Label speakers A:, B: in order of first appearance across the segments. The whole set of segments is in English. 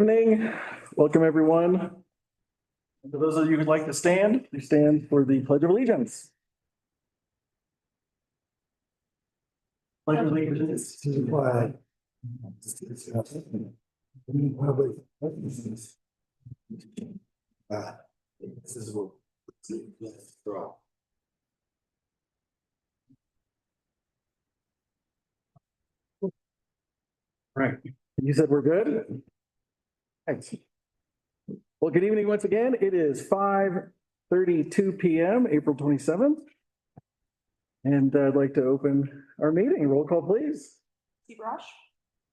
A: Evening. Welcome, everyone. And for those of you who'd like to stand, please stand for the Pledge of Allegiance. Pledge of Allegiance to the flag. This is what. Right. You said we're good? Thanks. Well, good evening once again. It is 5:32 p.m., April 27th. And I'd like to open our meeting. Roll call, please.
B: Trustee Brosh?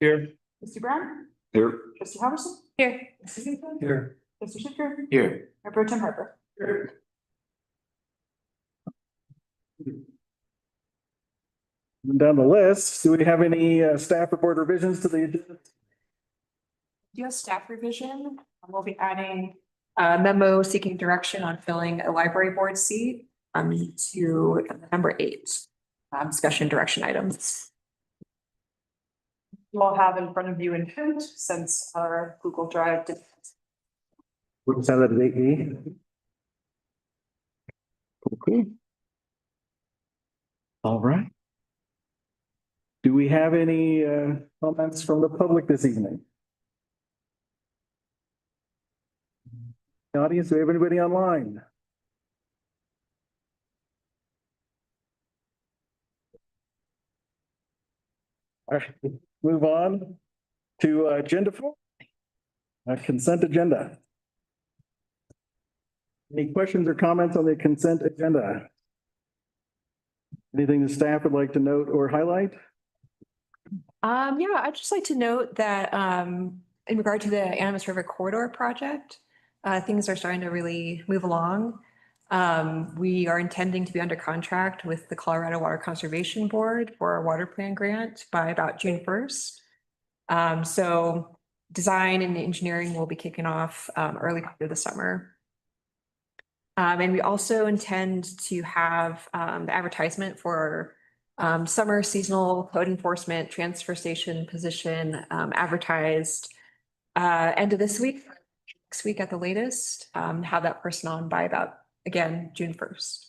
A: Here.
B: Trustee Brown?
A: Here.
B: Trustee Halverson? Here. Trustee Silverton?
A: Here.
B: Trustee Schicker?
A: Here.
B: Mayor Pro Tem Harper?
A: Here. Down the list, do we have any staff report revisions to the agenda?
B: US staff revision, we'll be adding a memo seeking direction on filling a library board seat to number 8, discussion direction items. You all have in front of you in print since our Google Drive.
A: What's that at 8E? Okay. All right. Do we have any comments from the public this evening? Audience, do we have anybody online? All right, move on to agenda 4, consent agenda. Any questions or comments on the consent agenda? Anything the staff would like to note or highlight?
B: Yeah, I'd just like to note that in regard to the Animas River Corridor project, things are starting to really move along. We are intending to be under contract with the Colorado Water Conservation Board for our water plan grant by about June 1st. So design and engineering will be kicking off early through the summer. And we also intend to have the advertisement for summer seasonal code enforcement transfer station position advertised end of this week, next week at the latest, have that person on by about, again, June 1st.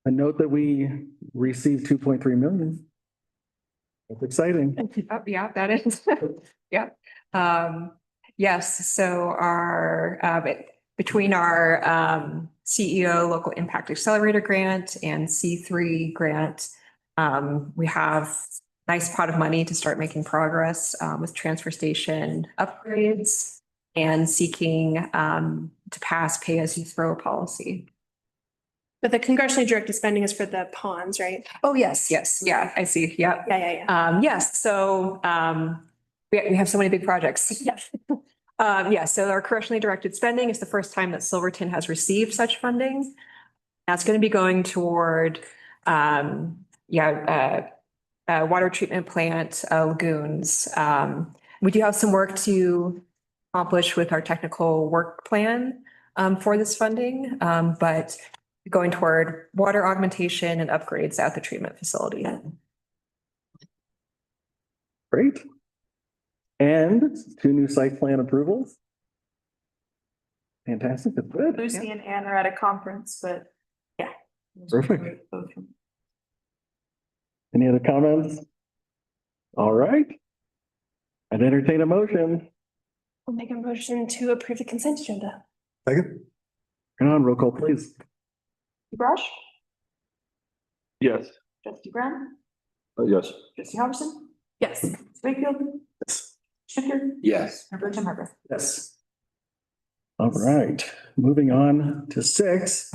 A: A note that we received 2.3 million. That's exciting.
B: Oh, yeah, that is. Yeah. Yes, so our between our CEO Local Impact Accelerator grant and C3 grant, we have a nice pot of money to start making progress with transfer station upgrades and seeking to pass pay as you throw policy.
C: But the congressionally directed spending is for the ponds, right?
B: Oh, yes, yes. Yeah, I see. Yep.
C: Yeah.
B: Yes, so we have so many big projects.
C: Yes.
B: Yeah, so our congressionally directed spending is the first time that Silverton has received such funding. That's going to be going toward water treatment plant lagoons. We do have some work to accomplish with our technical work plan for this funding, but going toward water augmentation and upgrades at the treatment facility.
A: Great. And 2 new site plan approvals. Fantastic. That's good.
C: Lucy and Anne are at a conference, but yeah.
A: Perfect. Any other comments? All right. I'd entertain a motion.
C: I'll make a motion to approve the consent agenda.
A: Second. Turn on roll call, please.
B: Brush,
D: Yes.
B: Trustee Brown,
D: Yes.
B: Trustee Halverson,
C: Yes.
B: Wakefield,
A: Yes.
B: Schicker,
D: Yes.
B: Mayor Pro Tem Harper.
A: Yes. All right, moving on to 6.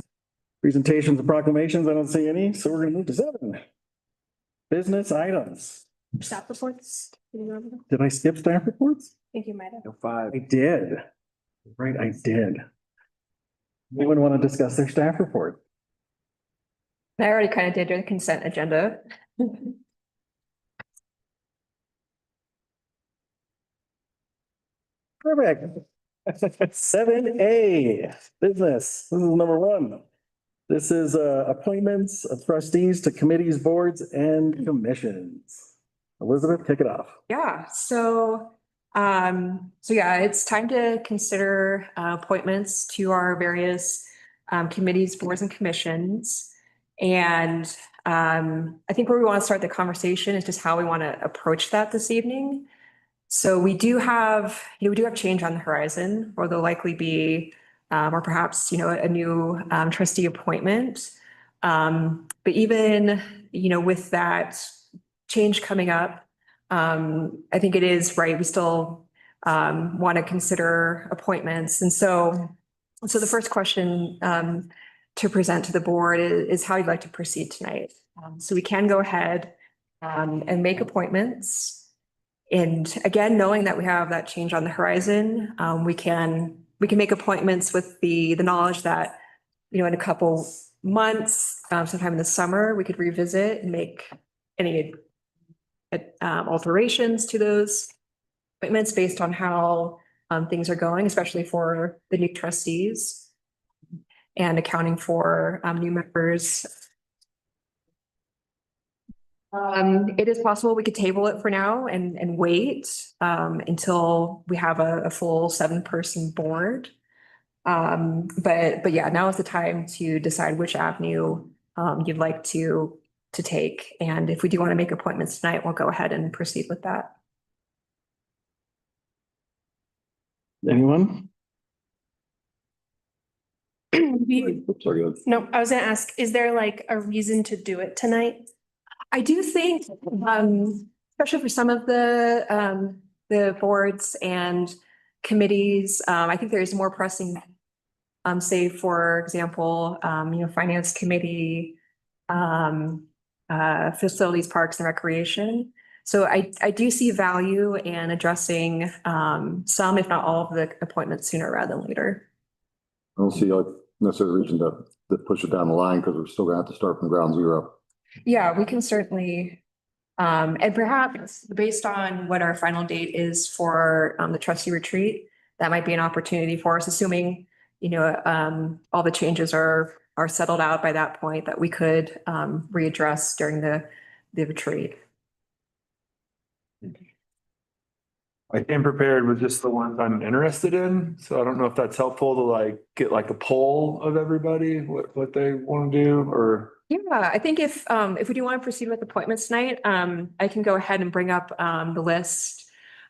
A: Presentations and proclamations. I don't see any, so we're gonna move to 7. Business items.
C: Staff reports. Did you go over them?
A: Did I skip staff reports?
C: I think you might have.
D: 5.
A: I did. Right, I did. Anyone want to discuss their staff report?
B: I already kind of did the consent agenda.
A: Perfect. 7A, business. This is number 1. This is appointments of trustees to committees, boards, and commissions. Elizabeth, kick it off.
B: Yeah, so yeah, it's time to consider appointments to our various committees, boards and commissions. And I think where we want to start the conversation is just how we want to approach that this evening. So we do have, we do have change on the horizon, or there'll likely be, or perhaps, a new trustee appointment. But even, with that change coming up, I think it is right. We still want to consider appointments. And so the first question to present to the board is how you'd like to proceed tonight. So we can go ahead and make appointments. And again, knowing that we have that change on the horizon, we can make appointments with the knowledge that, in a couple months, sometime in the summer, we could revisit and make any alterations to those appointments based on how things are going, especially for the new trustees and accounting for new members. It is possible we could table it for now and wait until we have a full 7-person board. But yeah, now is the time to decide which avenue you'd like to take. And if we do want to make appointments tonight, we'll go ahead and proceed with that.
A: Anyone?
D: Sorry, go ahead.
C: No, I was gonna ask, is there like a reason to do it tonight?
B: I do think, especially for some of the boards and committees, I think there is more pressing, say, for example, finance committee, facilities, parks and recreation. So I do see value in addressing some, if not all, of the appointments sooner rather than later.
D: I don't see like necessary reason to push it down the line because we're still gonna have to start from ground zero.
B: Yeah, we can certainly, and perhaps based on what our final date is for the trustee retreat, that might be an opportunity for us, assuming, all the changes are settled out by that point, that we could readdress during the retreat.
E: I came prepared with just the ones I'm interested in, so I don't know if that's helpful to get a poll of everybody, what they want to do, or.
B: Yeah, I think if we do want to proceed with appointments tonight, I can go ahead and bring up the list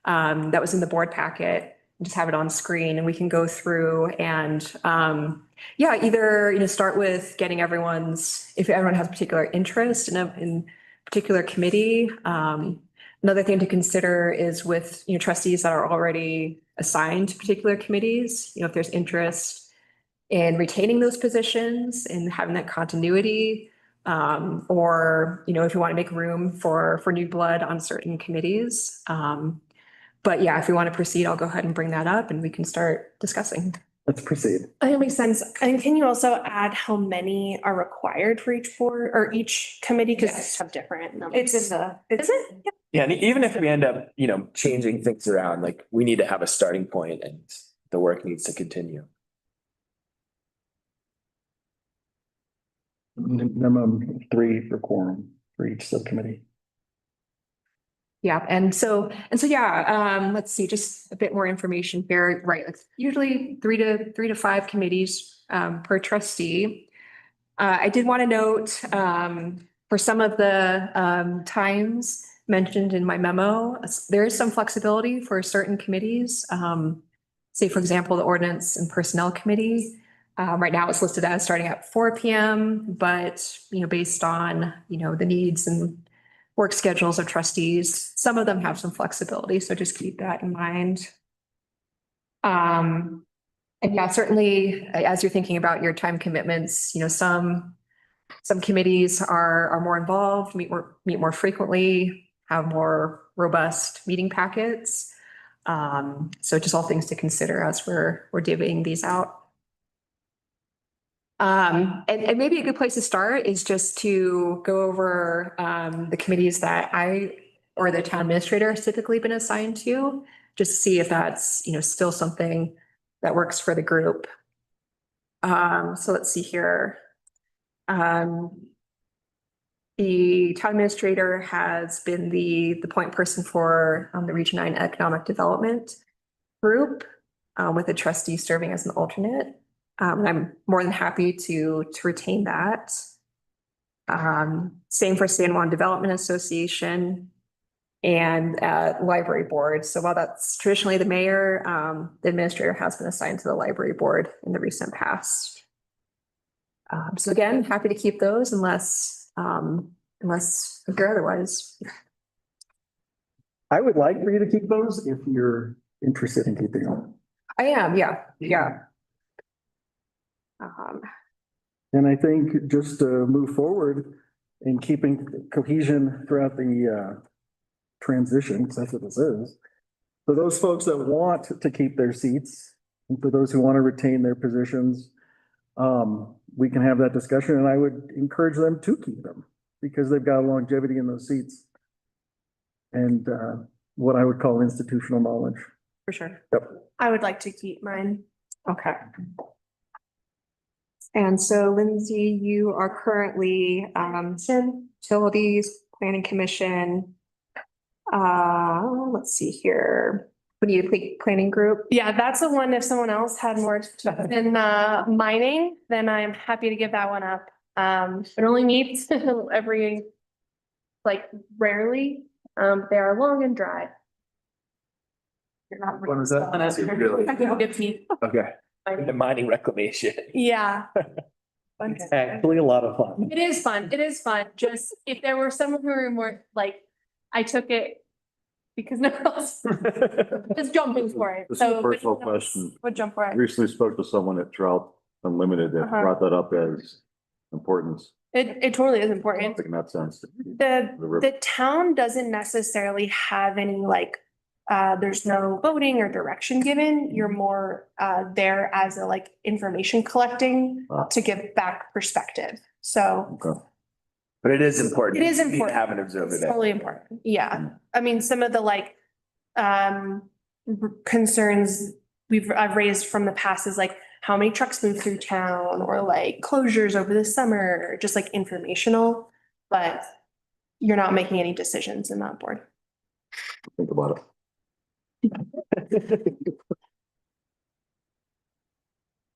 B: that was in the board packet, and just have it on screen, and we can go through and either start with getting if everyone has particular interest in a particular committee. Another thing to consider is with trustees that are already assigned to particular committees, if there's interest in retaining those positions and having that continuity, or if you want to make room for new blood on certain committees. But yeah, if we want to proceed, I'll go ahead and bring that up and we can start discussing.
A: Let's proceed.
C: I think it makes sense. And can you also add how many are required for each board or each committee? Because
B: Yes.
C: they have different numbers.
B: It's in the.
C: Is it? Yeah.
F: Yeah, and even if we end up, changing things around, we need to have a starting point and the work needs to continue.
A: Minimum 3 for quorum for each subcommittee.
B: Yeah, and so yeah, let's see, just a bit more information here, right? Like usually 3 to 5 committees per trustee. I did want to note for some of the times mentioned in my memo, there is some flexibility for certain committees. Say, for example, the Ordinance and Personnel Committee. Right now it's listed as starting at 4 p.m., but based on the needs and work schedules of trustees, some of them have some flexibility, so just keep that in mind. And yeah, certainly as you're thinking about your time commitments, some committees are more involved, meet more frequently, have more robust meeting packets. So just all things to consider as we're divvying these out. And maybe a good place to start is just to go over the committees that I or the town administrator has typically been assigned to, just to see if that's still something that works for the group. So let's see here. The town administrator has been the point person for the Region 9 Economic Development Group, with the trustee serving as an alternate. And I'm more than happy to retain that. Same for San Juan Development Association and library board. So while that's traditionally the mayor, the administrator has been assigned to the library board in the recent past. So again, happy to keep those unless you're otherwise.
A: I would like for you to keep those if you're interested in keeping them.
B: I am, yeah.
A: And I think just to move forward in keeping cohesion throughout the transition, because that's what this is. For those folks that want to keep their seats, and for those who want to retain their positions, we can have that discussion, and I would encourage them to keep them because they've got longevity in those seats. And what I would call institutional knowledge.
B: For sure.
A: Yep.
C: I would like to keep mine.
B: Okay. And so Lindsay, you are currently Utilities Planning Commission. Let's see here. What do you think, planning group?
C: Yeah, that's the one. If someone else had more than mining, then I'm happy to give that one up. It only meets every, like, rarely. They are long and dry. You're not.
E: When was that?
C: It's me.
F: Okay. The mining reclamation.
C: Yeah.
A: It's actually a lot of fun.
C: It is fun. It is fun. Just if there were someone who were more like, I took it because no one else is jumping for it.
D: This is a
C: So
D: personal
C: no one else
D: question.
C: would jump for
D: I
C: it.
D: recently spoke to someone at Trout Unlimited that
C: Uh-huh.
D: brought that up as importance,
C: It totally is important.
D: in that sense.
C: The town doesn't necessarily have any like, there's no voting or direction given. You're more there as a like information collecting to give back perspective. So
D: Okay.
F: But it is important.
C: It is
F: You need to
C: important.
F: have an observer
C: it's
F: there.
C: totally important. Yeah. I mean, some of the like concerns I've raised from the past is like how many trucks move through town or like closures over the summer, just like informational, but you're not making any decisions in that board.
D: Think about it.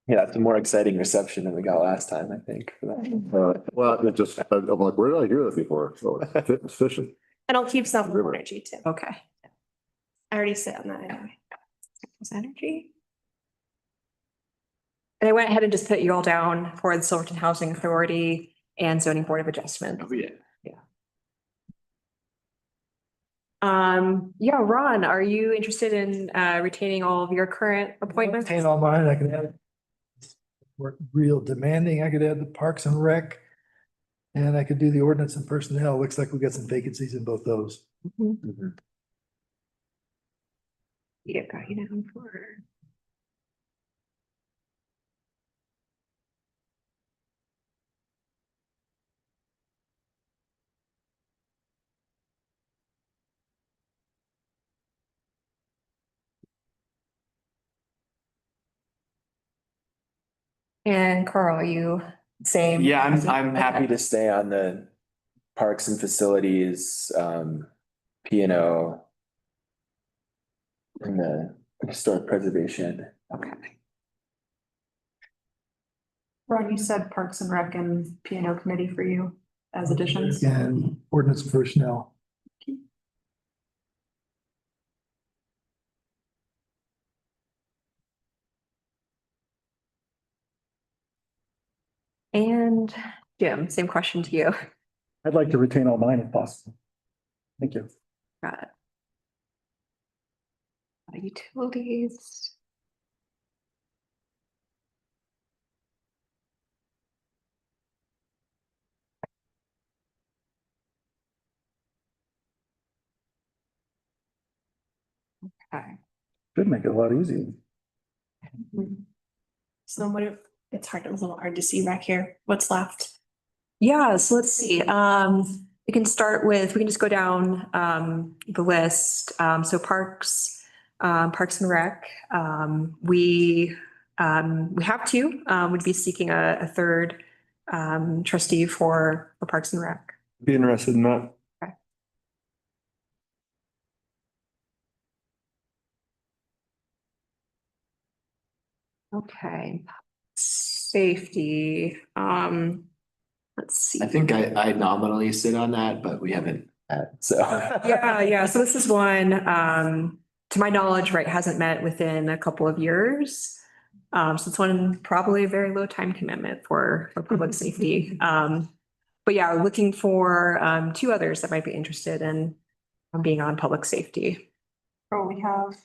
F: Yeah, it's a more exciting reception than we got last time, I think, for that.
D: Well, it just, I'm like, where did I hear that before? So it's fishing.
C: And I'll keep some energy too.
B: Okay.
C: I already sit on that anyway.
B: Energy. And I went ahead and just put you all down for the Silverton Housing Authority and Zoning Board of Adjustment.
F: Oh, yeah.
B: Yeah, Ron, are you interested in retaining all of your current appointments?
G: Retain all mine, I can add. Work real demanding, I could add the Parks and Rec. And I could do the ordinance and personnel, looks like we got some vacancies in both those.
B: Mhm. Yeah, got you down for. And Carl, are you same?
F: Yeah, I'm happy to stay on the parks and facilities, P and O. And the historic preservation.
B: Okay.
H: Ron, you said Parks and Rec and P and O committee for you as additions?
G: And ordinance and personnel.
B: And Jim, same question to you.
A: I'd like to retain all mine if possible. Thank you.
B: Got it. Utilities. Okay.
A: Should make it a lot easier.
C: So it's a little hard to see back here. What's left?
B: Yeah, so let's see. We can just go down the list. So Parks and Rec. We have two. Would be seeking a third trustee for Parks and Rec.
E: Be interested in that.
B: Okay. Safety, let's see.
F: I think I nominally sit on that, but we haven't had, so.
B: Yeah, so this is one, to my knowledge, right, hasn't met within a couple of years. So it's one probably a very low time commitment for public safety. But yeah, looking for, two others that might be interested in being on public safety.
H: Oh, we have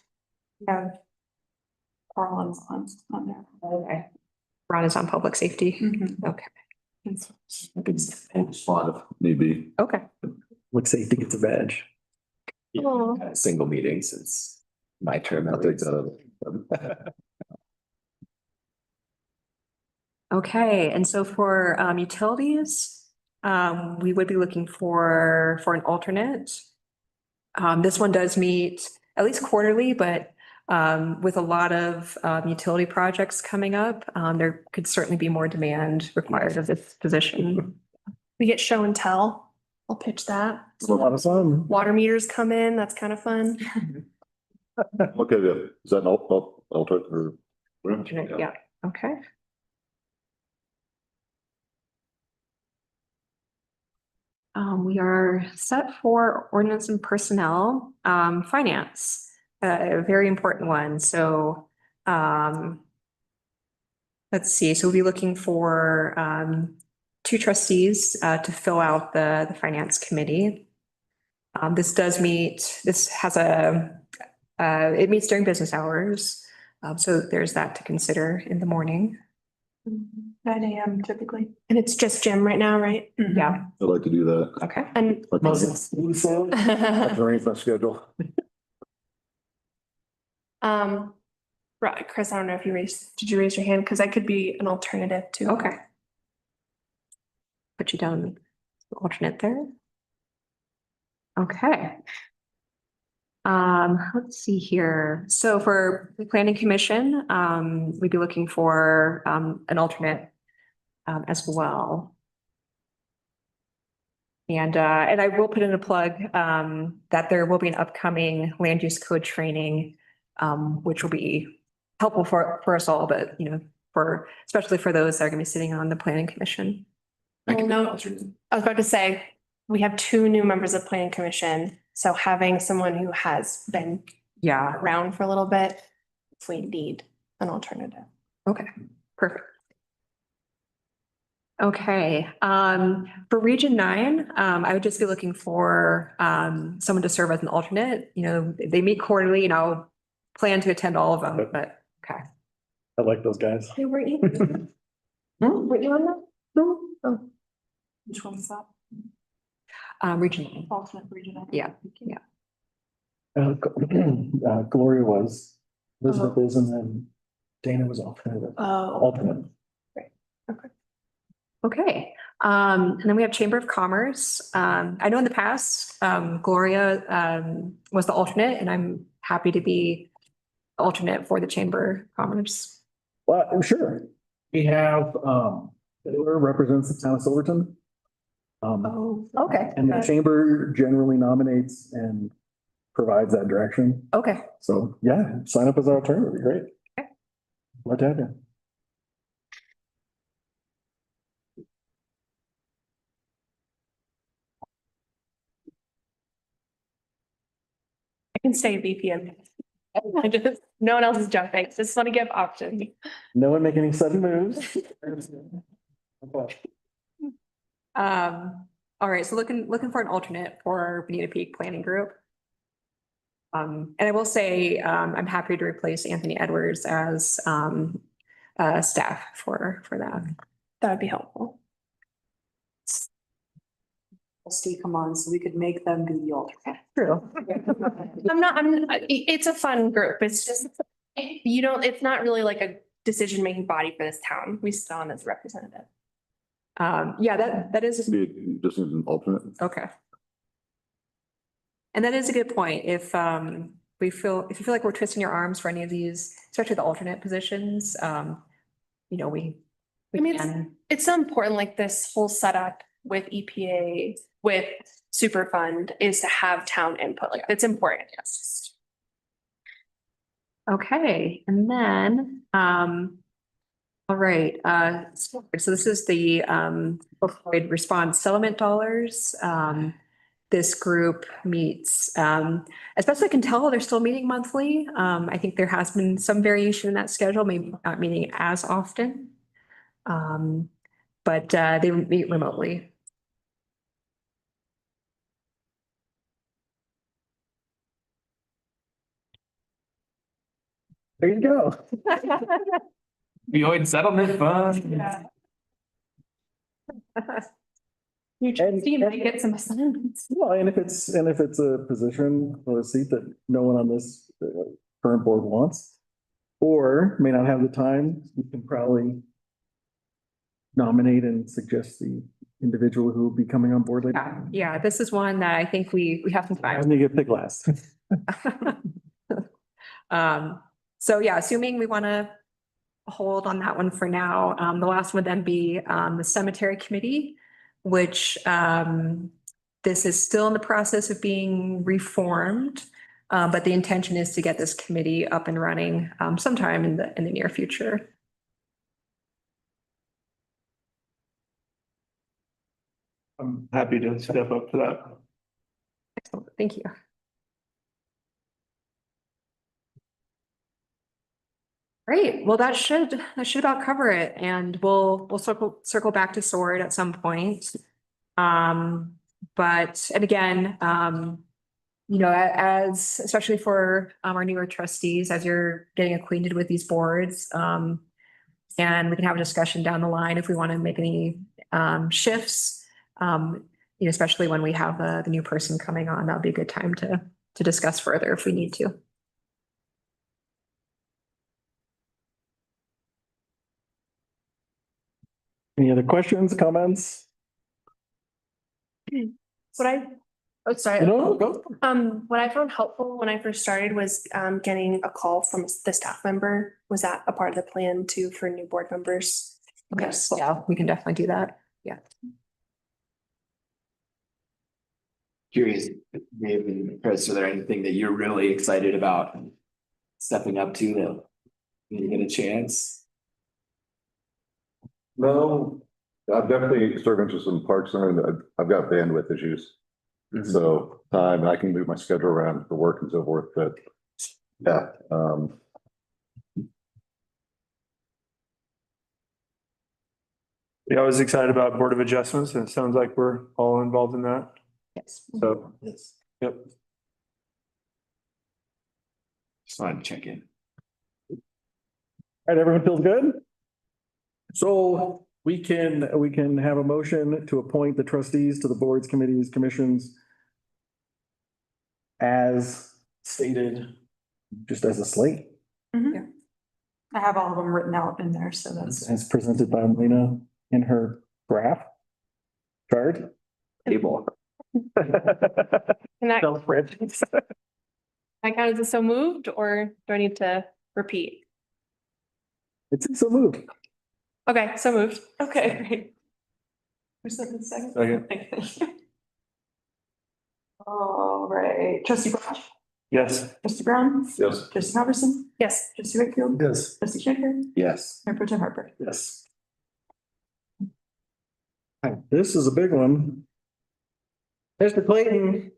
H: Carl on there.
B: Okay. Ron is on public safety. Okay,
D: Spot if need be.
B: okay.
A: Looks safety gets a badge.
F: Single meeting since my term.
D: I'll take that.
B: Okay, and so for utilities, we would be looking for an alternate. This one does meet at least quarterly, but with a lot of utility projects coming up, there could certainly be more demand required of this position.
C: We get show and tell. I'll pitch that.
A: It's a lot of fun.
C: Water meters come in, that's kind of fun.
D: Okay, is that an alternate or?
B: Yeah, okay. We are set for ordinance and personnel, finance, a very important one. So, let's see, so we'll be looking for, two trustees, to fill out the finance committee. This does meet, this has it meets during business hours. So there's that to consider in the morning.
H: 9 AM typically.
C: And it's just Jim right now, right?
B: Yeah,
D: I'd like to do that.
B: okay.
C: And
D: Like, I can arrange my schedule.
C: Right, Chris, I don't know if did you raise your hand? Because I could be an alternative too.
B: Okay. Put you down alternate there. Okay. Let's see here. So for the planning commission, we'd be looking for an alternate as well. And I will put in a plug that there will be an upcoming land use code training, which will be helpful for us all, but especially for those that are going to be sitting on the planning commission.
C: Well, no, I was about to say, we have 2 new members of planning commission. So having someone who has been
B: Yeah.
C: around for a little bit, if we need an alternative.
B: Okay, perfect. Okay, for Region 9, I would just be looking for someone to serve as an alternate. They meet quarterly and I'll plan to attend all of them, but okay.
A: I like those guys.
C: Hey, weren't you? Weren't you on that? No? Oh.
H: Which one is that?
B: Region 9.
H: Alternate region.
B: Yeah.
A: Gloria was, Elizabeth is, and then Dana was alternate. Alternate.
B: Okay, and then we have Chamber of Commerce. I know in the past, Gloria was the alternate, and I'm happy to be alternate for the Chamber of Commerce.
A: Well, sure. We have, Taylor represents the town of Silverton.
B: Oh, okay.
A: And the chamber generally nominates and provides that direction.
B: Okay,
A: So, yeah, sign up as an alternative, would be great.
B: Okay.
A: Love to have you.
C: I can stay VPN. No one else is jumping. Just want to give options.
A: No one make any sudden moves.
B: all right, so looking for an alternate for Bonita Peak Planning Group. And I will say, I'm happy to replace Anthony Edwards as staff for that.
C: That would be helpful.
H: Steve, come on, so we could make them be the alternate.
B: True.
C: It's a fun group. It's just, it's not really like a decision-making body for this town. We sit on as representative.
B: Yeah, that is,
D: Just need an alternate.
B: okay. And that is a good point. If you feel like we're twisting your arms for any of these, especially the alternate positions, we
C: I mean,
B: can.
C: It's so important, like this whole setup with EPA, with Superfund is to have town input. Like, it's important, yes.
B: Okay, and then, all right, so this is the, opioid response settlement dollars. This group meets, as best I can tell, they're still meeting monthly. I think there has been some variation in that schedule, maybe not meeting as often. But, they meet remotely.
A: There you go.
F: Opioid settlement fund.
C: You
A: And-
C: trustee might get some assignments.
A: Well, and if it's a position or a seat that no one on this current board wants, or may not have the time, you can probably nominate and suggest the individual who will be coming on board later.
B: Yeah, this is one that I think we have some time.
A: And you get picked last.
B: So yeah, assuming we want to hold on that one for now, the last would then be, the cemetery committee, which, this is still in the process of being reformed. But the intention is to get this committee up and running, sometime in the near future.
E: I'm happy to step up to that.
B: Excellent, thank you. Great, well, that should about cover it, and we'll circle back to Sword at some point. But, and again, you know, as, especially for, our newer trustees, as you're getting acquainted with these boards, and we can have a discussion down the line if we want to make any, shifts. You know, especially when we have the new person coming on, that'll be a good time to discuss further if we need to.
A: Any other questions, comments?
C: Sorry.
A: Go.
C: What I found helpful when I first started was getting a call from the staff member. Was that a part of the plan too for new board members?
B: Yes, yeah, we can definitely do that. Yeah.
F: Curious, Dave and Chris, are there anything that you're really excited about stepping up to that you get a chance?
D: No, I've definitely sort of interested in parks and I've got bandwidth issues. So time, I can move my schedule around for work and so forth, but yeah,
E: Yeah, I was excited about Board of Adjustments, and it sounds like we're all involved in that.
B: Yes.
E: So,
A: Yes.
E: yep.
F: Just wanted to check in.
A: All right, everyone feels good? So we can have a motion to appoint the trustees to the boards, committees, commissions as stated, just as a slate,
H: I have all of them written out in there, so that's.
A: as presented by Lena in her graph chart.
F: Table.
C: And that,
A: Self-reference.
C: I kind of just so moved, or do I need to repeat?
A: It's so moved.
C: Okay, so moved.
H: Okay, great. Who's the second?
E: Second.
H: All right, trustee Brown,
E: Yes.
H: trustee Brown,
D: yes.
H: trustee Halverson,
C: Yes.
H: trustee Wakefield,
G: Yes.
H: trustee Shaker,
F: Yes.
H: Mayor Pro Tem Harper.
A: Yes. This is a big one. Mr. Clayton.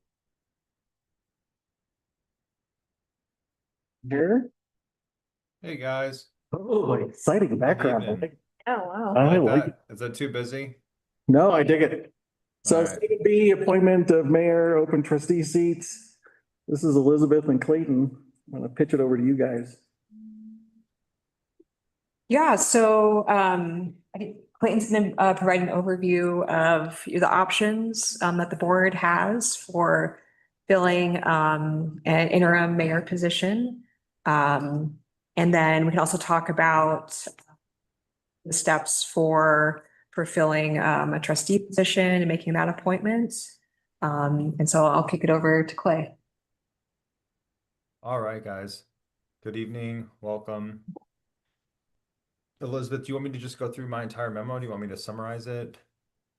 A: Here.
I: Hey, guys.
A: Oh, exciting background.
I: evening.
C: Oh, wow.
A: I
I: Like
A: like
I: that?
A: it.
I: Is that too busy?
A: No, I dig it. So
I: All right.
A: statement B, appointment of mayor, open trustee seats. This is Elizabeth and Clayton. I'm gonna pitch it over to you guys.
B: Yeah, so, I think Clayton's gonna, provide an overview of the options, that the board has for filling, an interim mayor position. And then we can also talk about the steps for filling, a trustee position and making that appointment. And so I'll kick it over to Clay.
I: All right, guys. Good evening. Welcome. Elizabeth, do you want me to just go through my entire memo? Do you want me to summarize it?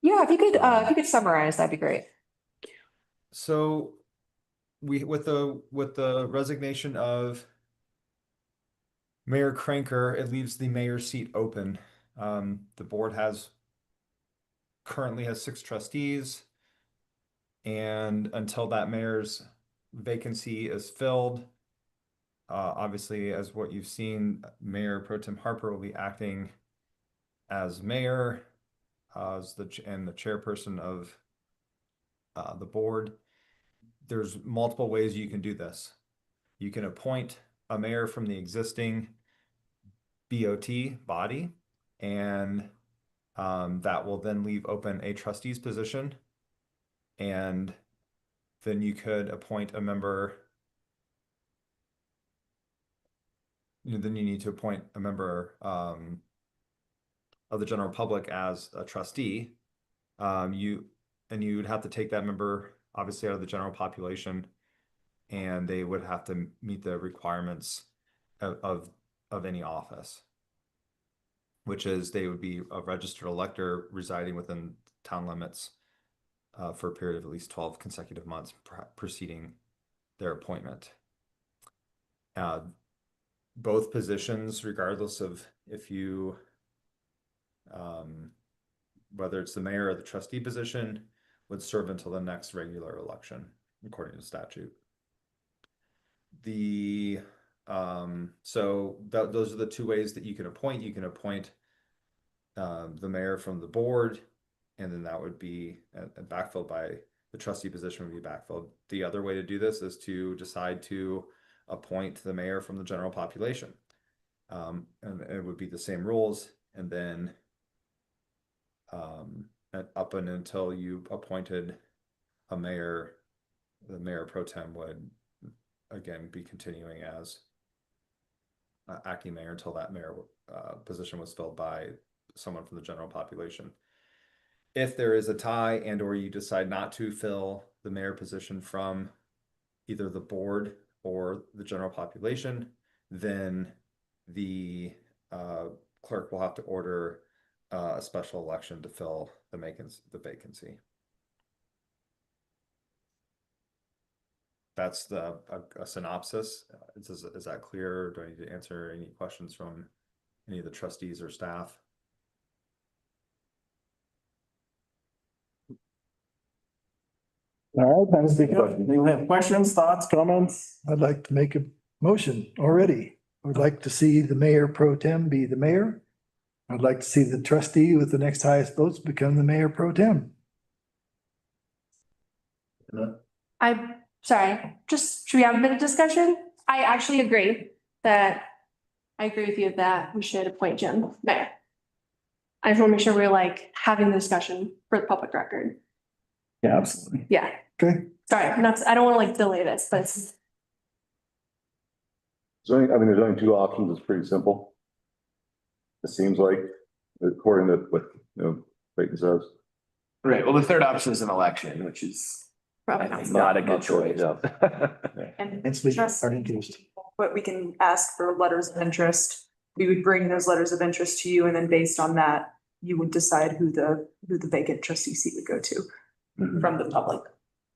B: Yeah, if you could summarize, that'd be great.
I: So with the resignation of Mayor Cranker, it leaves the mayor's seat open. The board currently has 6 trustees. And until that mayor's vacancy is filled, obviously, as what you've seen, Mayor Pro Tem Harper will be acting as mayor, as the chairperson of the board. There's multiple ways you can do this. You can appoint a mayor from the existing BOT body, and that will then leave open a trustee's position. And then you could appoint a member. Then you need to appoint a member of the general public as a trustee. You would have to take that member obviously out of the general population, and they would have to meet the requirements of any office, which is they would be a registered elector residing within town limits for a period of at least 12 consecutive months preceding their appointment. Both positions, regardless of if you, whether it's the mayor or the trustee position, would serve until the next regular election, according to statute. So those are the 2 ways that you can appoint. You can appoint the mayor from the board, and then that would be backfilled by the trustee position would be backfilled. The other way to do this is to decide to appoint the mayor from the general population. And it would be the same rules, and then up and until you appointed a mayor, the mayor pro tem would again be continuing as acting mayor until that mayor position was filled by someone from the general population. If there is a tie or you decide not to fill the mayor position from either the board or the general population, then the clerk will have to order a special election to fill the vacancy. That's a synopsis. Is that clear? Do I need to answer any questions from any of the trustees or staff?
A: All right, time to speak up. Anyone have questions, thoughts, comments?
G: I'd like to make a motion already. I'd like to see the mayor pro tem be the mayor. I'd like to see the trustee with the next highest votes become the mayor pro tem.
C: Sorry, should we have a bit of discussion? I actually agree with you that we should appoint Jim mayor. I just want to make sure we're like having the discussion for the public record.
A: Yeah, absolutely.
C: Yeah.
G: Okay.
C: Sorry, I don't want to like delay this, but it's.
D: There's only 2 options. It's pretty simple. It seems like, according to what, Clayton says.
F: Right, well, the third option is an election, which is
C: Probably
F: I think
C: not.
F: not a good choice.
H: And
G: It's legal,
H: trust
G: our interest.
H: what we can ask for letters of interest. We would bring those letters of interest to you, and then based on that, you would decide who the vacant trustee seat would go to from the public.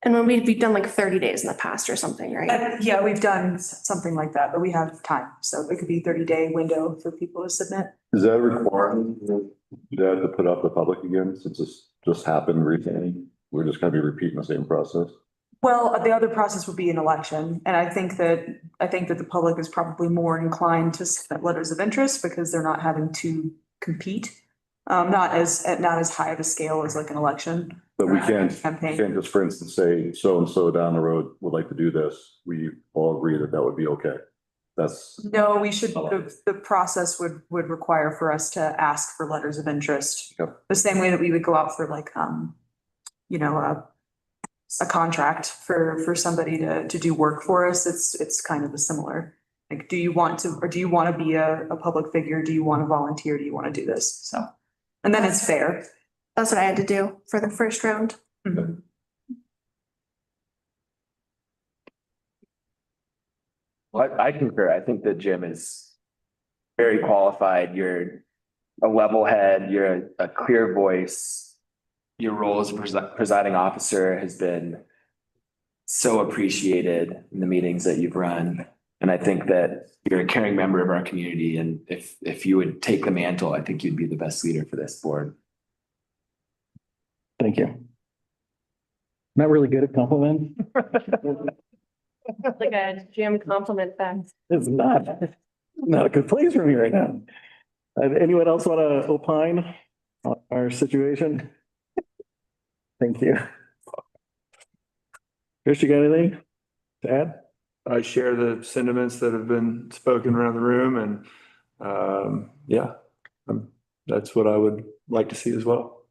C: And when we've done like 30 days in the past or something, right?
H: Yeah, we've done something like that, but we have time. So it could be 30-day window for people to submit.
D: Is that a requirement to put up the public again, since this just happened recently? We're just gonna be repeating the same process.
H: Well, the other process would be an election, and I think that the public is probably more inclined to submit letters of interest because they're not having to compete. Not as high of a scale as like an election.
D: But we can't
H: Campaign.
D: just, for instance, say so-and-so down the road would like to do this. We all agree that would be okay. That's.
H: No, we should, the process would require for us to ask for letters of interest.
D: Yep.
H: The same way that we would go out for like, a contract for somebody to do work for us. It's kind of a similar, like, do you want to be a public figure? Do you want to volunteer? Do you want to do this? So, and then it's fair.
C: That's what I had to do for the first round.
H: Mhm.
F: Well, I concur. I think that Jim is very qualified. You're a level head, you're a clear voice. your role as presiding officer has been so appreciated in the meetings that you've run. And I think that you're a caring member of our community. And if you would take the mantle, I think you'd be the best leader for this board.
A: Thank you. Not really good at compliments.
C: Like a gym compliment back.
A: It's not a good place for me right now. Anyone else want to opine on our situation? Thank you. Chris, you got anything to add?
E: I share the sentiments that have been spoken around the room and, yeah, that's what I would like to see as well.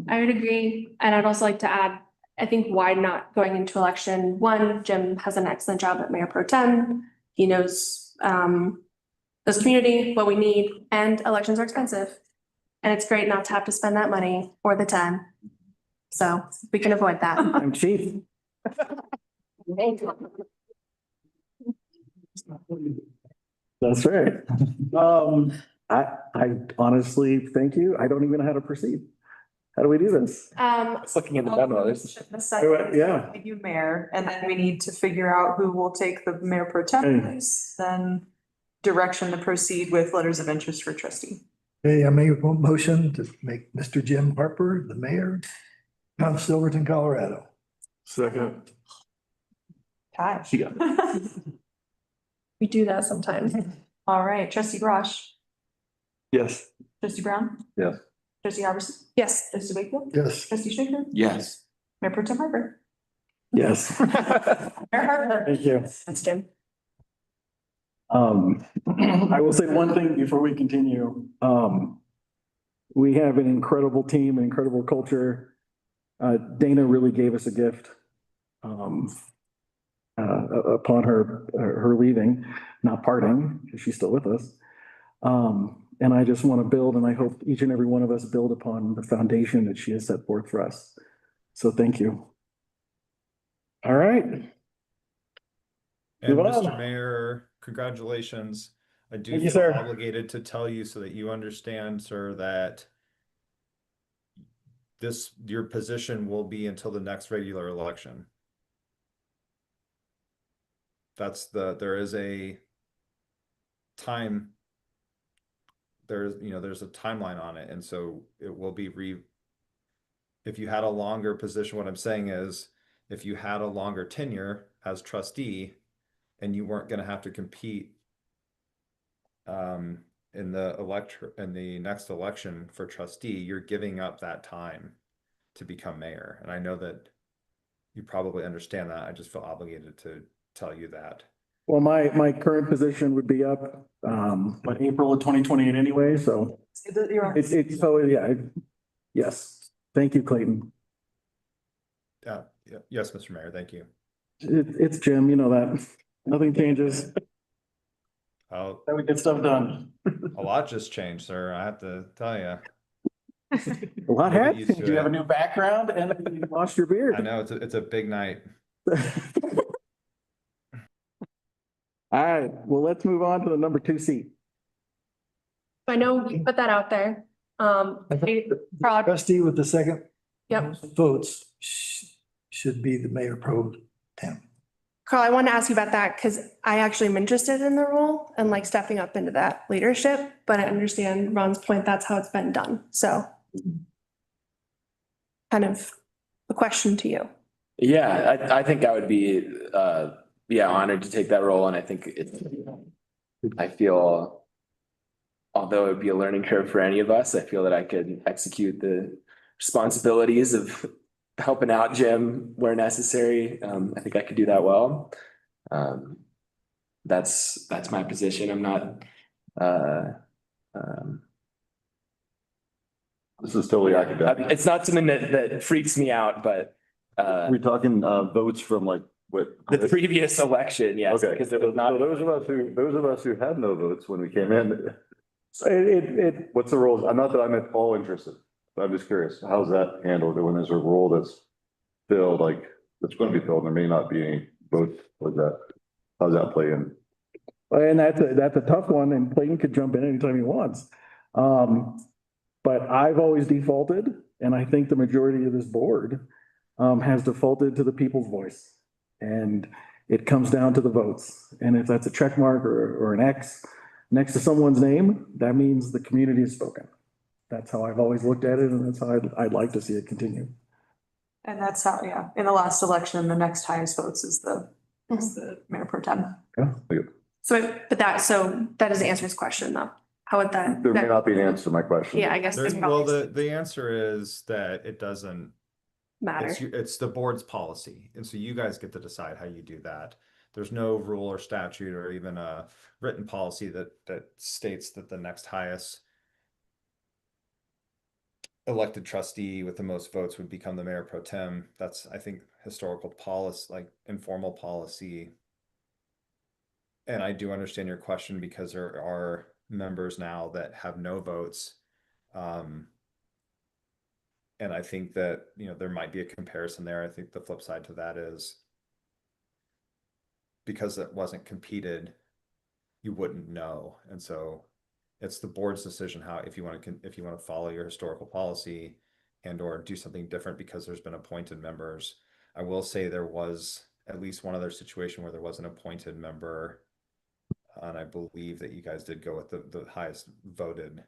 C: I would agree. And I'd also like to add, I think why not going into election? One, Jim has an excellent job at Mayor Pro Tem. He knows this community, what we need, and elections are expensive. And it's great not to have to spend that money or the time. So we can avoid that.
A: I'm cheap. That's right. I honestly, thank you. I don't even know how to proceed. How do we do this?
F: Looking at the memo, there's
H: The second,
A: Yeah.
H: you mayor, and then we need to figure out who will take the mayor pro tem place, then direction to proceed with letters of interest for trustee.
G: Okay, I make a motion to make Mr. Jim Harper the mayor of Silverton, Colorado.
E: Second.
H: Gosh.
C: We do that sometimes.
H: All right, trustee Brosh,
E: Yes.
H: trustee Brown?
D: Yes.
H: Trustee Robertson?
C: Yes.
H: Trustee Wakefield?
G: Yes.
H: Trustee Strickler?
F: yes.
H: Mayor pro tem Harper?
A: Yes.
H: Mayor Harper?
A: Thank you.
C: That's Jim.
A: I will say one thing before we continue. We have an incredible team, an incredible culture. Dana really gave us a gift. Upon her leaving, not parting, because she's still with us. And I just want to build, and I hope each and every one of us build upon the foundation that she has set forth for us. So thank you. All right.
I: And
A: Move on.
I: Mr. Mayor, congratulations. I do
A: Thank you,
I: feel
A: sir.
I: obligated to tell you so that you understand, sir, that your position will be until the next regular election. There is a time, there's a timeline on it. And so it will be if you had a longer position, what I'm saying is, if you had a longer tenure as trustee and you weren't going to have to compete in the next election for trustee, you're giving up that time to become mayor. And I know that you probably understand that. I just feel obligated to tell you that.
A: Well, my current position would be up, April of 2028 anyway, so
H: You're on.
A: it's, so yeah, yes. Thank you, Clayton.
I: Yeah. Yes, Mr. Mayor, thank you.
A: It's Jim, you know that. Nothing changes.
I: A
A: Then we get stuff done.
I: lot just changed, sir. I have to tell you.
A: A lot
I: Get
A: happened.
I: used to
A: You have a
I: it.
A: new background and you lost your beard.
I: I know it's a big night.
A: All right, well, let's move on to the number 2 seat.
C: I know we put that out there. Proud.
G: Trustee with the second
C: Yep.
G: votes should be the mayor pro tem.
C: Carl, I want to ask you about that because I actually am interested in the role and like stepping up into that leadership, but I understand Ron's point, that's how it's been done. So kind of a question to you.
F: Yeah, I think I would be, honored to take that role. And I think I feel, although it would be a learning curve for any of us, I feel that I could execute the responsibilities of helping out Jim where necessary. I think I could do that well. That's my position. I'm not,
D: This is totally academic.
F: it's not something that freaks me out, but
D: We're talking votes from like what?
F: the previous election, yes,
D: Okay.
F: because there was not.
D: So those of us who had no votes when we came in,
A: So it,
D: what's the role? Not that I'm at all interested. But I'm just curious, how's that handled when there's a role that's filled, like, that's going to be filled, and there may not be any votes for that? How's that play in?
A: and that's a tough one, and Clayton could jump in anytime he wants. But I've always defaulted And I think the majority of this board has defaulted to the people's voice. And it comes down to the votes. And if that's a check mark or an X next to someone's name, that means the community has spoken. That's how I've always looked at it, and that's how I'd like to see it continue.
H: And that's how, yeah, in the last election, the next highest votes is the mayor pro tem.
C: So, but that doesn't answer his question though. How would that?
D: There may not be an answer to my question.
C: Yeah, I guess. there's
I: Well,
C: probably
I: the answer is that it doesn't,
C: Matter.
I: it's the board's policy. And so you guys get to decide how you do that. There's no rule or statute or even a written policy that states that the next highest elected trustee with the most votes would become the mayor pro tem. That's, I think, historical policy, like informal policy. And I do understand your question because there are members now that have no votes. And I think that, there might be a comparison there. I think the flip side to that is because it wasn't competed, you wouldn't know. And so it's the board's decision how, if you want to follow your historical policy and or do something different because there's been appointed members. I will say there was at least one other situation where there was an appointed member. And I believe that you guys did go with the highest voted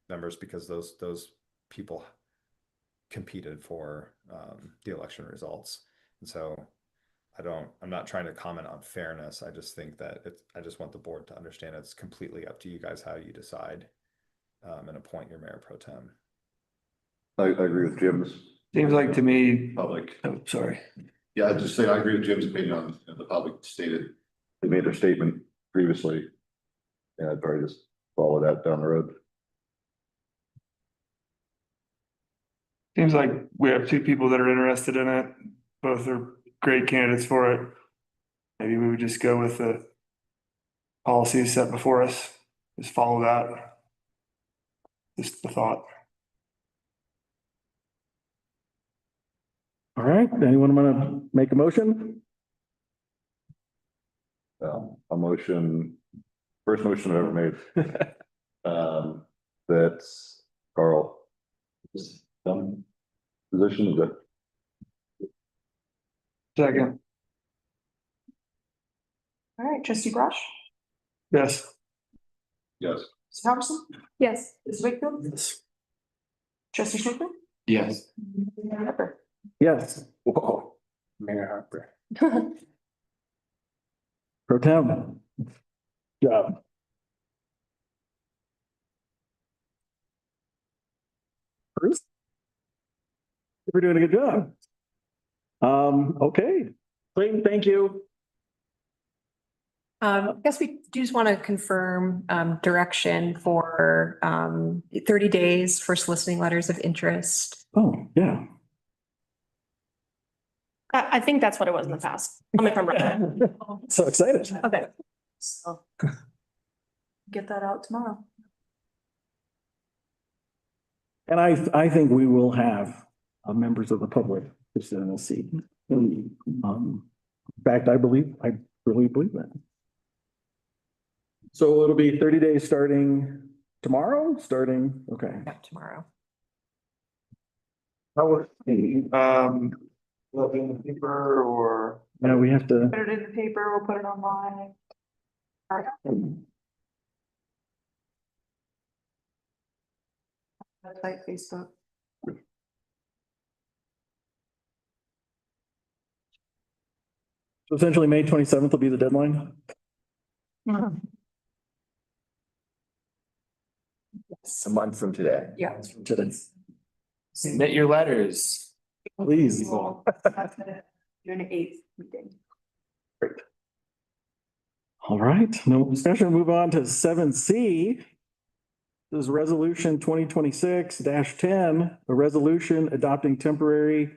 I: members because those people competed for the election results. And so I'm not trying to comment on fairness. I just think that I just want the board to understand it's completely up to you guys how you decide and appoint your mayor pro tem.
D: I agree with Jim's.
E: Seems like to me,
J: Public.
E: oh, sorry.
J: Yeah, I'd just say I agree with Jim's opinion on the public stated.
D: They made their statement previously. And I'd probably just follow that down the road.
E: Seems like we have two people that are interested in it. Both are great candidates for it. Maybe we would just go with the policies set before us, just follow that. Just the thought.
A: All right, anyone want to make a motion?
D: A motion, first motion I've ever made. That's Carl. Position is that
E: Second,
H: All right, trustee Brush,
E: yes.
J: Yes.
H: Ms. Halverson,
C: Yes.
H: Ms. Wakefield,
A: Yes.
H: trustee Schmidt,
J: Yes.
H: Mayor Harper.
A: Yes. Whoa. Mayor Harper. Pro tem. Job. Bruce? We're doing a good job. Okay. Clayton, thank you.
B: I guess we do just want to confirm direction for 30 days for soliciting letters of interest.
A: Oh, yeah.
C: I think that's what it was in the past. Tell me if I'm wrong.
A: So excited.
C: Okay.
H: So get that out tomorrow.
A: And I think we will have members of the public to sit in a seat. In fact, I really believe that. So it'll be 30 days starting tomorrow, okay.
B: Yeah, tomorrow.
E: How would, in the paper or?
A: Now we have to,
H: Put it in the paper, we'll put it online. All right. Website, Facebook.
A: so essentially May 27th will be the deadline.
F: It's a month from today.
B: Yeah.
A: Today.
F: Submit your letters.
A: Please.
H: Doing an 8th meeting.
A: All right, no discussion. Move on to 7C. This is resolution 2026-10, a resolution adopting temporary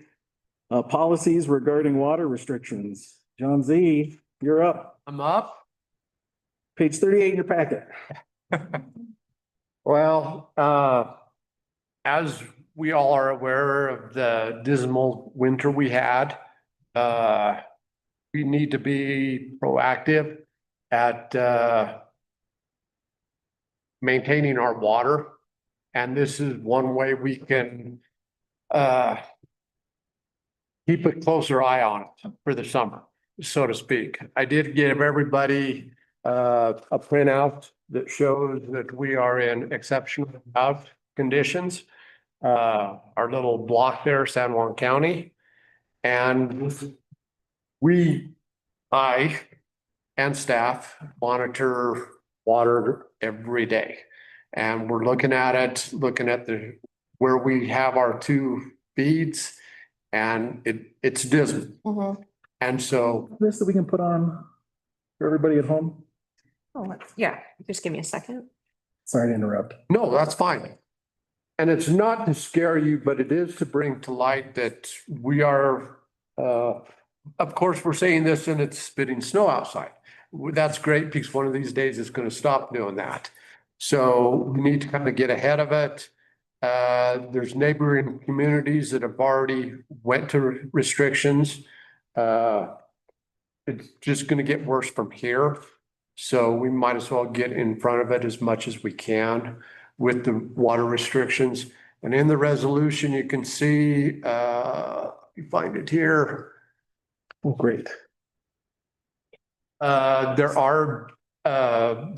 A: policies regarding water restrictions. John Z, you're up.
K: I'm up.
A: Page 38 in your packet.
K: Well, as we all are aware of the dismal winter we had, we need to be proactive at maintaining our water. And this is one way we can keep a closer eye on it for the summer, so to speak. I did give everybody a printout that shows that we are in exceptional drought conditions. Our little block there, San Juan County. And I and staff monitor water every day. And we're looking at it, where we have our two feeds, and it's dismal. And so,
A: This that we can put on for everybody at home?
B: Oh, yeah, just give me a second.
A: Sorry to interrupt.
K: no, that's fine. And it's not to scare you, but it is to bring to light that we are, of course, we're saying this and it's spitting snow outside. That's great because one of these days it's going to stop doing that. So we need to kind of get ahead of it. There's neighboring communities that have already went to restrictions. It's just going to get worse from here. So we might as well get in front of it as much as we can with the water restrictions. And in the resolution, you can see, you find it here.
A: Oh, great.
K: There are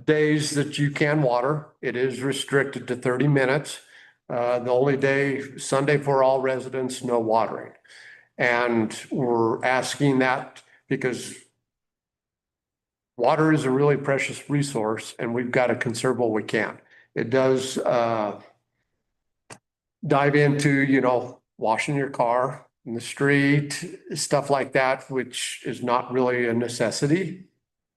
K: days that you can water. It is restricted to 30 minutes. The only day, Sunday for all residents, no watering. And we're asking that because water is a really precious resource and we've got to conserve what we can. It does dive into, washing your car in the street, stuff like that, which is not really a necessity.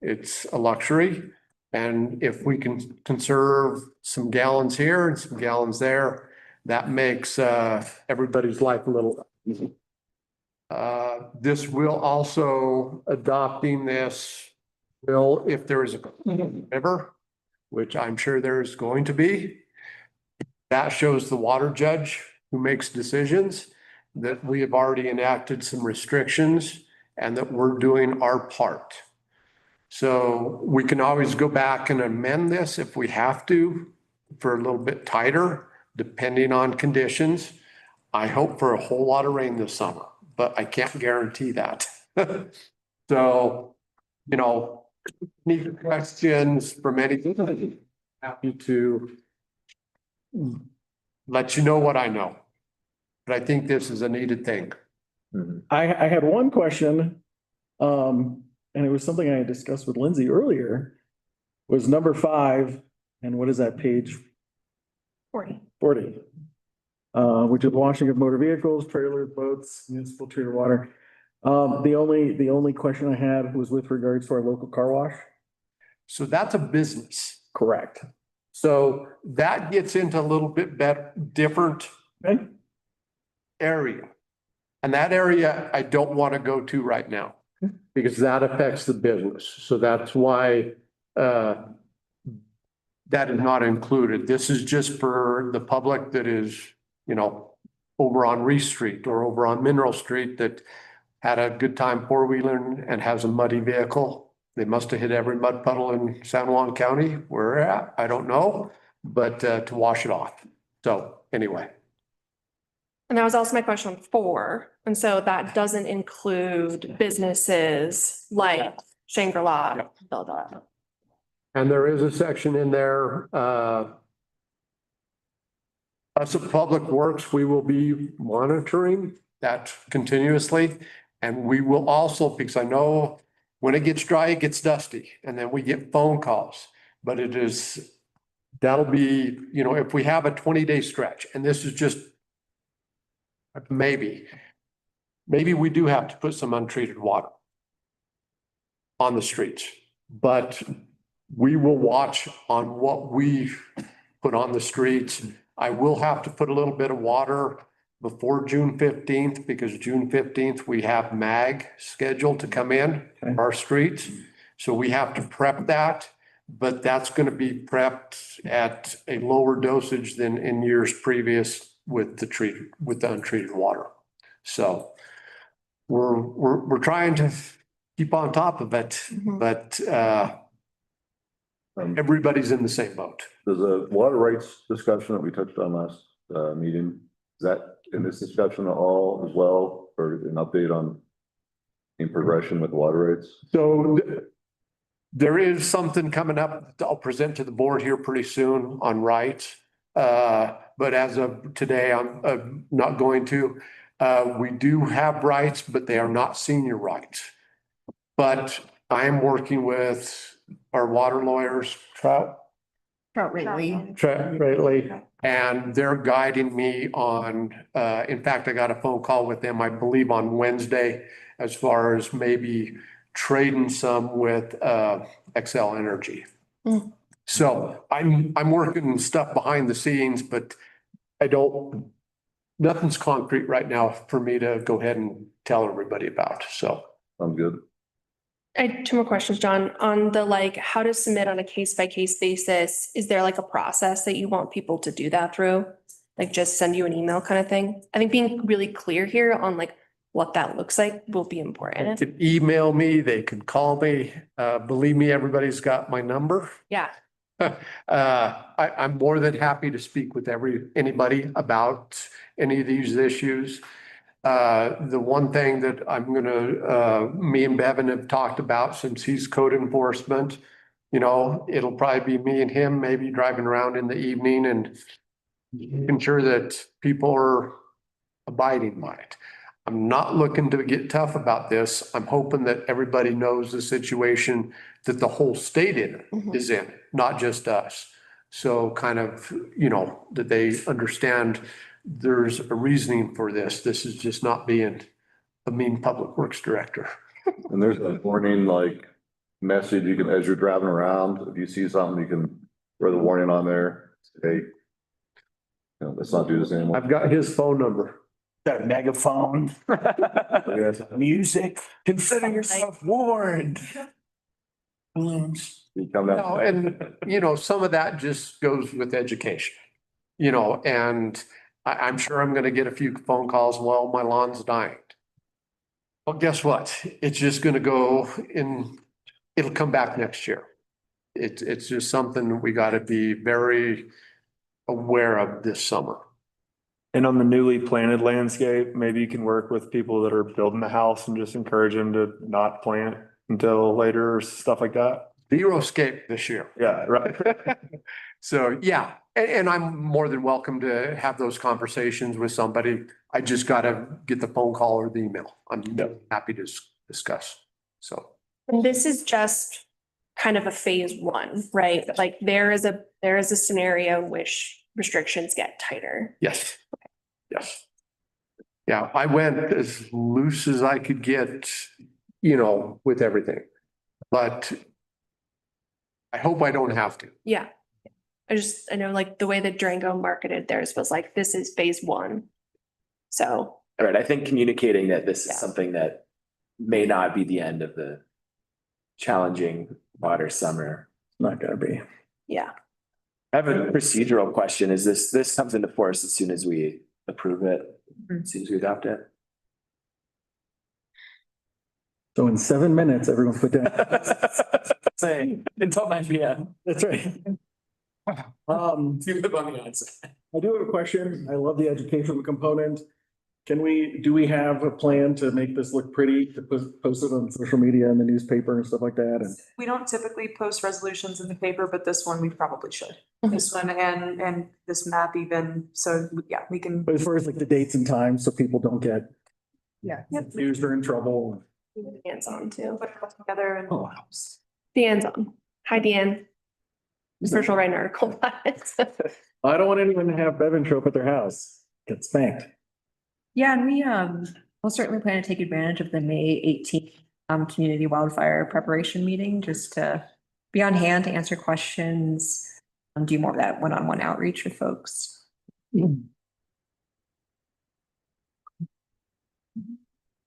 K: It's a luxury. And if we can conserve some gallons here and some gallons there, that makes everybody's life a little easy. This will also, adopting this will, if there is a river, which I'm sure there is going to be, that shows the water judge who makes decisions that we have already enacted some restrictions and that we're doing our part. So we can always go back and amend this if we have to for a little bit tighter, depending on conditions. I hope for a whole lot of rain this summer, but I can't guarantee that. So, need questions from anybody? Happy to let you know what I know. But I think this is a needed thing.
A: I had one question, and it was something I had discussed with Lindsay earlier, was number 5, and what is that page?
B: 40.
A: 40. Which is washing of motor vehicles, trailers, boats, municipal treated water. The only question I had was with regards to our local car wash.
K: So that's a business.
A: Correct.
K: So that gets into a little bit different
A: Okay.
K: area. And that area I don't want to go to right now because that affects the business. So that's why that is not included. This is just for the public that is, over on Reese Street or over on Mineral Street that had a good time four-wheeling and has a muddy vehicle. They must have hit every mud puddle in San Juan County. Where we're at, I don't know, but to wash it off. So anyway.
C: And that was also my question on 4. And so that doesn't include businesses like Shangri-La, Philadelphia.
K: And there is a section in there, us at Public Works, we will be monitoring that continuously. And we will also, because I know when it gets dry, it gets dusty and then we get phone calls. But that'll be, if we have a 20-day stretch, and this is just maybe we do have to put some untreated water on the streets, but we will watch on what we put on the streets. I will have to put a little bit of water before June 15th, because June 15th, we have MAG scheduled to come in our streets. So we have to prep that, but that's going to be prepped at a lower dosage than in years previous with the untreated water. So we're trying to keep on top of it, but Everybody's in the same boat.
D: There's a water rights discussion that we touched on last meeting. Is that in this discussion at all as well, or an update on in progression with water rights?
K: So there is something coming up that I'll present to the board here pretty soon on rights. But as of today, I'm not going to. We do have rights, but they are not senior rights. But I am working with our water lawyers, Trout lately, and they're guiding me on, in fact, I got a phone call with them, I believe on Wednesday, as far as maybe trading some with, Excel Energy.
C: Mm.
K: So I'm working stuff behind the scenes, but nothing's concrete right now for me to go ahead and tell everybody about, so.
D: I'm good.
C: I have two more questions, John, on the like, how to submit on a case by case basis. Is there like a process that you want people to do that through? Like just send you an email kind of thing? I think being really clear here on like what that looks like will be
K: They
C: important.
K: could email me, they could call me, believe me, everybody's got my number.
C: Yeah,
K: I'm more than happy to speak with anybody about any of these issues. The one thing that I'm gonna, me and Bevan have talked about since he's code enforcement, you know, it'll probably be me and him maybe driving around in the evening and making sure that people are abiding by it. I'm not looking to get tough about this. I'm hoping that everybody knows the situation that the whole state is in, not just us. So kind of, you know, that they understand there's a reasoning for this. This is just not being a mean public works director.
D: And there's a warning like message you can, as you're driving around, if you see something, you can throw the warning on there. Hey, you know, let's not do this anymore.
K: I've got his phone number.
L: Got a megaphone, music, consider yourself warned. Balloons.
D: You come
K: No,
D: down.
K: and you know, some of that just goes with education. You know, and I'm sure I'm gonna get a few phone calls, well, my lawn's dying. Well, guess what? It's just gonna go in, it'll come back next year. It's just something that we gotta be very aware of this summer.
E: And on the newly planted landscape, maybe you can work with people that are building the house and just encourage them to not plant until later or stuff like that.
K: Zero-scape this year.
E: Yeah, right.
K: So, yeah, and I'm more than welcome to have those conversations with somebody. I just gotta get the phone call or the email. I'm happy to discuss, so.
C: and this is just kind of a phase one, right? Like there is a scenario in which restrictions get tighter.
K: Yes, yes. Yeah, I went as loose as I could get, you know, with everything. But I hope I don't have to.
C: Yeah. I know like the way that Durango marketed theirs was like, this is phase one. So.
F: All right, I think communicating that this
C: Yeah.
F: is something that may not be the end of the challenging water summer.
A: Not gonna be.
C: Yeah.
F: I have a procedural question. Is this comes into force as soon as we approve it, as soon as we adopt it?
A: So in 7 minutes, everyone put down.
F: Say, until 9 p.m.
A: That's right.
F: You live on the outside.
A: I do have a question. I love the educational component. Do we have a plan to make this look pretty, to post it on social media and the newspaper and stuff like that? And
H: We don't typically post resolutions in the paper, but this one we probably should.
C: Mhm.
H: This one and this map even, so yeah, we can.
A: but as far as like the dates and times, so people don't get
H: Yeah.
A: confused or in trouble.
C: Deanne's on too.
H: Put it all together and.
A: Oh.
C: Deanne's on. Hi, Deanne. First we'll write an article about it.
A: I don't want anyone to have Bevan show up at their house, get spanked.
B: Yeah, and we'll certainly plan to take advantage of the May 18th community wildfire preparation meeting, just to be on hand to answer questions, do more of that one-on-one outreach with folks.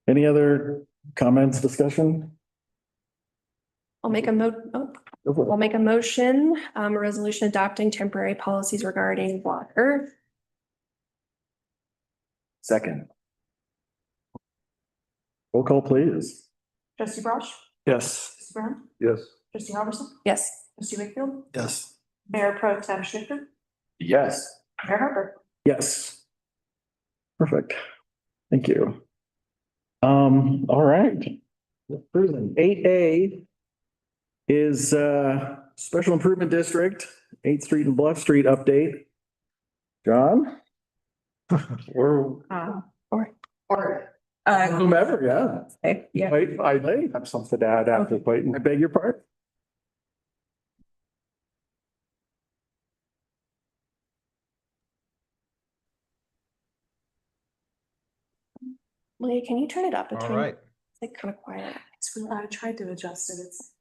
A: Any other comments, discussion?
C: I'll make a
A: Go for it.
C: I'll make a motion, a resolution adopting temporary policies regarding water.
F: Second.
A: Roll call, please.
H: Trustee Brosh,
E: Yes.
H: Trustee Brown,
D: Yes.
H: Trustee Halverson,
C: Yes. Trustee Wakefield,
G: Yes.
C: Mayor Pro Tem Schiffern,
L: Yes.
C: Mayor Harper.
A: Yes. Perfect. Thank you. All right. 8A is Special Improvement District, 8th Street and Bluff Street update. John?
K: Or
A: Whomever, yeah.
H: Yeah.
K: I have something to add after Clayton.
A: I beg your pardon?
C: Leah, can you turn it up?
I: All right.
C: It's like kind of quiet.
H: I tried to adjust it. It's.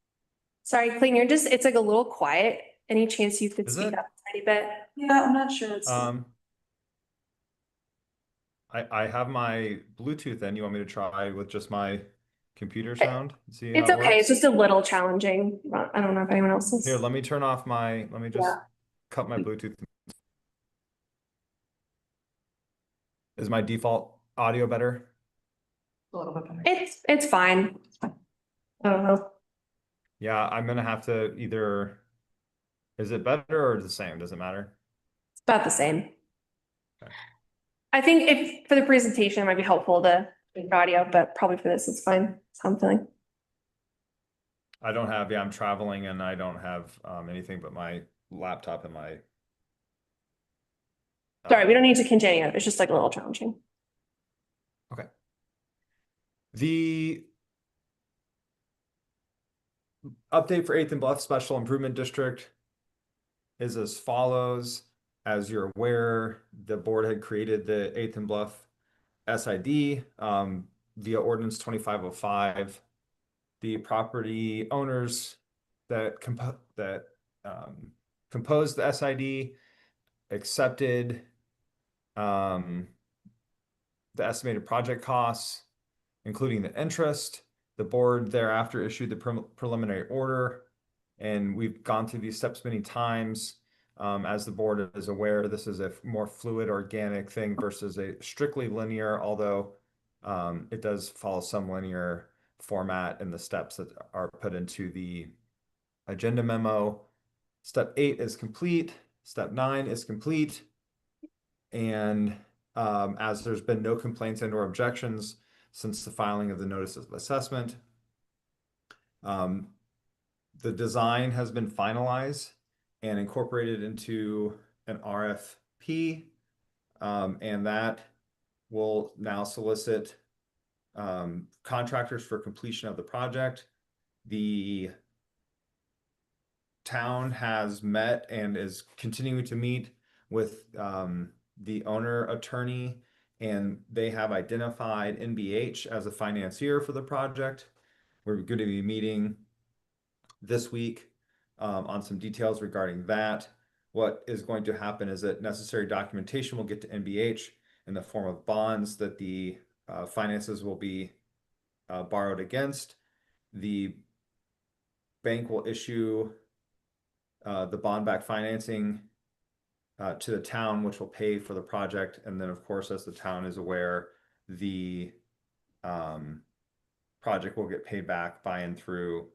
C: Sorry, Clayton, it's like a little quiet. Any chance you could
I: Is
C: speak
I: it?
C: up a tiny bit?
H: Yeah, I'm not sure it's.
I: I have my Bluetooth in. You want me to try with just my computer sound? See how
C: It's
I: it
C: okay. It's
I: works?
C: just a little challenging. I don't know if anyone else is.
I: Here, let me turn off let me just
C: Yeah.
I: cut my Bluetooth. Is my default audio better?
H: A little bit better.
C: It's fine. I don't know.
I: Yeah, I'm gonna have to either, is it better or the same? Does it matter?
C: It's about the same.
I: Okay.
C: I think if for the presentation, it might be helpful to make audio, but probably for this, it's fine. That's how I'm feeling.
I: I don't have, yeah, I'm traveling and I don't have anything but my laptop and my.
C: Sorry, we don't need to continue. It's just like a little challenging.
I: Okay. The update for 8th and Bluff Special Improvement District is as follows. As you're aware, the board had created the 8th and Bluff SID via ordinance 2505. The property owners that composed the SID accepted the estimated project costs, including the interest. The board thereafter issued the preliminary order, and we've gone through these steps many times. As the board is aware, this is a more fluid, organic thing versus a strictly linear, although it does follow some linear format in the steps that are put into the agenda memo. Step 8 is complete. Step 9 is complete. And as there's been no complaints and or objections since the filing of the notice of assessment, the design has been finalized and incorporated into an RFP, and that will now solicit contractors for completion of the project. The town has met and is continuing to meet with the owner attorney, and they have identified NBH as a financier for the project. We're going to be meeting this week on some details regarding that. What is going to happen is that necessary documentation will get to NBH in the form of bonds that the finances will be borrowed against. The bank will issue the bond-backed financing to the town, which will pay for the project. And then, of course, as the town is aware, the project will get paid back by and through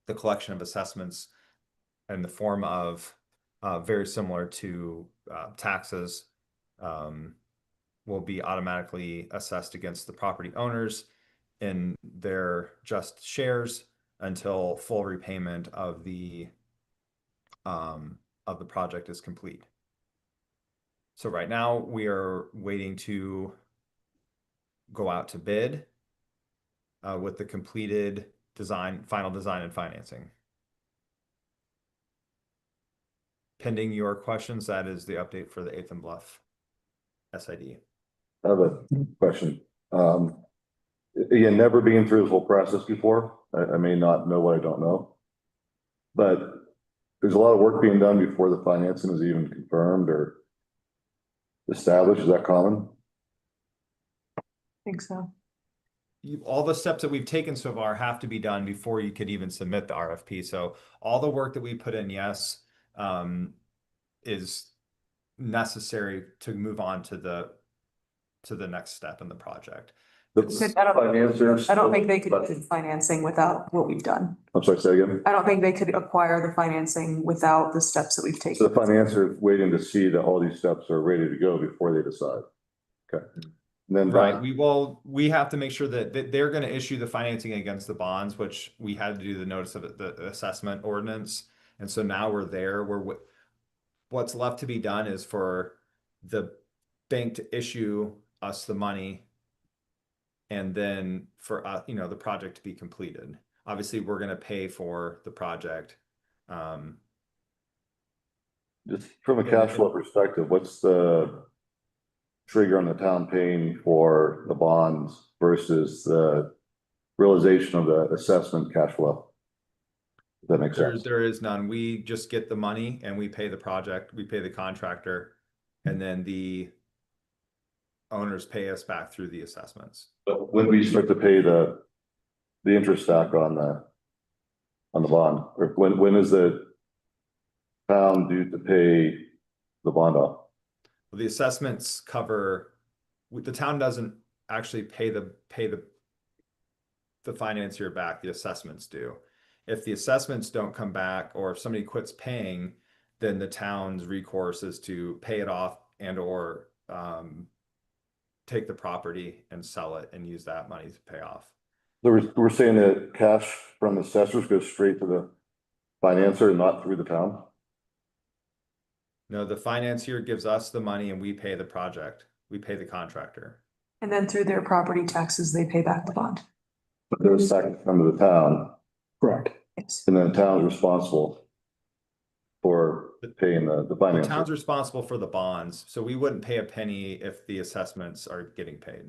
I: the collection of assessments in the form of very similar to taxes, will be automatically assessed against the property owners in their just shares until full repayment of the project is complete. So right now we are waiting to go out to bid with the completed final design and financing. Pending your questions, that is the update for the 8th and Bluff SID.
D: I have a question. Again, never being through this whole process before, I may not know what I don't know. But there's a lot of work being done before the financing is even confirmed or established. Is that common?
H: I think so.
I: All the steps that we've taken so far have to be done before you could even submit the RFP. So all the work that we put in, yes, is necessary to move on to the next step in the project.
H: I don't think they could do financing without what we've done.
D: I'm sorry, say again?
H: I don't think they could acquire the financing without the steps that we've
D: So the
H: taken.
D: financier is waiting to see that all these steps are ready to go before they decide. Okay. And then
I: Right, we have to make sure that they're gonna issue the financing against the bonds, which we had to do the notice of the assessment ordinance. And so now we're there, what's left to be done is for the bank to issue us the money. And then for, the project to be completed. Obviously, we're gonna pay for the project.
D: just from a cash flow perspective, what's the trigger on the town paying for the bonds versus the realization of the assessment cash flow? Does that make sense?
I: There is none. We just get the money and we pay the project, we pay the contractor, and then the owners pay us back through the assessments.
D: But when we start to pay the interest stack on the bond, or when is the town due to pay the bond off?
I: The assessments cover, the town doesn't actually pay the financier back, the assessments do. If the assessments don't come back, or if somebody quits paying, then the town's recourse is to pay it off and or take the property and sell it and use that money to pay off.
D: So we're saying that cash from assessors goes straight to the financier and not through the town?
I: No, the financier gives us the money and we pay the project. We pay the contractor.
H: And then through their property taxes, they pay back the bond.
D: But those taxes come to the town,
A: Correct.
H: Yes.
D: and then the town is responsible for paying the
I: The
D: financier.
I: town's responsible for the bonds, so we wouldn't pay a penny if the assessments are getting paid.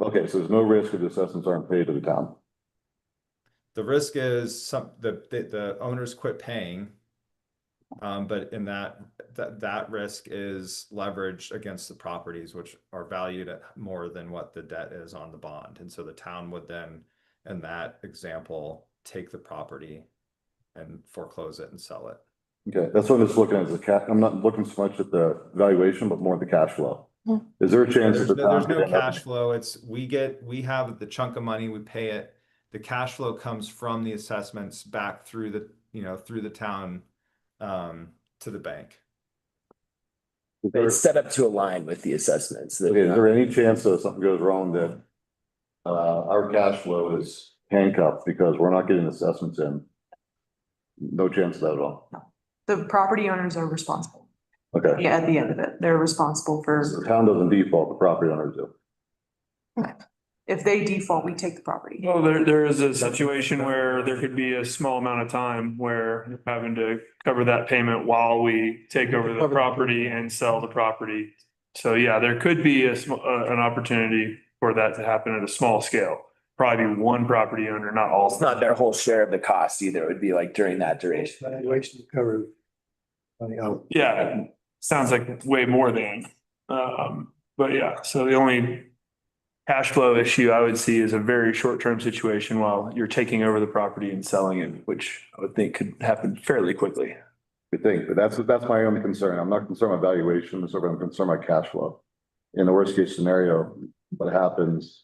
D: Okay, so there's no risk if the assessments aren't paid to the town.
I: The risk is the owners quit paying. But in that risk is leveraged against the properties, which are valued at more than what the debt is on the bond. And so the town would then, in that example, take the property and foreclose it and sell it.
D: Okay, that's what I'm just looking at, I'm not looking so much at the valuation, but more at the cash flow.
H: Hmm.
D: Is there a chance that
I: There's no cash flow. We have the chunk of money, we pay it. The cash flow comes from the assessments back through the town to the bank.
L: It's set up to align with the assessments.
D: Okay, is there any chance that something goes wrong that our cash flow is handcuffed because we're not getting assessments in? No chance of that at all.
H: The property owners are responsible.
D: Okay.
H: Yeah, at the end of it, they're responsible for,
D: So the town doesn't default, the property owners do.
H: if they default, we take the property.
E: Well, there is a situation where there could be a small amount of time where you're having to cover that payment while we take over the property and sell the property. So yeah, there could be an opportunity for that to happen at a small scale. Probably one property owner, not all.
L: It's not their whole share of the cost either. It would be like during that duration.
G: Valuation to cover money out.
E: Yeah, sounds like way more than. But yeah, so the only cash flow issue I would see is a very short-term situation while you're taking over the property and selling it, which I would think could happen fairly quickly.
D: Good thing, but that's my only concern. I'm not concerned about valuation, I'm concerned about cash flow. In the worst case scenario, what happens?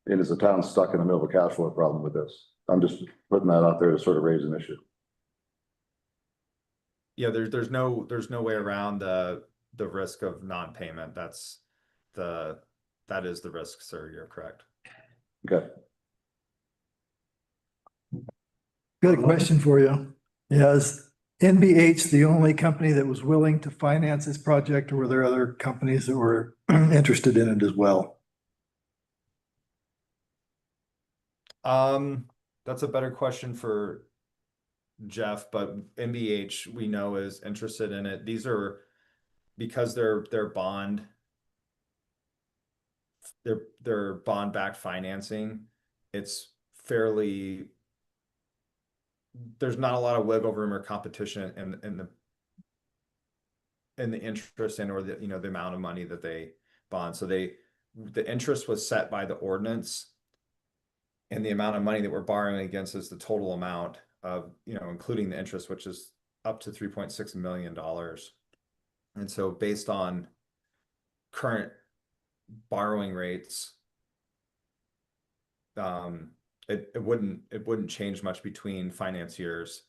D: And is the town stuck in the middle of a cash flow problem with this? I'm just putting that out there to sort of raise an issue.
I: Yeah, there's no way around the risk of non-payment. That is the risk, sir. You're correct.
D: Okay.
G: Got a question for you. Is NBH the only company that was willing to finance this project, or were there other companies that were interested in it as well?
I: That's a better question for Jeff, but NBH we know is interested in it. These are because they're bond backed financing. It's fairly, there's not a lot of wiggle room or competition in the interest or the the amount of money that they bond. So the interest was set by the ordinance. And the amount of money that we're borrowing against is the total amount of, including the interest, which is up to $3.6 million. And so based on current borrowing rates. It wouldn't change much between financiers.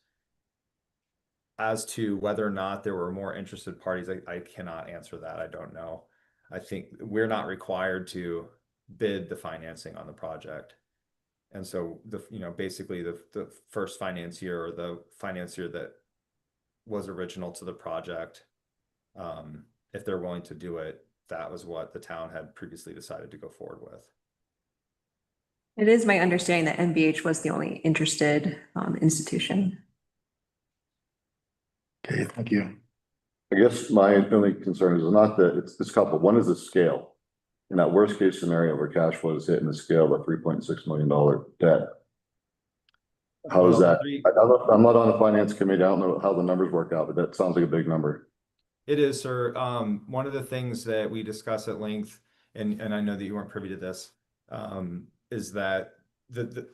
I: As to whether or not there were more interested parties, I cannot answer that. I don't know. I think we're not required to bid the financing on the project. And so basically the first financier or the financier that was original to the project, if they're willing to do it, that was what the town had previously decided to go forward with.
B: It is my understanding that NBH was the only interested institution.
G: Okay, thank you.
D: I guess my only concern is not that it's coupled. One is the scale. In that worst case scenario where cash flow is hitting the scale of $3.6 million debt. How is that? I'm not on the finance committee. I don't know how the numbers work out, but that sounds like a big number.
I: It is, sir. One of the things that we discuss at length, and I know that you weren't privy to this, is that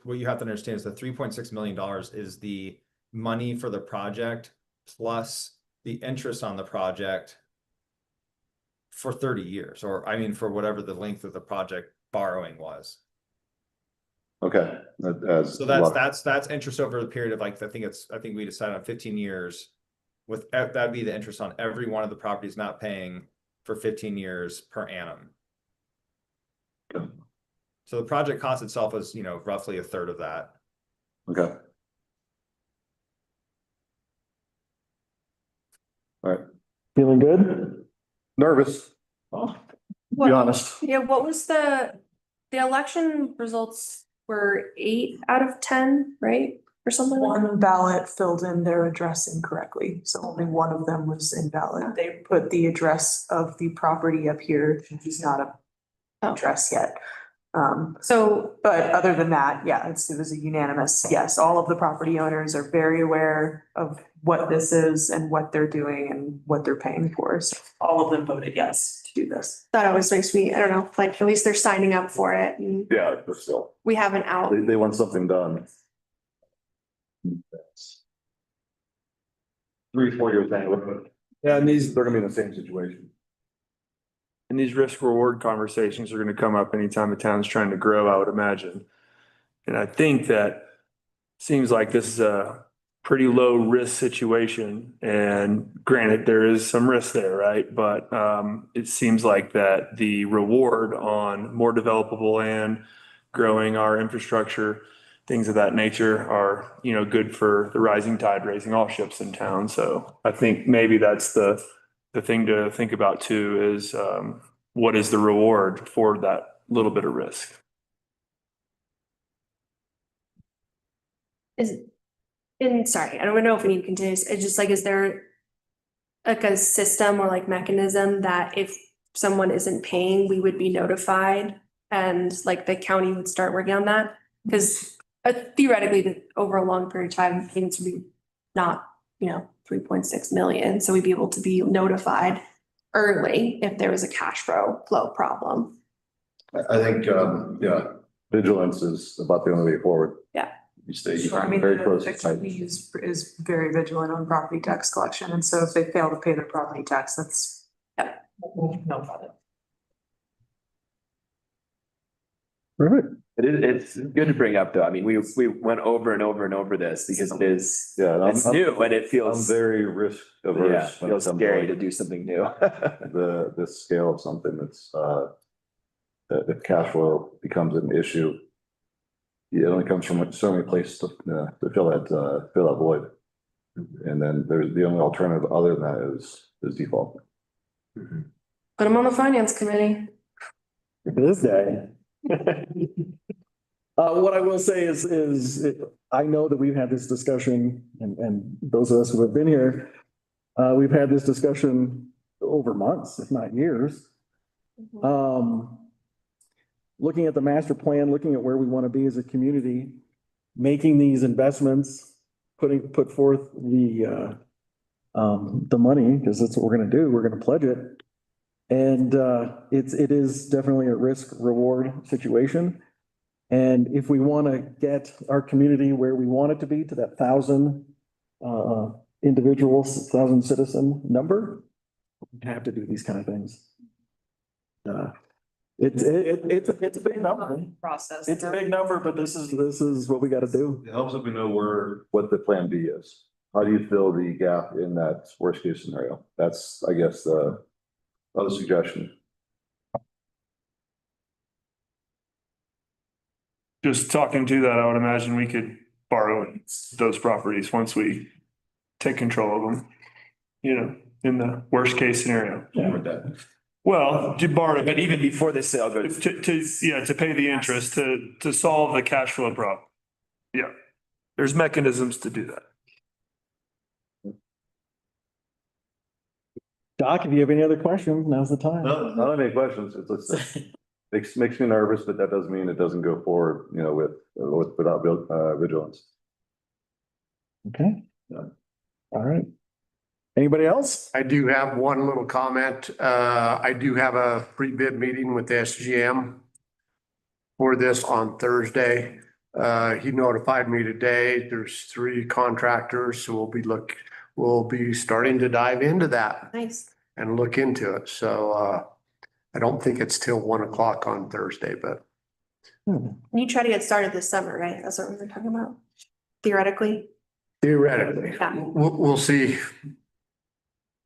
I: what you have to understand is the $3.6 million is the money for the project plus the interest on the project for 30 years, or I mean, for whatever the length of the project borrowing was.
D: Okay.
I: So that's interest over the period of like, I think we decided on 15 years. With that'd be the interest on every one of the properties not paying for 15 years per annum.
D: Okay.
I: So the project cost itself is, roughly a third of that.
D: Okay. All right.
A: Feeling good?
D: Nervous.
A: Oh,
C: What-
A: be honest.
C: Yeah, what was the election results were 8 out of 10, right? Or something like that?
H: One ballot filled in their address incorrectly, so only one of them was invalid. They put the address of the property up here, which is not a
C: Oh.
H: address yet.
C: So,
H: But other than that, yeah, it was a unanimous, yes, all of the property owners are very aware of what this is and what they're doing and what they're paying for. So all of them voted yes to do this.
C: that always makes me, I don't know, like at least they're signing up for it and
D: Yeah, but still,
C: we have an out.
D: they want something done. 3-4 years down.
E: Yeah, and
D: They're gonna be in the same situation.
E: these risk reward conversations are gonna come up anytime a town's trying to grow, I would imagine. And I think that seems like this is a pretty low risk situation. And granted, there is some risk there, right? But it seems like that the reward on more developable land, growing our infrastructure, things of that nature are, good for the rising tide, raising all ships in town. So I think maybe that's the thing to think about too is what is the reward for that little bit of risk?
C: Sorry, I don't know if we need to continue. It's just like, is there like a system or like mechanism that if someone isn't paying, we would be notified and like the county would start working on that? Because theoretically, over a long period of time, payments would be not, 3.6 million. So we'd be able to be notified early if there was a cash flow problem.
D: I think, yeah, vigilance is about the only way forward.
C: Yeah.
D: You stay
H: Sure, I mean,
D: very close.
H: the county is very vigilant on property tax collection, and so if they fail to pay their property tax, that's.
C: Yep.
H: No problem.
A: Perfect.
F: It's good to bring up though. I mean, we went over and over and over this because it is,
D: Yeah,
F: it's new and it
D: I'm
F: feels,
D: very risk
F: yeah,
D: averse. when it
F: feels
D: comes
F: scary
D: like
F: to do something new.
D: the scale of something that's, if cash flow becomes an issue. It only comes from so many places to fill that void. And then there's the only alternative other than that is default.
C: Put them on the finance committee.
A: This guy. What I will say is I know that we've had this discussion and those of us who have been here, we've had this discussion over months, if not years. Looking at the master plan, looking at where we want to be as a community, making these investments, put forth the money, because that's what we're going to do. We're going to pledge it. And it is definitely a risk reward situation. And if we want to get our community where we want it to be, to that 1,000 individuals, 1,000 citizen number, we have to do these kind of things. It's a big number.
H: Process.
A: It's a big number, but this is what we gotta do.
D: It helps if we know what the plan B is. How do you fill the gap in that worst case scenario? That's, I guess, the other suggestion.
E: Just talking to that, I would imagine we could borrow those properties once we take control of them. You know, in the worst case scenario.
J: With that.
E: Well, to borrow,
L: But even before the sale goes.
E: to pay the interest, to solve the cash flow problem. Yeah, there's mechanisms to do that.
A: Doc, if you have any other questions, now's the time.
D: No, I don't have any questions. Makes me nervous, but that doesn't mean it doesn't go forward, without vigilance.
A: Okay.
D: Yeah.
A: All right. Anybody else?
K: I do have one little comment. I do have a pre-bid meeting with SGM for this on Thursday. He notified me today. There's 3 contractors, so we'll be starting to dive into that
C: Nice.
K: and look into it. So I don't think it's till 1 o'clock on Thursday, but
C: You try to get started this summer, right? That's what we were talking about. Theoretically.
K: theoretically,
C: Yeah.
K: we'll see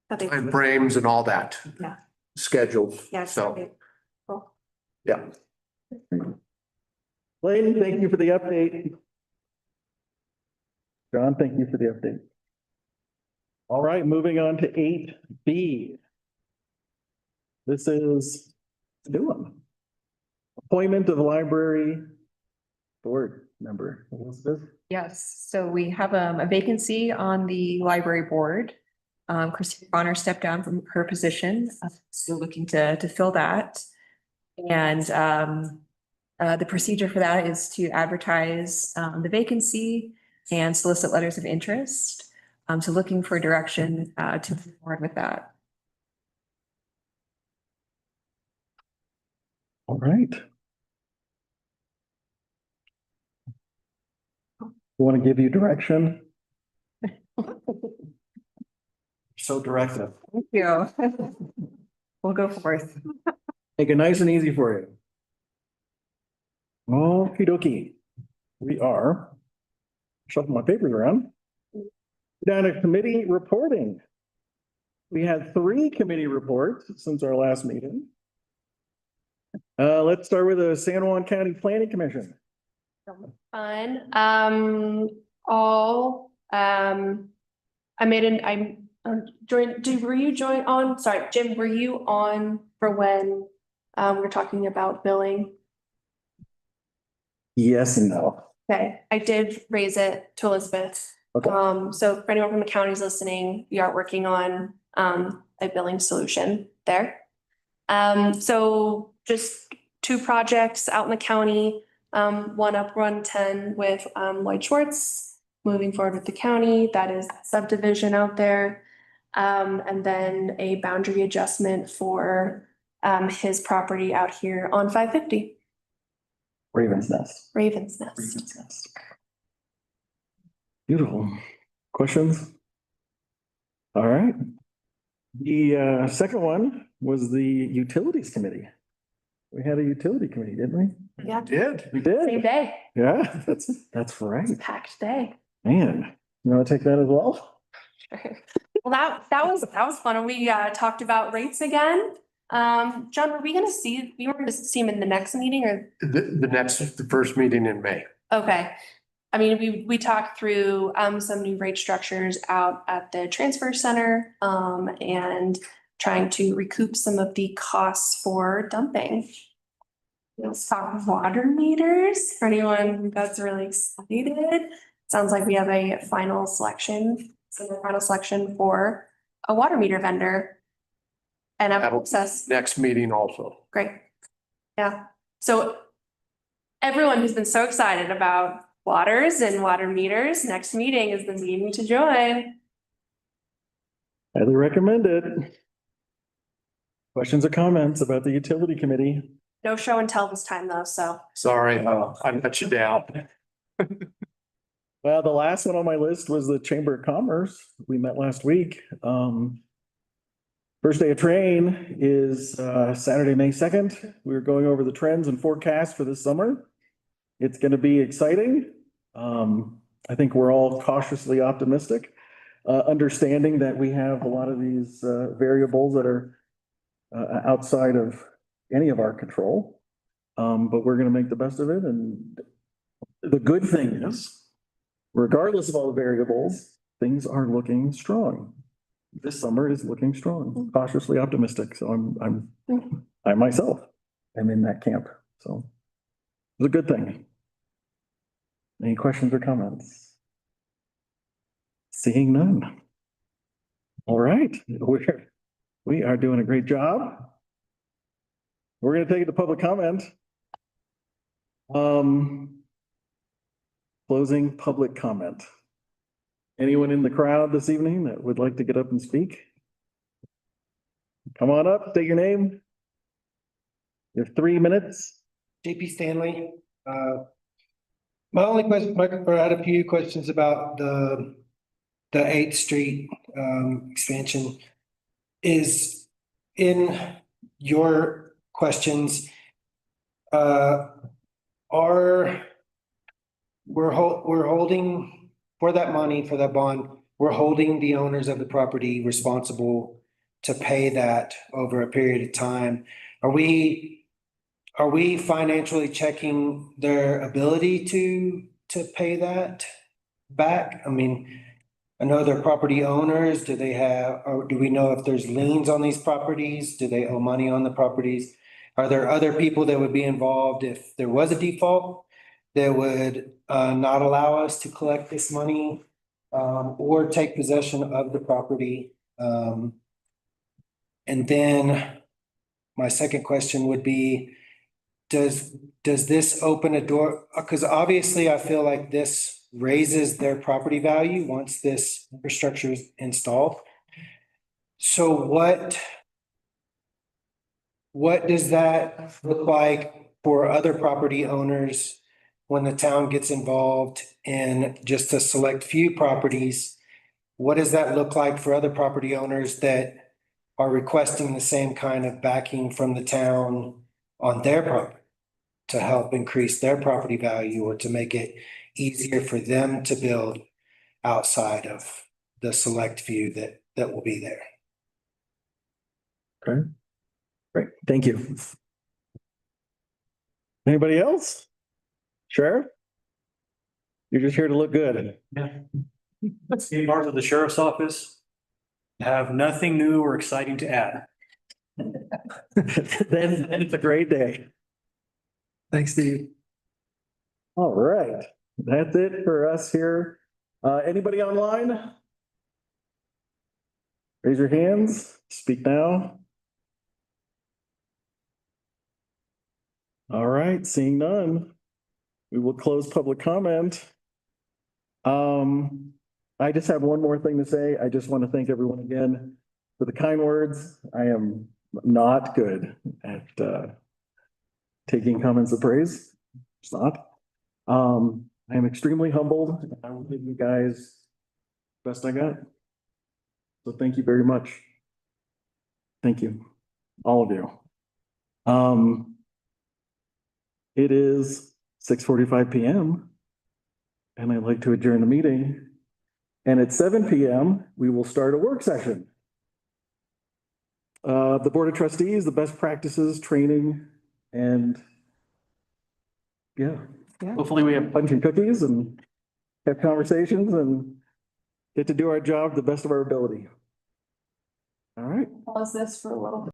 C: I think.
K: timeframes and all that.
C: Yeah.
K: Scheduled.
C: Yeah.
K: So,
C: okay. Cool.
K: yeah.
A: Layton, thank you for the update. John, thank you for the update. All right, moving on to 8B. This is a new one. Appointment of library board member. Elizabeth?
B: Yes, so we have a vacancy on the library board. Christine Bonner stepped down from her position, still looking to fill that. And the procedure for that is to advertise the vacancy and solicit letters of interest. So looking for direction to move forward with that.
A: All right. Want to give you direction? So directive.
B: Thank you. We'll go forth.
A: Make it nice and easy for you. Okey dokey. We are shuffling my papers around. Down to committee reporting. We had 3 committee reports since our last meeting. Let's start with the San Juan County Planning Commission.
C: Fun. Were you joined on, sorry, Jim, were you on for when we were talking about billing?
A: Yes and no.
C: Okay, I did raise it to Elizabeth.
A: Okay.
C: So for anyone from the counties listening, we are working on a billing solution there. So just 2 projects out in the county, one up Run 10 with Lloyd Schwartz, moving forward with the county. That is subdivision out there. And then a boundary adjustment for his property out here on 550.
A: Raven's Nest.
C: Raven's Nest.
A: Raven's Nest. Beautiful. Questions? All right. The second one was the Utilities Committee. We had a utility committee, didn't we?
C: Yeah,
K: Did.
A: We did.
C: same day,
A: Yeah, that's right.
C: packed day.
A: Man, you want to take that as well?
C: Sure. Well, that was fun. And we talked about rates again. John, were we gonna see him in the next meeting or?
K: The first meeting in May.
C: Okay. I mean, we talked through some new rate structures out at the transfer center and trying to recoup some of the costs for dumping. Let's talk water meters for anyone that's really excited. Sounds like we have a final selection for a water meter vendor. And a process.
K: Next meeting also.
C: Great. Yeah. So everyone who's been so excited about waters and water meters, next meeting is the meeting to join.
A: Highly recommend it. Questions or comments about the utility committee?
C: No show and tell this time though, so.
K: Sorry, I let you down.
A: Well, the last one on my list was the Chamber of Commerce. We met last week. First day of train is Saturday, May 2nd. We're going over the trends and forecasts for this summer. It's going to be exciting. I think we're all cautiously optimistic, understanding that we have a lot of these variables that are outside of any of our control. But we're going to make the best of it. And the good thing is, regardless of all the variables, things are looking strong. This summer is looking strong, cautiously optimistic. So I myself am in that camp. So it's a good thing. Any questions or comments? Seeing none. All right, we are doing a great job. We're going to take it to public comment. Closing public comment. Anyone in the crowd this evening that would like to get up and speak? Come on up, state your name. You have 3 minutes.
M: JP Stanley. My only question, I had a few questions about the 8th Street expansion. Is in your questions, we're holding for that money, for that bond, we're holding the owners of the property responsible to pay that over a period of time. Are we financially checking their ability to pay that back? I mean, I know they're property owners. Do they have, or do we know if there's liens on these properties? Do they owe money on the properties? Are there other people that would be involved if there was a default that would not allow us to collect this money or take possession of the property? And then my second question would be, does this open a door? Because obviously I feel like this raises their property value once this infrastructure is installed. So what does that look like for other property owners when the town gets involved in just a select few properties? What does that look like for other property owners that are requesting the same kind of backing from the town on their property to help increase their property value or to make it easier for them to build outside of the select few that will be there?
A: Okay. Great, thank you. Anybody else? Sheriff? You're just here to look good.
N: Yeah. Steve Barth of the Sheriff's Office. Have nothing new or exciting to add.
A: Then it's a great day.
G: Thanks, Steve.
A: All right, that's it for us here. Anybody online? Raise your hands, speak now. All right, seeing none, we will close public comment. I just have one more thing to say. I just want to thank everyone again for the kind words. I am not good at taking comments of praise. It's not. I am extremely humbled. I will give you guys the best I got. So thank you very much. Thank you, all of you. It is 6:45 p.m. and I'd like to adjourn the meeting. And at 7 p.m., we will start a work session. The Board of Trustees, the best practices, training, and yeah. Hopefully we have punch and cookies and have conversations and get to do our job to the best of our ability. All right.
C: Pause this for a little bit.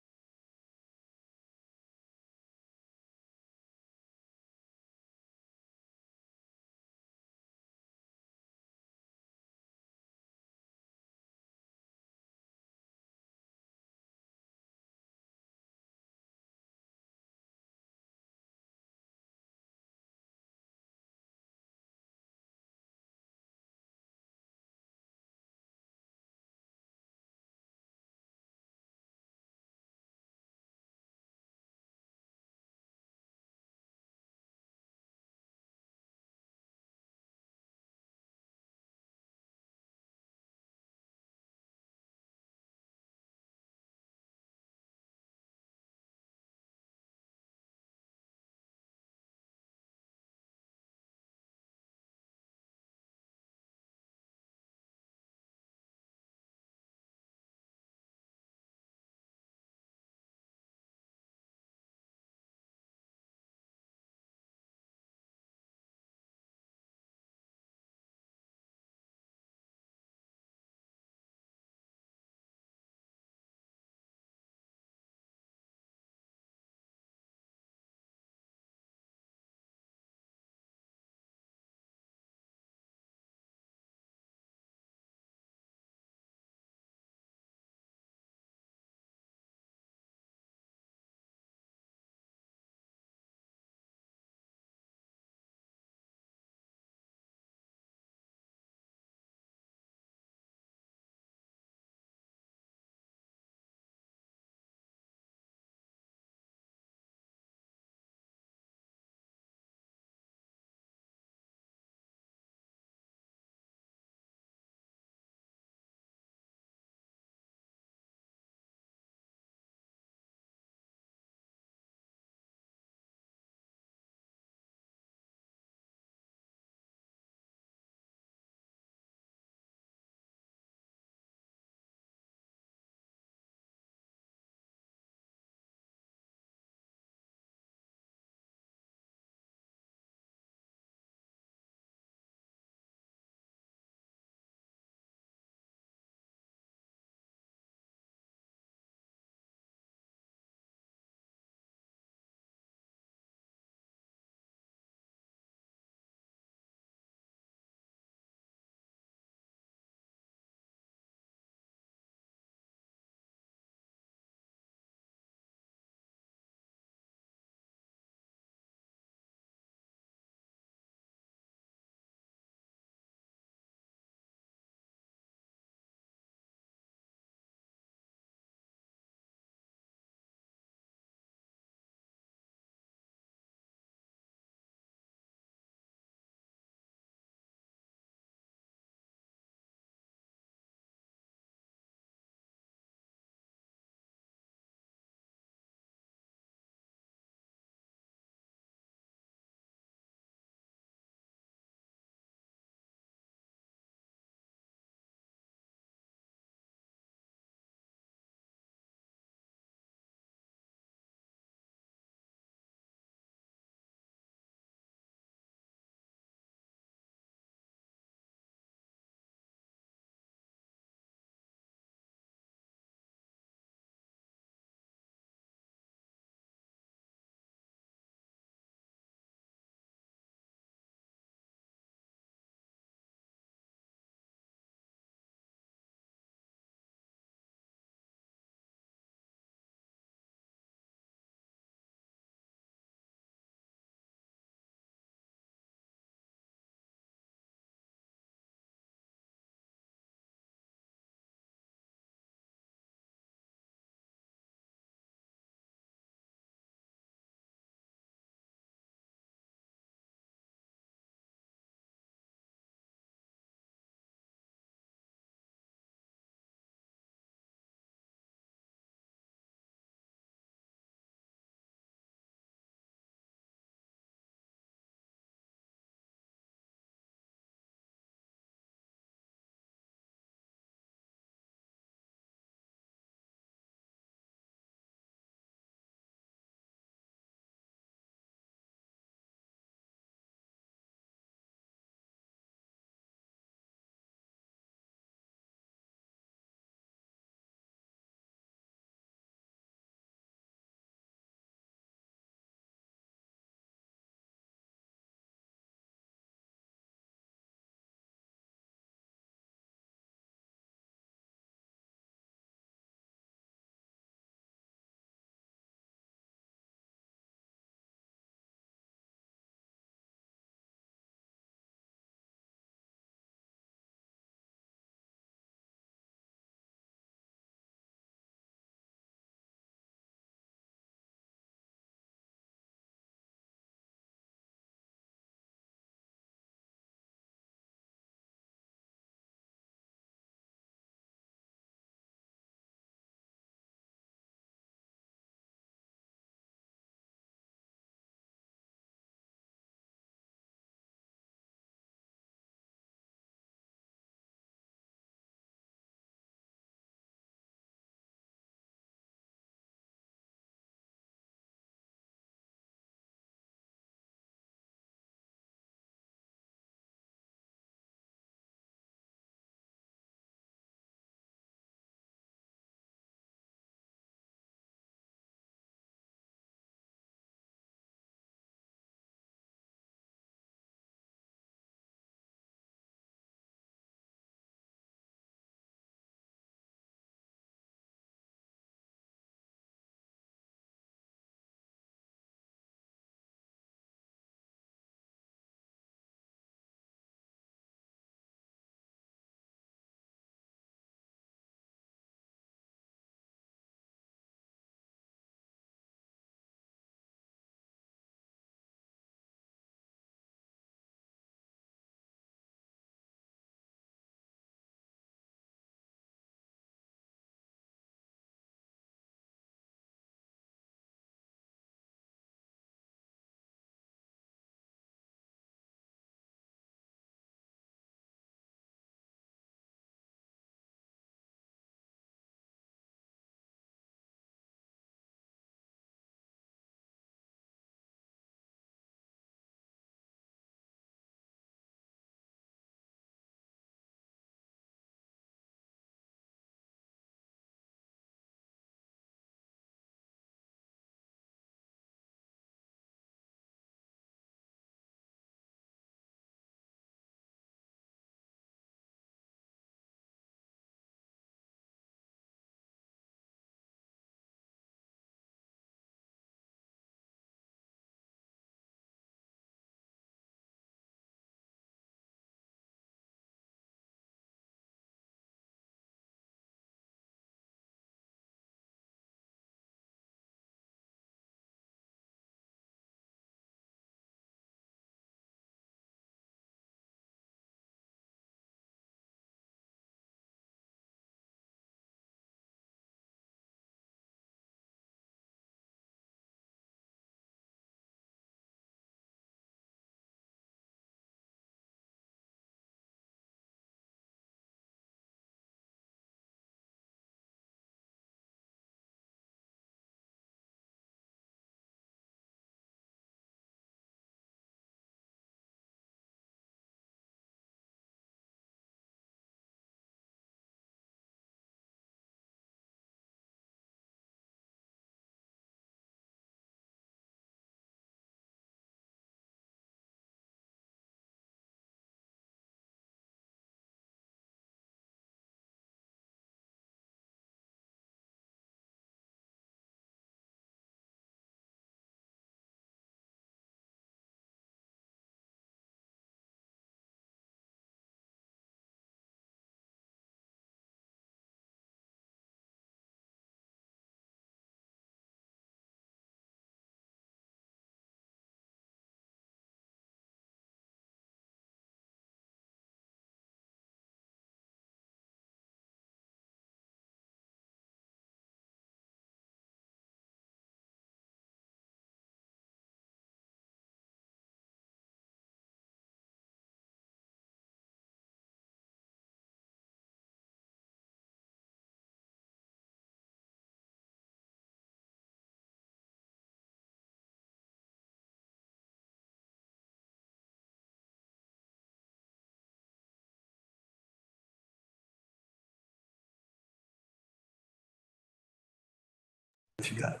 G: What you got?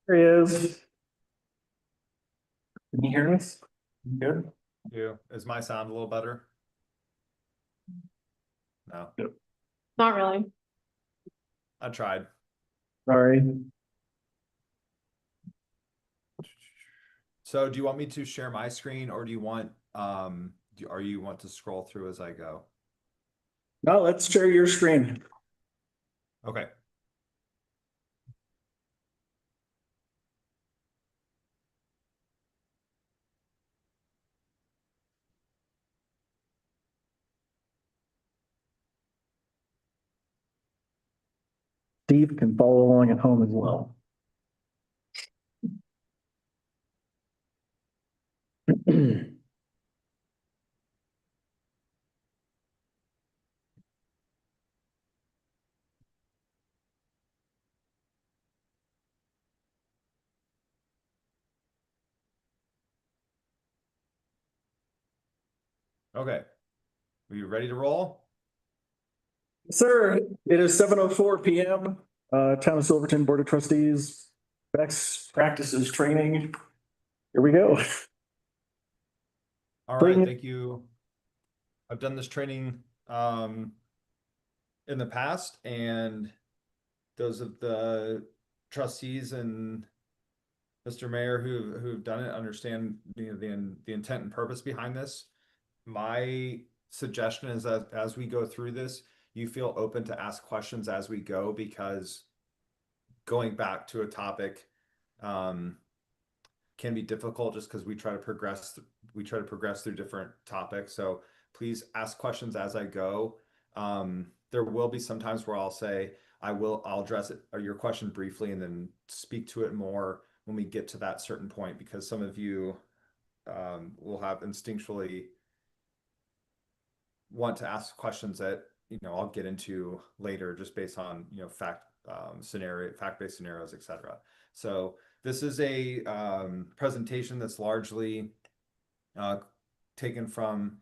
A: There he is. Can you hear us? Good.
I: Is my sound a little better? No,
C: Not really.
I: I tried.
A: Sorry.
I: So do you want me to share my screen or do you want, or you want to scroll through as I go?
A: No, let's share your screen.
I: Okay.
A: Steve can follow along at home as well.
I: Okay. Are you ready to roll?
A: Sir, it is 7:04 PM. Town of Silverton Board of Trustees, best practices training. Here we go.
I: All
A: Bring
I: right,
A: it.
I: thank you. I've done this training in the past, and those of the trustees and Mr. Mayor who've done it understand the intent and purpose behind this. My suggestion is that as we go through this, you feel open to ask questions as we go, because going back to a topic can be difficult just because we try to progress through different topics. So please ask questions as I go. There will be some times where I'll say, I'll address it or your question briefly and then speak to it more when we get to that certain point, because some of you will have instinctually want to ask questions that, I'll get into later just based on, fact-based scenarios, etc. So this is a presentation that's largely taken from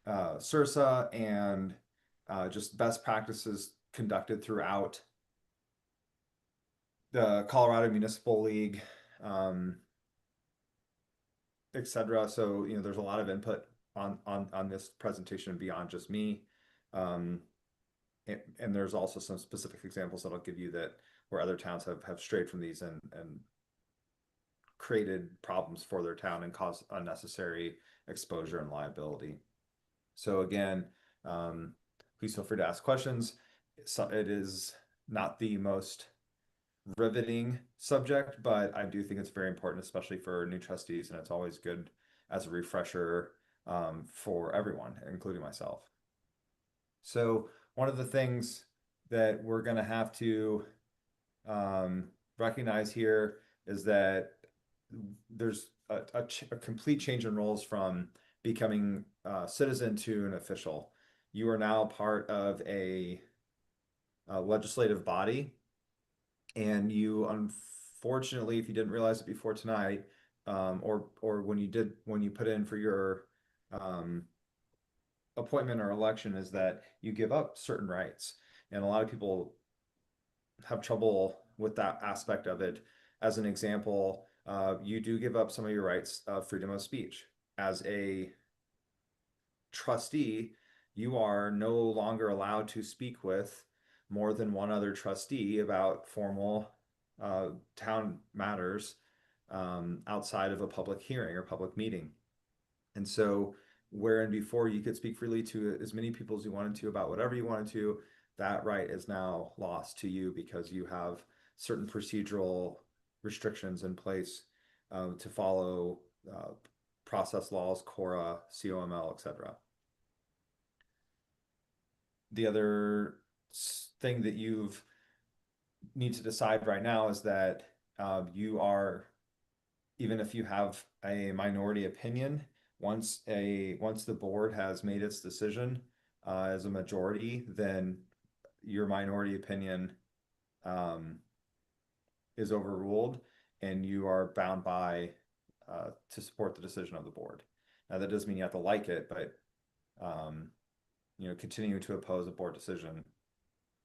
I: CIRSA and just best practices conducted throughout the Colorado Municipal League, etc. So, there's a lot of input on this presentation beyond just me. And there's also some specific examples that I'll give you that where other towns have strayed from these and created problems for their town and caused unnecessary exposure and liability. So again, please feel free to ask questions. It is not the most riveting subject, but I do think it's very important, especially for new trustees, and it's always good as a refresher for everyone, including myself. So one of the things that we're going to have to recognize here is that there's a complete change in roles from becoming a citizen to an official. You are now part of a legislative body, and you, unfortunately, if you didn't realize it before tonight, or when you put in for your appointment or election, is that you give up certain rights. And a lot of people have trouble with that aspect of it. As an example, you do give up some of your rights of freedom of speech. As a trustee, you are no longer allowed to speak with more than one other trustee about formal town matters outside of a public hearing or public meeting. And so wherein before you could speak freely to as many people as you wanted to about whatever you wanted to, that right is now lost to you because you have certain procedural restrictions in place to follow process laws, CORA, COML, etc. The other thing that you've need to decide right now is that you are, even if you have a minority opinion, once the board has made its decision as a majority, then your minority opinion is overruled and you are bound by to support the decision of the board. Now that doesn't mean you have to like it, but continuing to oppose a board decision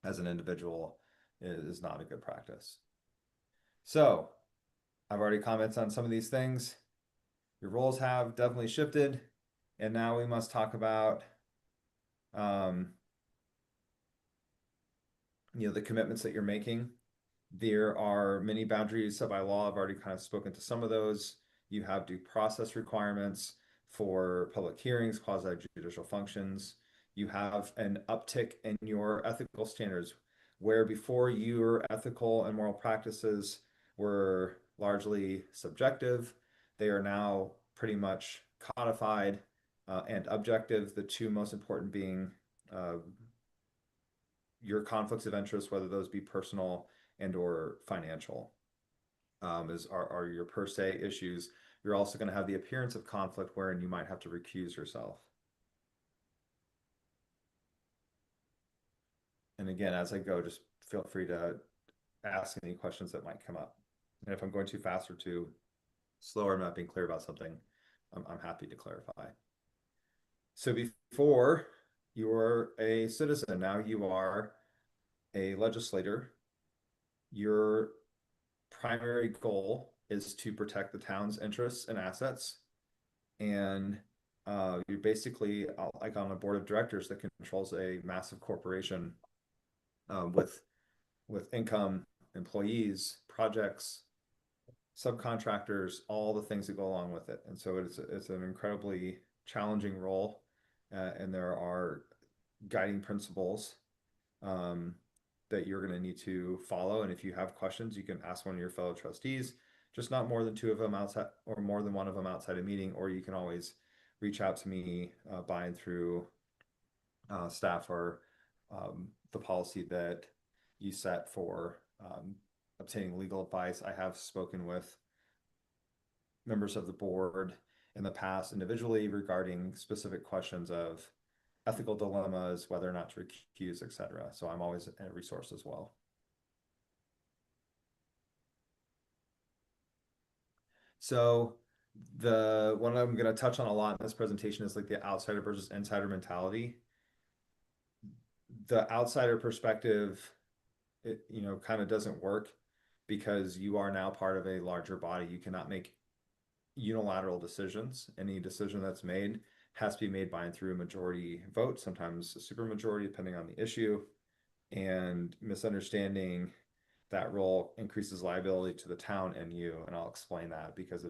I: as an individual is not a good practice. So I've already commented on some of these things. Your roles have definitely shifted, and now we must talk about the commitments that you're making. There are many boundaries set by law. I've already kind of spoken to some of those. You have due process requirements for public hearings, quasi-judicial functions. You have an uptick in your ethical standards, where before your ethical and moral practices were largely subjective, they are now pretty much codified and objective, the two most important being your conflicts of interest, whether those be personal and or financial, are your per se issues. You're also going to have the appearance of conflict wherein you might have to recuse yourself. And again, as I go, just feel free to ask any questions that might come up. And if I'm going too fast or too slow or I'm not being clear about something, I'm happy to clarify. So before you were a citizen, now you are a legislator. Your primary goal is to protect the town's interests and assets. And you're basically like on a board of directors that controls a massive corporation with income, employees, projects, subcontractors, all the things that go along with it. And so it's an incredibly challenging role, and there are guiding principles that you're going to need to follow. And if you have questions, you can ask one of your fellow trustees, just not more than two of them outside or more than one of them outside a meeting, or you can always reach out to me by and through staff or the policy that you set for obtaining legal advice. I have spoken with members of the board in the past individually regarding specific questions of ethical dilemmas, whether or not to recuse, etc. So I'm always a resource as well. So the one I'm going to touch on a lot in this presentation is like the outsider versus insider mentality. The outsider perspective, it kind of doesn't work because you are now part of a larger body. You cannot make unilateral decisions. Any decision that's made has to be made by and through a majority vote, sometimes a supermajority, depending on the issue. And misunderstanding that role increases liability to the town and you. And I'll explain that because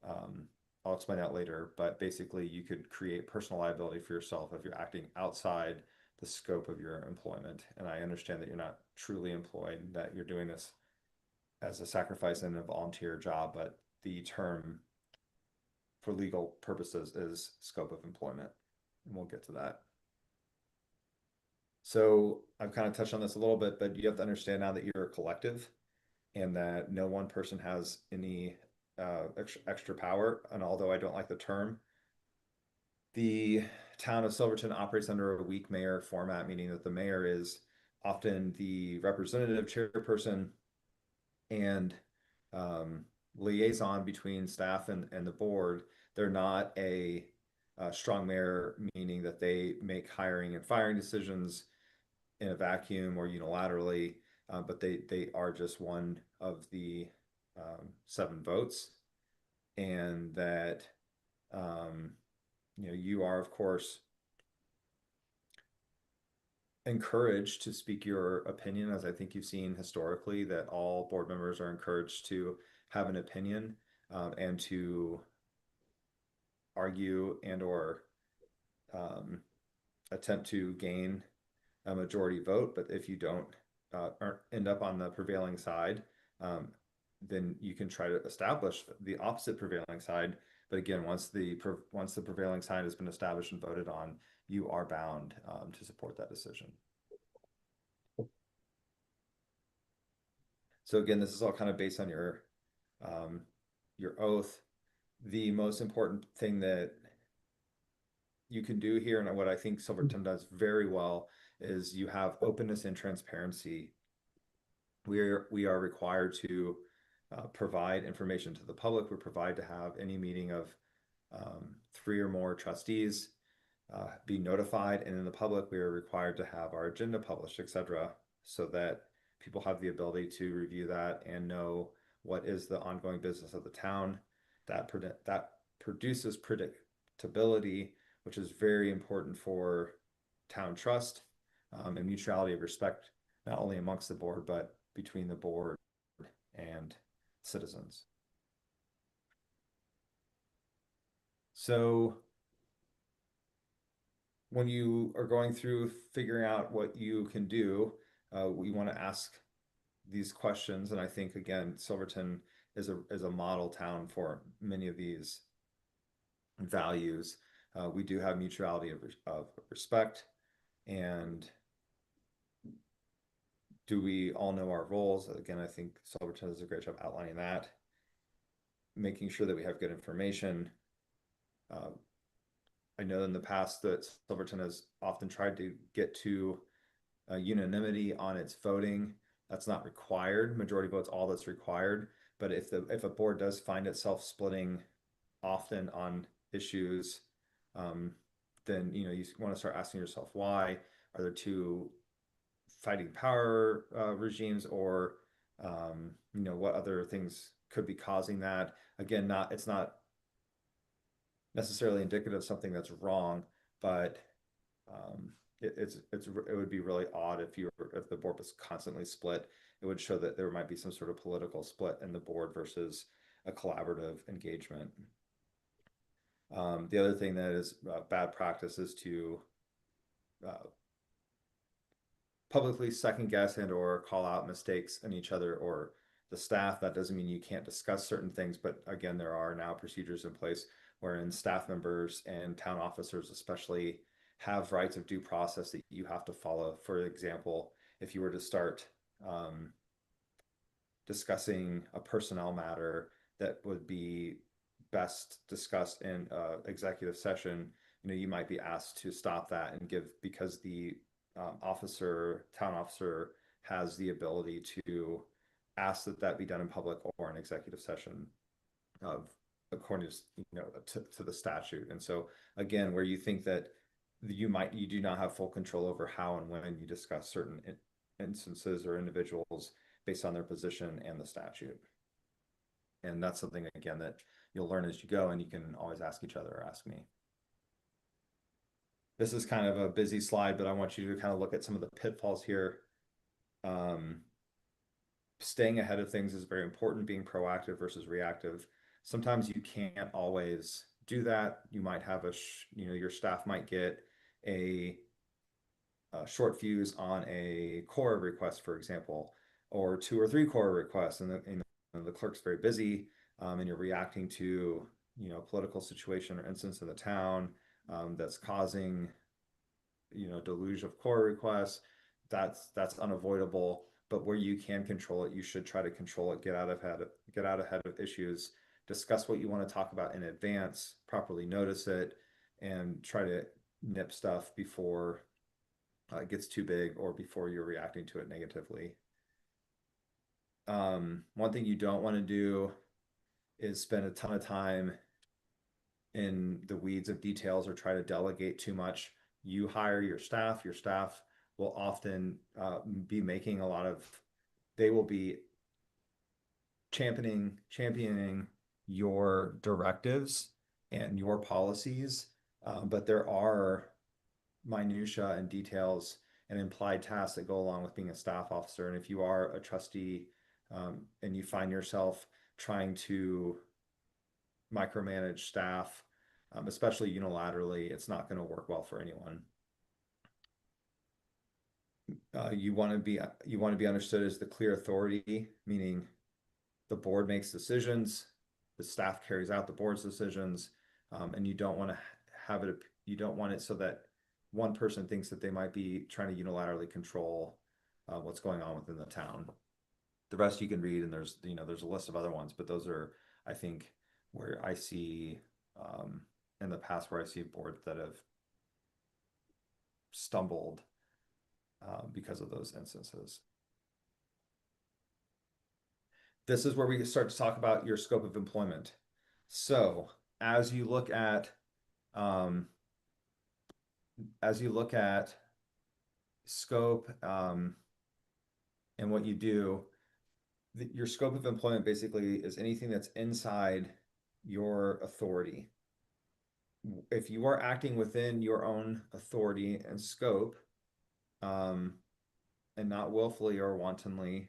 I: I'll explain that later. But basically, you could create personal liability for yourself if you're acting outside the scope of your employment. And I understand that you're not truly employed, that you're doing this as a sacrifice and a volunteer job, but the term for legal purposes is scope of employment. And we'll get to that. So I've kind of touched on this a little bit, but you have to understand now that you're a collective and that no one person has any extra power. And although I don't like the term, the town of Silverton operates under a weak mayor format, meaning that the mayor is often the representative chairperson and liaison between staff and the board. They're not a strong mayor, meaning that they make hiring and firing decisions in a vacuum or unilaterally, but they are just one of the 7 votes, and that you are of course encouraged to speak your opinion, as I think you've seen historically that all board members are encouraged to have an opinion and to argue and or attempt to gain a majority vote. But if you don't end up on the prevailing side, then you can try to establish the opposite prevailing side. But again, once the prevailing side has been established and voted on, you are bound to support that decision. So again, this is all kind of based on your oath. The most important thing that you can do here, and what I think Silverton does very well, is you have openness and transparency. We are required to provide information to the public. We're provided to have any meeting of 3 or more trustees. be notified, and in the public, we are required to have our agenda published, etc., so that people have the ability to review that and know what is the ongoing business of the town. That produces predictability, which is very important for town trust, and mutuality of respect, not only amongst the board, but between the board and citizens. So when you are going through figuring out what you can do, we want to ask these questions. And I think, again, Silverton is a model town for many of these values. We do have mutuality of respect. And do we all know our roles? Again, I think Silverton does a great job outlining that. Making sure that we have good information. I know in the past that Silverton has often tried to get to unanimity on its voting. That's not required. Majority votes all that's required. But if a board does find itself splitting often on issues, then you want to start asking yourself why. Are there two fighting power regimes, or what other things could be causing that? Again, it's not necessarily indicative of something that's wrong, but it would be really odd if the board was constantly split. It would show that there might be some sort of political split in the board versus a collaborative engagement. The other thing that is bad practice is to publicly second guess and or call out mistakes in each other or the staff. That doesn't mean you can't discuss certain things, but again, there are now procedures in place wherein staff members and town officers especially have rights of due process that you have to follow. For example, if you were to start discussing a personnel matter that would be best discussed in executive session, you might be asked to stop that and because the town officer has the ability to ask that be done in public or in executive session according to the statute. And so again, where you think that you do not have full control over how and when you discuss certain instances or individuals based on their position and the statute. And that's something, again, that you'll learn as you go, and you can always ask each other or ask me. This is kind of a busy slide, but I want you to kind of look at some of the pitfalls here. Staying ahead of things is very important, being proactive versus reactive. Sometimes you can't always do that. You might have your staff might get a short fuse on a core request, for example, or 2 or 3 core requests, and the clerk's very busy, and you're reacting to political situation or instance in the town that's causing deluge of core requests. That's unavoidable. But where you can control it, you should try to control it. Get out ahead of issues. Discuss what you want to talk about in advance. Properly notice it, and try to nip stuff before it gets too big or before you're reacting to it negatively. One thing you don't want to do is spend a ton of time in the weeds of details or try to delegate too much. You hire your staff will often be making they will be championing your directives and your policies, but there are minutia and details and implied tasks that go along with being a staff officer. And if you are a trustee and you find yourself trying to micromanage staff, especially unilaterally, it's not going to work well for anyone. You want to be understood as the clear authority, meaning the board makes decisions, the staff carries out the board's decisions, and you don't want it so that one person thinks that they might be trying to unilaterally control what's going on within the town. The rest you can read, and there's a list of other ones, but those are, I think, where I see in the past where I see boards that have stumbled because of those instances. This is where we start to talk about your scope of employment. So as you look at as you look at scope, and what you do, your scope of employment basically is anything that's inside your authority. If you are acting within your own authority and scope, and not willfully or wantonly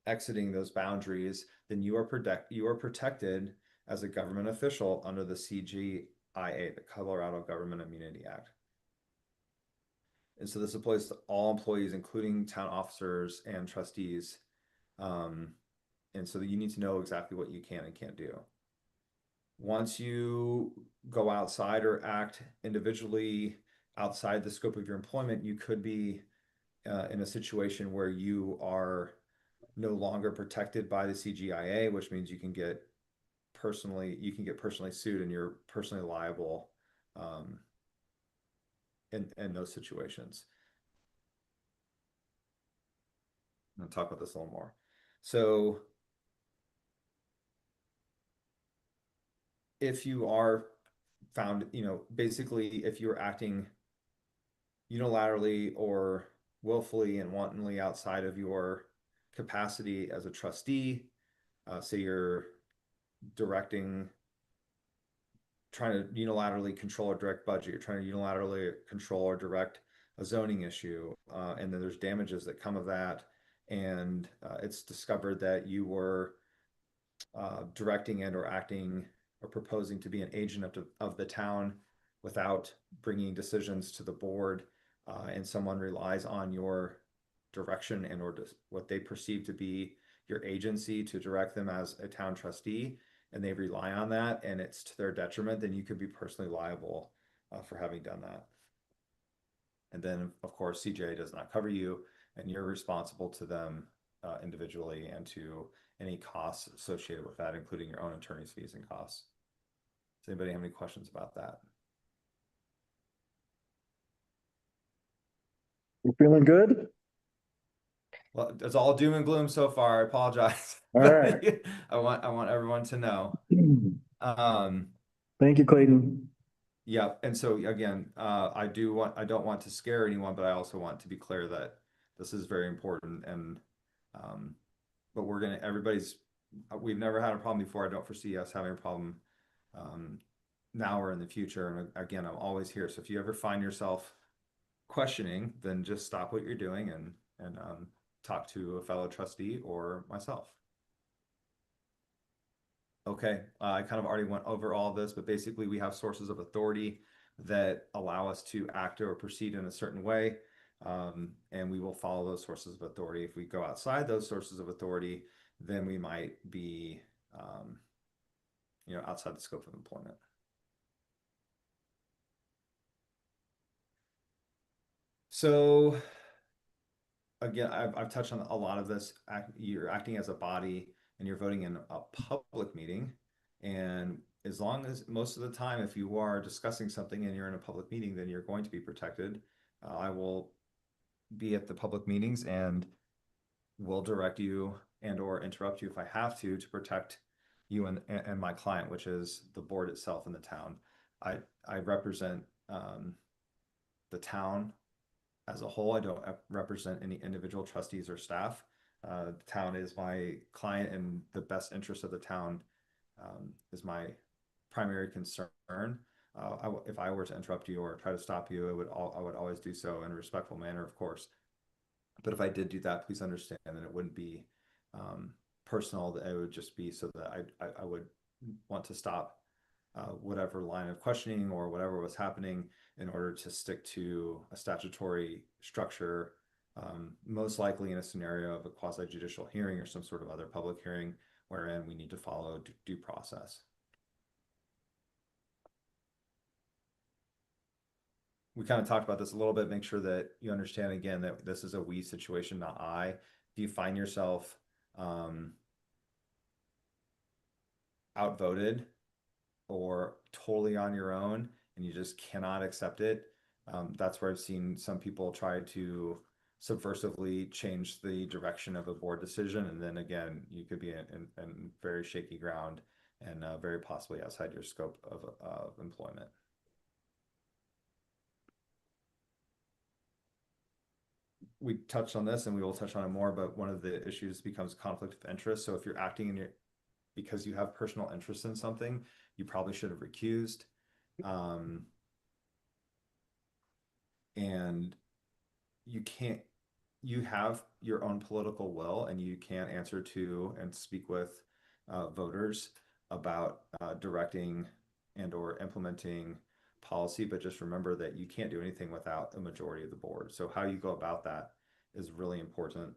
I: exiting those boundaries, then you are protected as a government official under the CGIA, the Colorado Government Immunity Act. And so this applies to all employees, including town officers and trustees. And so that you need to know exactly what you can and can't do. Once you go outside or act individually outside the scope of your employment, you could be in a situation where you are no longer protected by the CGIA, which means you can get personally sued and you're personally liable in those situations. I'm gonna talk about this a little more. So if you are found, basically if you're acting unilaterally or willfully and wantonly outside of your capacity as a trustee, say you're trying to unilaterally control or direct budget, you're trying to unilaterally control or direct a zoning issue, and then there's damages that come of that, and it's discovered that you were directing and or acting or proposing to be an agent of the town without bringing decisions to the board, and someone relies on your direction and or what they perceive to be your agency to direct them as a town trustee, and they rely on that and it's to their detriment, then you could be personally liable for having done that. And then, of course, CJA does not cover you, and you're responsible to them individually and to any costs associated with that, including your own attorney's fees and costs. Does anybody have any questions about that?
A: You feeling good?
I: Well, it's all doom and gloom so far. I apologize.
A: All right.
I: I want everyone to know.
A: Thank you, Clayton.
I: Yeah, and so again, I don't want to scare anyone, but I also want to be clear that this is very important, and but we've never had a problem before. I don't foresee us having a problem now or in the future. And again, I'm always here. So if you ever find yourself questioning, then just stop what you're doing and talk to a fellow trustee or myself. Okay, I kind of already went over all this, but basically we have sources of authority that allow us to act or proceed in a certain way, and we will follow those sources of authority. If we go outside those sources of authority, then we might be, outside the scope of employment. So again, I've touched on a lot of this. You're acting as a body and you're voting in a public meeting. And as long as most of the time, if you are discussing something and you're in a public meeting, then you're going to be protected. I will be at the public meetings and will direct you and or interrupt you if I have to protect you and my client, which is the board itself in the town. I represent the town as a whole. I don't represent any individual trustees or staff. The town is my client, and the best interest of the town is my primary concern. If I were to interrupt you or try to stop you, I would always do so in a respectful manner, of course. But if I did do that, please understand that it wouldn't be personal. That it would just be so that I would want to stop whatever line of questioning or whatever was happening in order to stick to a statutory structure, most likely in a scenario of a quasi-judicial hearing or some sort of other public hearing wherein we need to follow due process. We kind of talked about this a little bit, make sure that you understand again that this is a we situation, not I. If you find yourself outvoted or totally on your own and you just cannot accept it, that's where I've seen some people try to subversively change the direction of a board decision, and then again you could be in very shaky ground and very possibly outside your scope of employment. we touched on this and we will touch on it more, but one of the issues becomes conflict of interest. So if you're acting in your, because you have personal interest in something, you probably should have recused. And you can't, you have your own political will and you can't answer to and speak with voters about directing and or implementing policy, but just remember that you can't do anything without a majority of the board. So how you go about that is really important.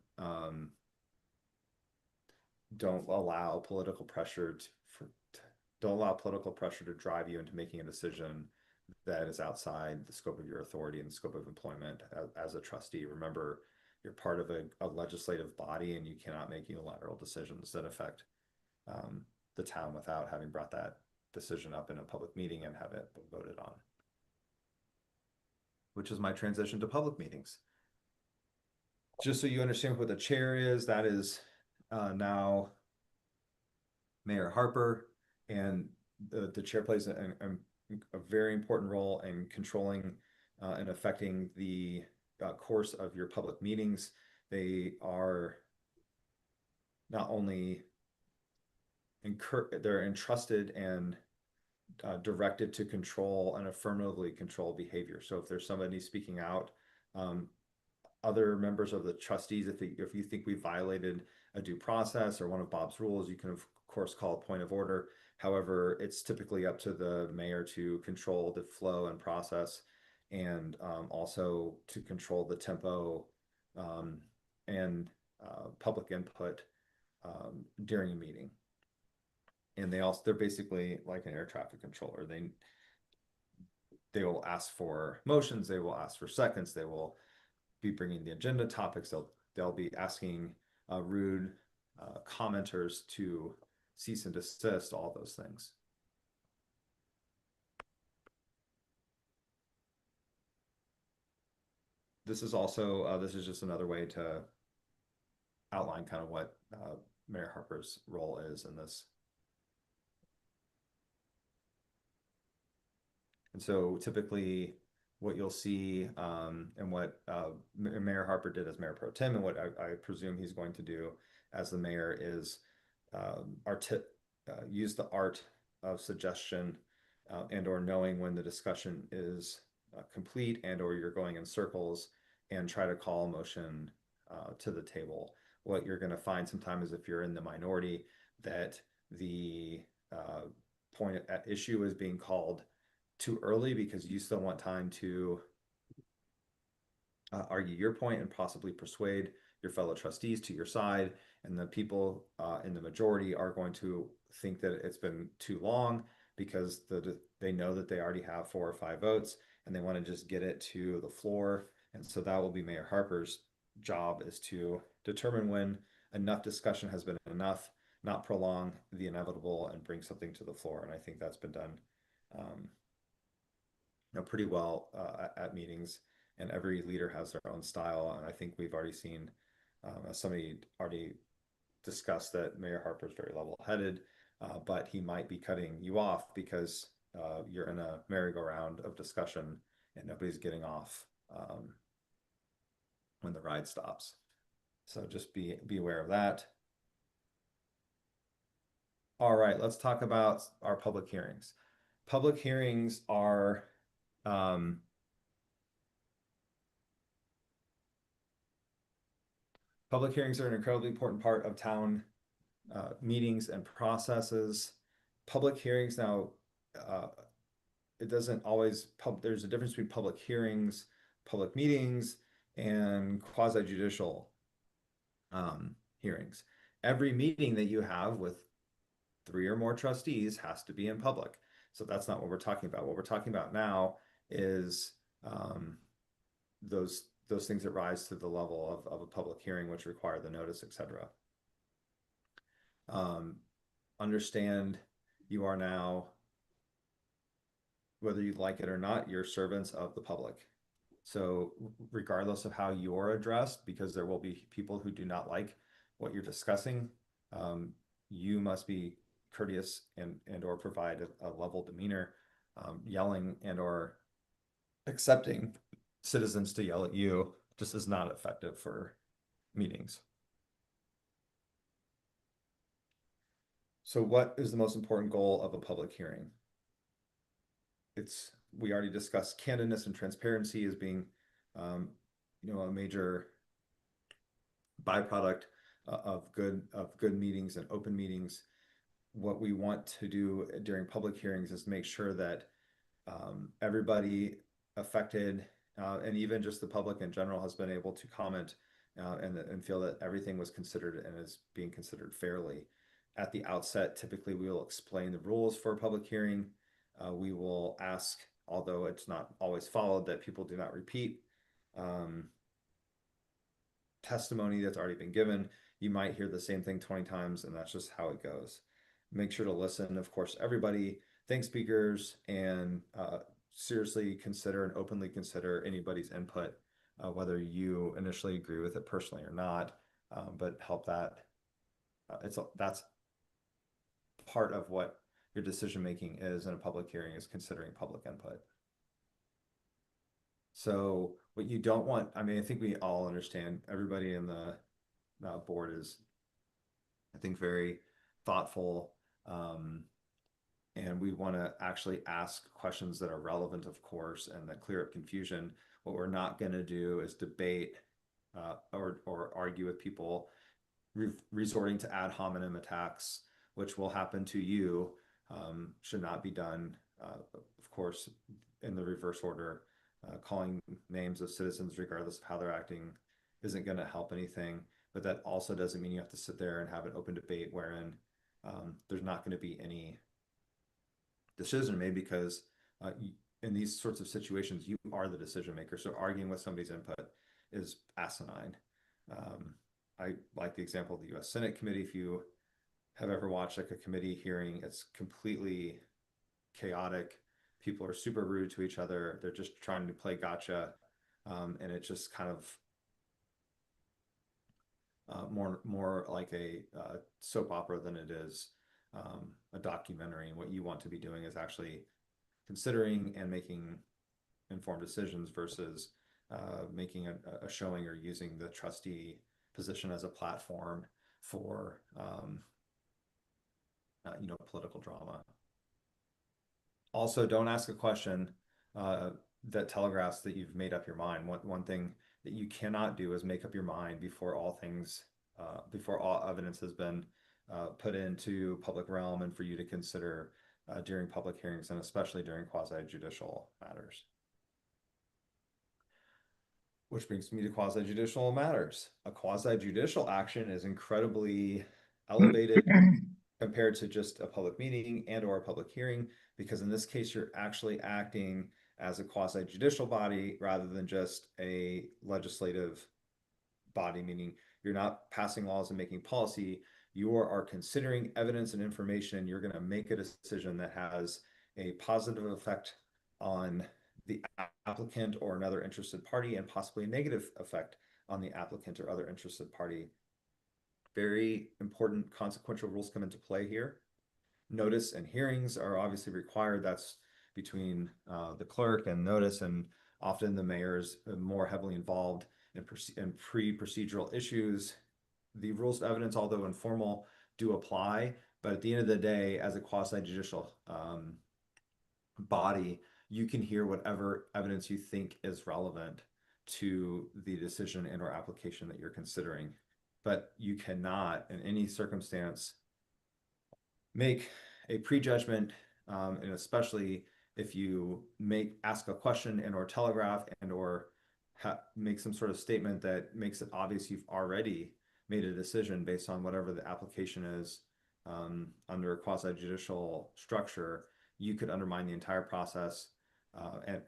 I: Don't allow political pressure don't allow political pressure to drive you into making a decision that is outside the scope of your authority and the scope of employment as a trustee. Remember, you're part of a legislative body and you cannot make unilateral decisions that affect the town without having brought that decision up in a public meeting and have it voted on. Which is my transition to public meetings. Just so you understand what the chair is, that is now Mayor Harper, and the chair plays a very important role in controlling and affecting the course of your public meetings. They are not only they're entrusted and directed to control and affirmatively control behavior. So if there's somebody speaking out, other members of the trustees, if you think we violated a due process or one of Bob's rules, you can of course call a point of order. However, it's typically up to the mayor to control the flow and process, and also to control the tempo and public input during a meeting. And they're basically like an air traffic controller. They will ask for motions, they will ask for seconds, they will be bringing the agenda topics, they'll be asking rude commenters to cease and desist, all those things. This is also, this is just another way to outline kind of what Mayor Harper's role is in this. And so typically what you'll see and what Mayor Harper did as Mayor Pro Tem and what I presume he's going to do as the mayor is use the art of suggestion and or knowing when the discussion is complete and or you're going in circles, and try to call a motion to the table. What you're going to find sometimes is if you're in the minority, that the point at issue is being called too early because you still want time to argue your point and possibly persuade your fellow trustees to your side. And the people in the majority are going to think that it's been too long because they know that they already have 4 or 5 votes and they want to just get it to the floor. And so that will be Mayor Harper's job, is to determine when enough discussion has been enough, not prolong the inevitable, and bring something to the floor. And I think that's been done pretty well at meetings, and every leader has their own style. And I think we've already seen, as somebody already discussed, that Mayor Harper is very level-headed, but he might be cutting you off because you're in a merry-go-round of discussion and nobody's getting off when the ride stops. So just be aware of that. All right, let's talk about our public hearings. Public hearings are public hearings are an incredibly important part of town meetings and processes. Public hearings now, it doesn't always, there's a difference between public hearings, public meetings, and quasi-judicial hearings. Every meeting that you have with 3 or more trustees has to be in public. So that's not what we're talking about. What we're talking about now is those things that rise to the level of a public hearing, which require the notice, etc. Understand you are now, whether you like it or not, you're servants of the public. So regardless of how you're addressed, because there will be people who do not like what you're discussing, you must be courteous and or provide a level demeanor, yelling and or accepting citizens to yell at you just is not effective for meetings. So what is the most important goal of a public hearing? We already discussed candidness and transparency as being, you know, a major byproduct of good meetings and open meetings. What we want to do during public hearings is make sure that everybody affected and even just the public in general has been able to comment and feel that everything was considered and is being considered fairly. At the outset, typically we will explain the rules for a public hearing. We will ask, although it's not always followed, that people do not repeat testimony that's already been given. You might hear the same thing 20 times, and that's just how it goes. Make sure to listen, of course, everybody, thank speakers, and seriously consider and openly consider anybody's input, whether you initially agree with it personally or not, but help that. That's part of what your decision making is in a public hearing, is considering public input. So what you don't want, I mean, I think we all understand, everybody in the board is, I think, very thoughtful, and we want to actually ask questions that are relevant, of course, and that clear up confusion. What we're not going to do is debate or argue with people resorting to ad hominem attacks, which will happen to you, should not be done, of course, in the reverse order. Calling names of citizens, regardless of how they're acting, isn't going to help anything. But that also doesn't mean you have to sit there and have an open debate wherein there's not going to be any decision made, because in these sorts of situations, you are the decision maker. So arguing with somebody's input is asinine. I like the example of the U.S. Senate committee. If you have ever watched like a committee hearing, it's completely chaotic. People are super rude to each other. They're just trying to play gotcha. And it's just kind of more like a soap opera than it is a documentary. And what you want to be doing is actually considering and making informed decisions versus making a showing or using the trustee position as a platform for you know, political drama. Also, don't ask a question that telegraphs that you've made up your mind. One thing that you cannot do is make up your mind before all evidence has been put into public realm and for you to consider during public hearings, and especially during quasi-judicial matters. Which brings me to quasi-judicial matters. A quasi-judicial action is incredibly elevated compared to just a public meeting and or a public hearing, because in this case, you're actually acting as a quasi-judicial body rather than just a legislative body, meaning you're not passing laws and making policy. You are considering evidence and information. You're going to make a decision that has a positive effect on the applicant or another interested party, and possibly a negative effect on the applicant or other interested party. Very important consequential rules come into play here. Notice and hearings are obviously required. That's between the clerk and notice, and often the mayor is more heavily involved in pre-procedural issues. The rules of evidence, although informal, do apply, but at the end of the day, as a quasi-judicial body, you can hear whatever evidence you think is relevant to the decision and or application that you're considering. But you cannot, in any circumstance, make a prejudgment, and especially if you ask a question and or telegraph and or make some sort of statement that makes it obvious you've already made a decision based on whatever the application is under a quasi-judicial structure. You could undermine the entire process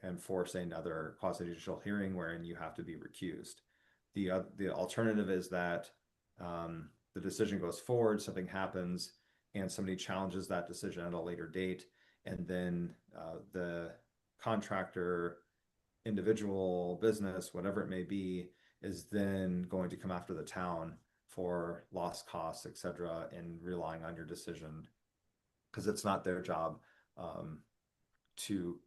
I: and force another quasi-judicial hearing wherein you have to be recused. The alternative is that the decision goes forward, something happens, and somebody challenges that decision at a later date, and then the contractor, individual, business, whatever it may be, is then going to come after the town for lost costs, etc., and relying on your decision, because it's not their job to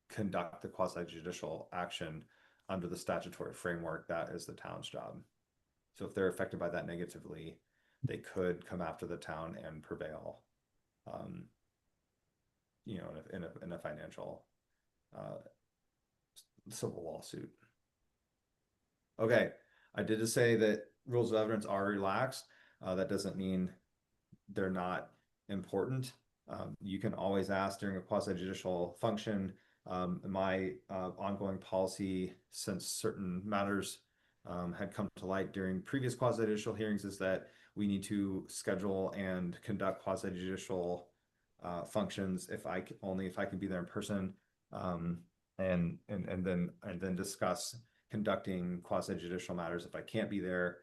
I: conduct the quasi-judicial action under the statutory framework, that is the town's job. So if they're affected by that negatively, they could come after the town and prevail. You know, in a financial civil lawsuit. Okay, I did just say that rules of evidence are relaxed. That doesn't mean they're not important. You can always ask during a quasi-judicial function. My ongoing policy, since certain matters had come to light during previous quasi-judicial hearings, is that we need to schedule and conduct quasi-judicial functions if I can be there in person, and then discuss conducting quasi-judicial matters if I can't be there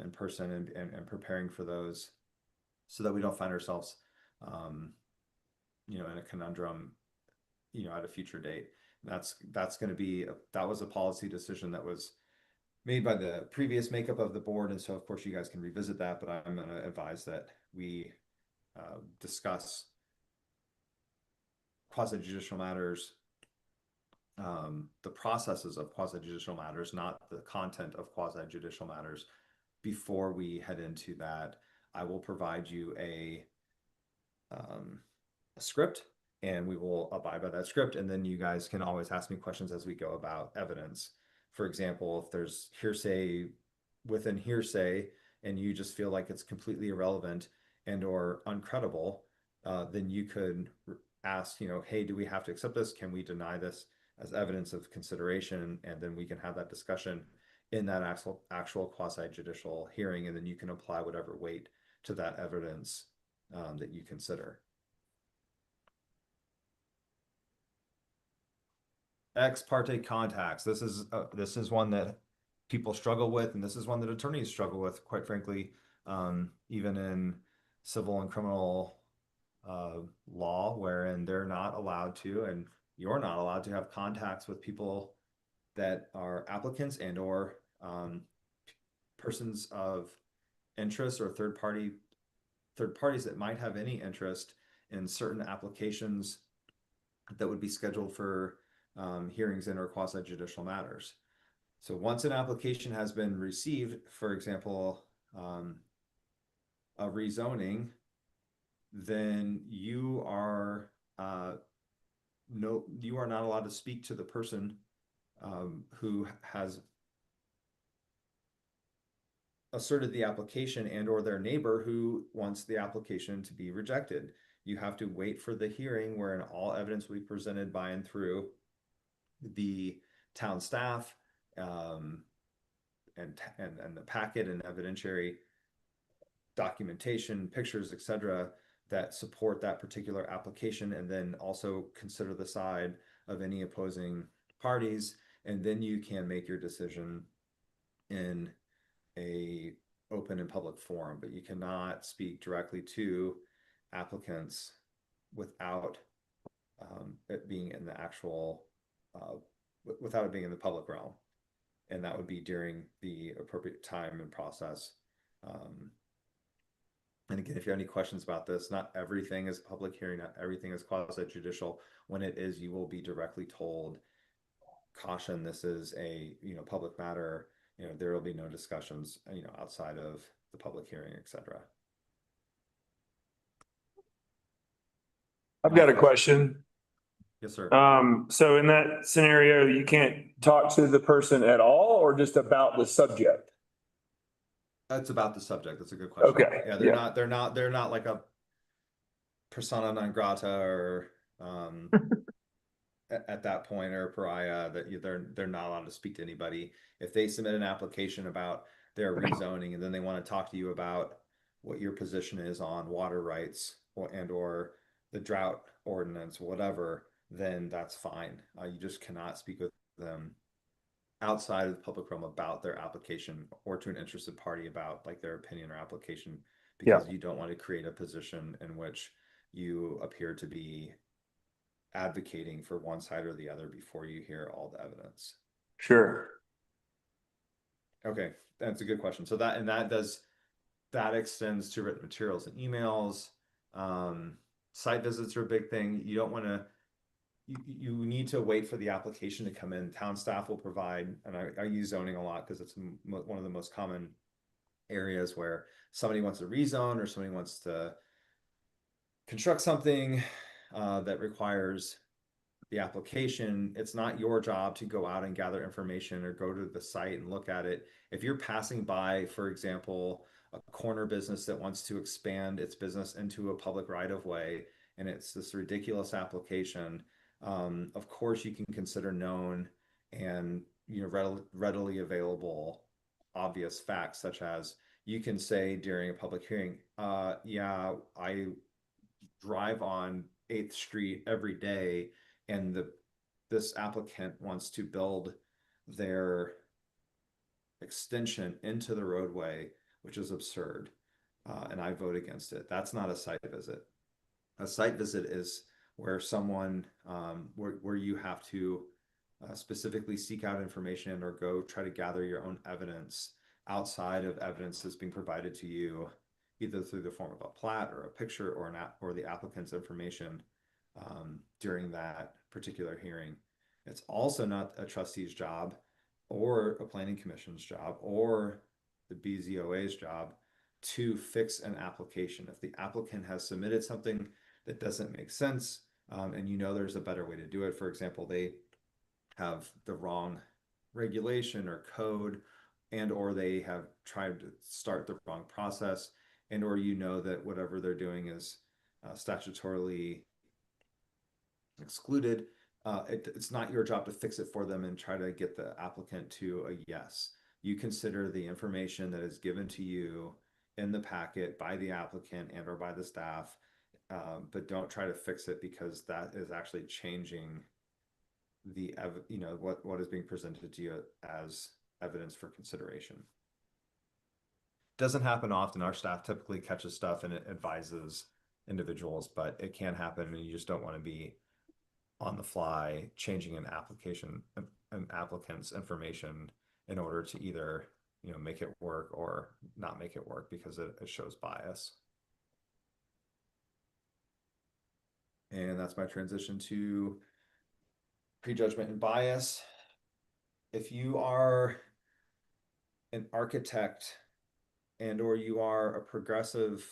I: in person, and preparing for those, so that we don't find ourselves you know, in a conundrum, you know, at a future date. That's going to be that was a policy decision that was made by the previous makeup of the board, and so of course you guys can revisit that, but I'm going to advise that we discuss quasi-judicial matters, the processes of quasi-judicial matters, not the content of quasi-judicial matters, before we head into that. I will provide you a script, and we will abide by that script, and then you guys can always ask me questions as we go about evidence. For example, if there's hearsay within hearsay and you just feel like it's completely irrelevant and or uncredible, then you could ask, you know, hey, do we have to accept this? Can we deny this as evidence of consideration? And then we can have that discussion in that actual quasi-judicial hearing, and then you can apply whatever weight to that evidence that you consider. Ex parte contacts. This is one that people struggle with, and this is one that attorneys struggle with, quite frankly, even in civil and criminal law, wherein they're not allowed to, and you're not allowed to have contacts with people that are applicants and or persons of interest, or third parties that might have any interest in certain applications that would be scheduled for hearings in or quasi-judicial matters. So once an application has been received, for example, a rezoning, then you are not allowed to speak to the person who has asserted the application, and or their neighbor who wants the application to be rejected. You have to wait for the hearing, wherein all evidence will be presented by and through the town staff, and the packet and evidentiary documentation, pictures, etc., that support that particular application, and then also consider the side of any opposing parties, and then you can make your decision in a open and public forum. But you cannot speak directly to applicants without it being in the actual without it being in the public realm, and that would be during the appropriate time and process. And again, if you have any questions about this, not everything is public hearing, not everything is quasi-judicial. When it is, you will be directly told, caution, this is a public matter. There will be no discussions outside of the public hearing, etc.
E: I've got a question.
I: Yes, sir.
E: So in that scenario, you can't talk to the person at all, or just about the subject?
I: That's about the subject. That's a good question.
E: Okay.
I: Yeah, they're not like a persona non grata or at that point, or a pariah, that they're not allowed to speak to anybody. If they submit an application about their rezoning, and then they want to talk to you about what your position is on water rights or the drought ordinance, whatever, then that's fine. You just cannot speak with them outside of the public realm about their application, or to an interested party about like their opinion or application, because you don't want to create a position in which you appear to be advocating for one side or the other before you hear all the evidence.
E: Sure.
I: Okay, that's a good question. So that extends to written materials and emails. Site visits are a big thing. You don't want to you need to wait for the application to come in. Town staff will provide, and I use zoning a lot because it's one of the most common areas where somebody wants to rezone or somebody wants to construct something that requires the application. It's not your job to go out and gather information or go to the site and look at it. If you're passing by, for example, a corner business that wants to expand its business into a public right of way, and it's this ridiculous application, of course you can consider known and readily available obvious facts, such as you can say during a public hearing, yeah, I drive on 8th Street every day, and this applicant wants to build their extension into the roadway, which is absurd. And I vote against it. That's not a site visit. A site visit is where someone, where you have to specifically seek out information or go try to gather your own evidence outside of evidence that's being provided to you, either through the form of a plat or a picture or or the applicant's information during that particular hearing. It's also not a trustee's job or a planning commission's job or the BZOA's job to fix an application. If the applicant has submitted something that doesn't make sense, and you know there's a better way to do it, for example, they have the wrong regulation or code, and or they have tried to start the wrong process, and or you know that whatever they're doing is statutorily excluded, it's not your job to fix it for them and try to get the applicant to a yes. You consider the information that is given to you in the packet by the applicant and or by the staff, but don't try to fix it, because that is actually changing the what is being presented to you as evidence for consideration. Doesn't happen often. Our staff typically catches stuff and it advises individuals, but it can happen, and you just don't want to be on the fly changing an applicant's information in order to either make it work or not make it work, because it shows bias. And that's my transition to prejudgment and bias. If you are an architect and or you are a progressive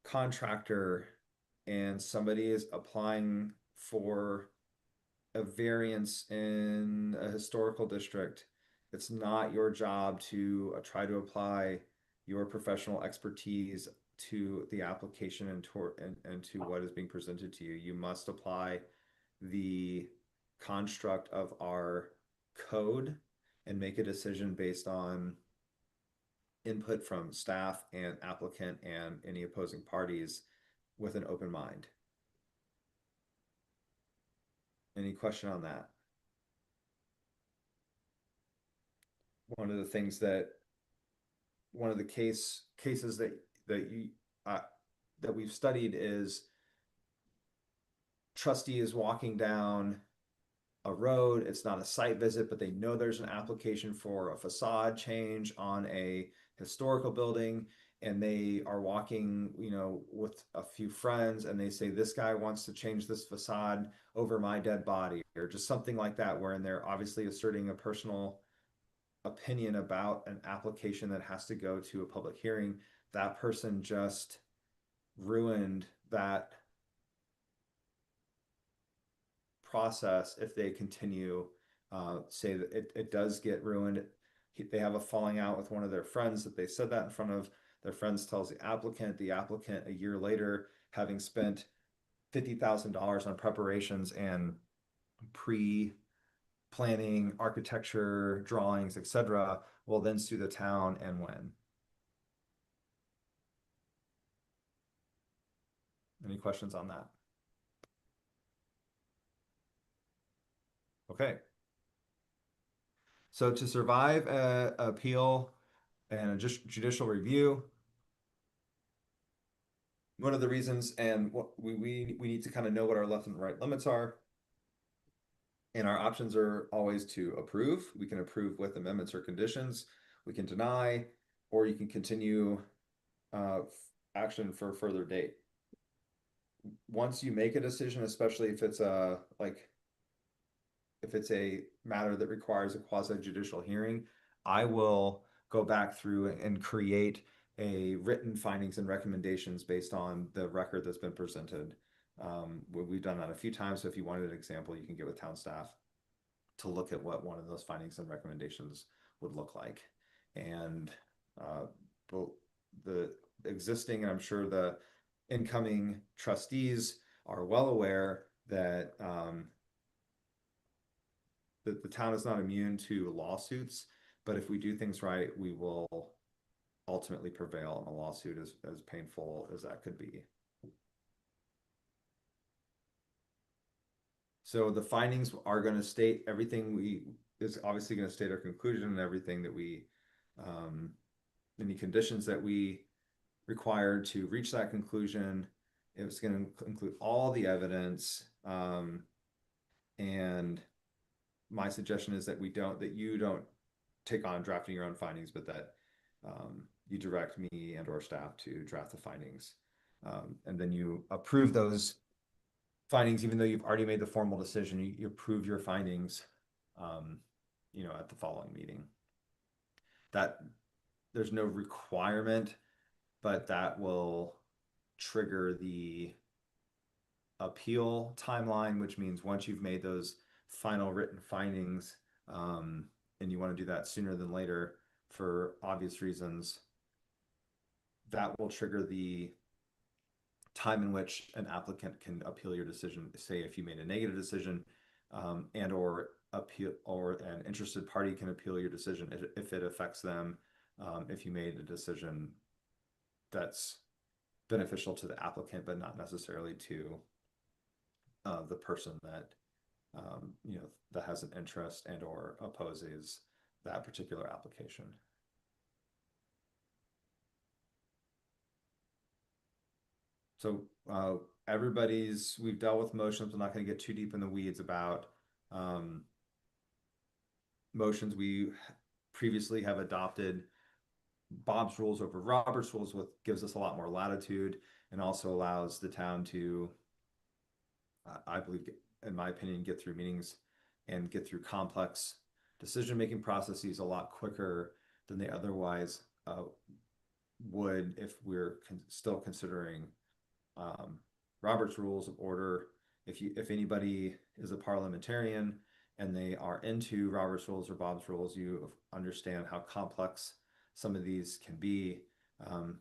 I: contractor and somebody is applying for a variance in a historical district, it's not your job to try to apply your professional expertise to the application and to what is being presented to you. You must apply the construct of our code and make a decision based on input from staff and applicant and any opposing parties with an open mind. Any question on that? One of the cases that we've studied is trustee is walking down a road. It's not a site visit, but they know there's an application for a facade change on a historical building, and they are walking, with a few friends, and they say, this guy wants to change this facade over my dead body, or just something like that, wherein they're obviously asserting a personal opinion about an application that has to go to a public hearing. That person just ruined that process. If they continue, say that it does get ruined. They have a falling out with one of their friends that they said that in front of. Their friends tells the applicant a year later, having spent $50,000 on preparations and pre-planning, architecture, drawings, etc., will then sue the town and win. Any questions on that? Okay. So to survive an appeal and a judicial review, one of the reasons, and what we need to kind of know what our left and right limits are. And our options are always to approve. We can approve with amendments or conditions. We can deny, or you can continue action for a further date. once you make a decision, especially if it's if it's a matter that requires a quasi judicial hearing, I will go back through and create a written findings and recommendations based on the record that's been presented. We've done that a few times, so if you wanted an example, you can get with town staff to look at what one of those findings and recommendations would look like. And the existing, and I'm sure the incoming trustees are well aware that that the town is not immune to lawsuits, but if we do things right, we will ultimately prevail in a lawsuit, as painful as that could be. So the findings are going to state everything is obviously going to state our conclusion and everything that we, any conditions that we required to reach that conclusion. It was going to include all the evidence. And my suggestion is that you don't take on drafting your own findings, but that you direct me and or staff to draft the findings. And then you approve those findings, even though you've already made the formal decision, you approve your findings, at the following meeting. That there's no requirement, but that will trigger the appeal timeline, which means once you've made those final written findings, and you want to do that sooner than later for obvious reasons, that will trigger the time in which an applicant can appeal your decision. Say if you made a negative decision, and or an interested party can appeal your decision if it affects them. If you made a decision that's beneficial to the applicant, but not necessarily to the person that that has an interest and or opposes that particular application. So we've dealt with motions. I'm not going to get too deep in the weeds about motions. We previously have adopted Bob's rules over Robert's rules, which gives us a lot more latitude and also allows the town to, I believe, in my opinion, get through meetings and get through complex decision-making processes a lot quicker than they otherwise would if we're still considering Robert's Rules of Order. If anybody is a parliamentarian and they are into Robert's Rules or Bob's Rules, you understand how complex some of these can be.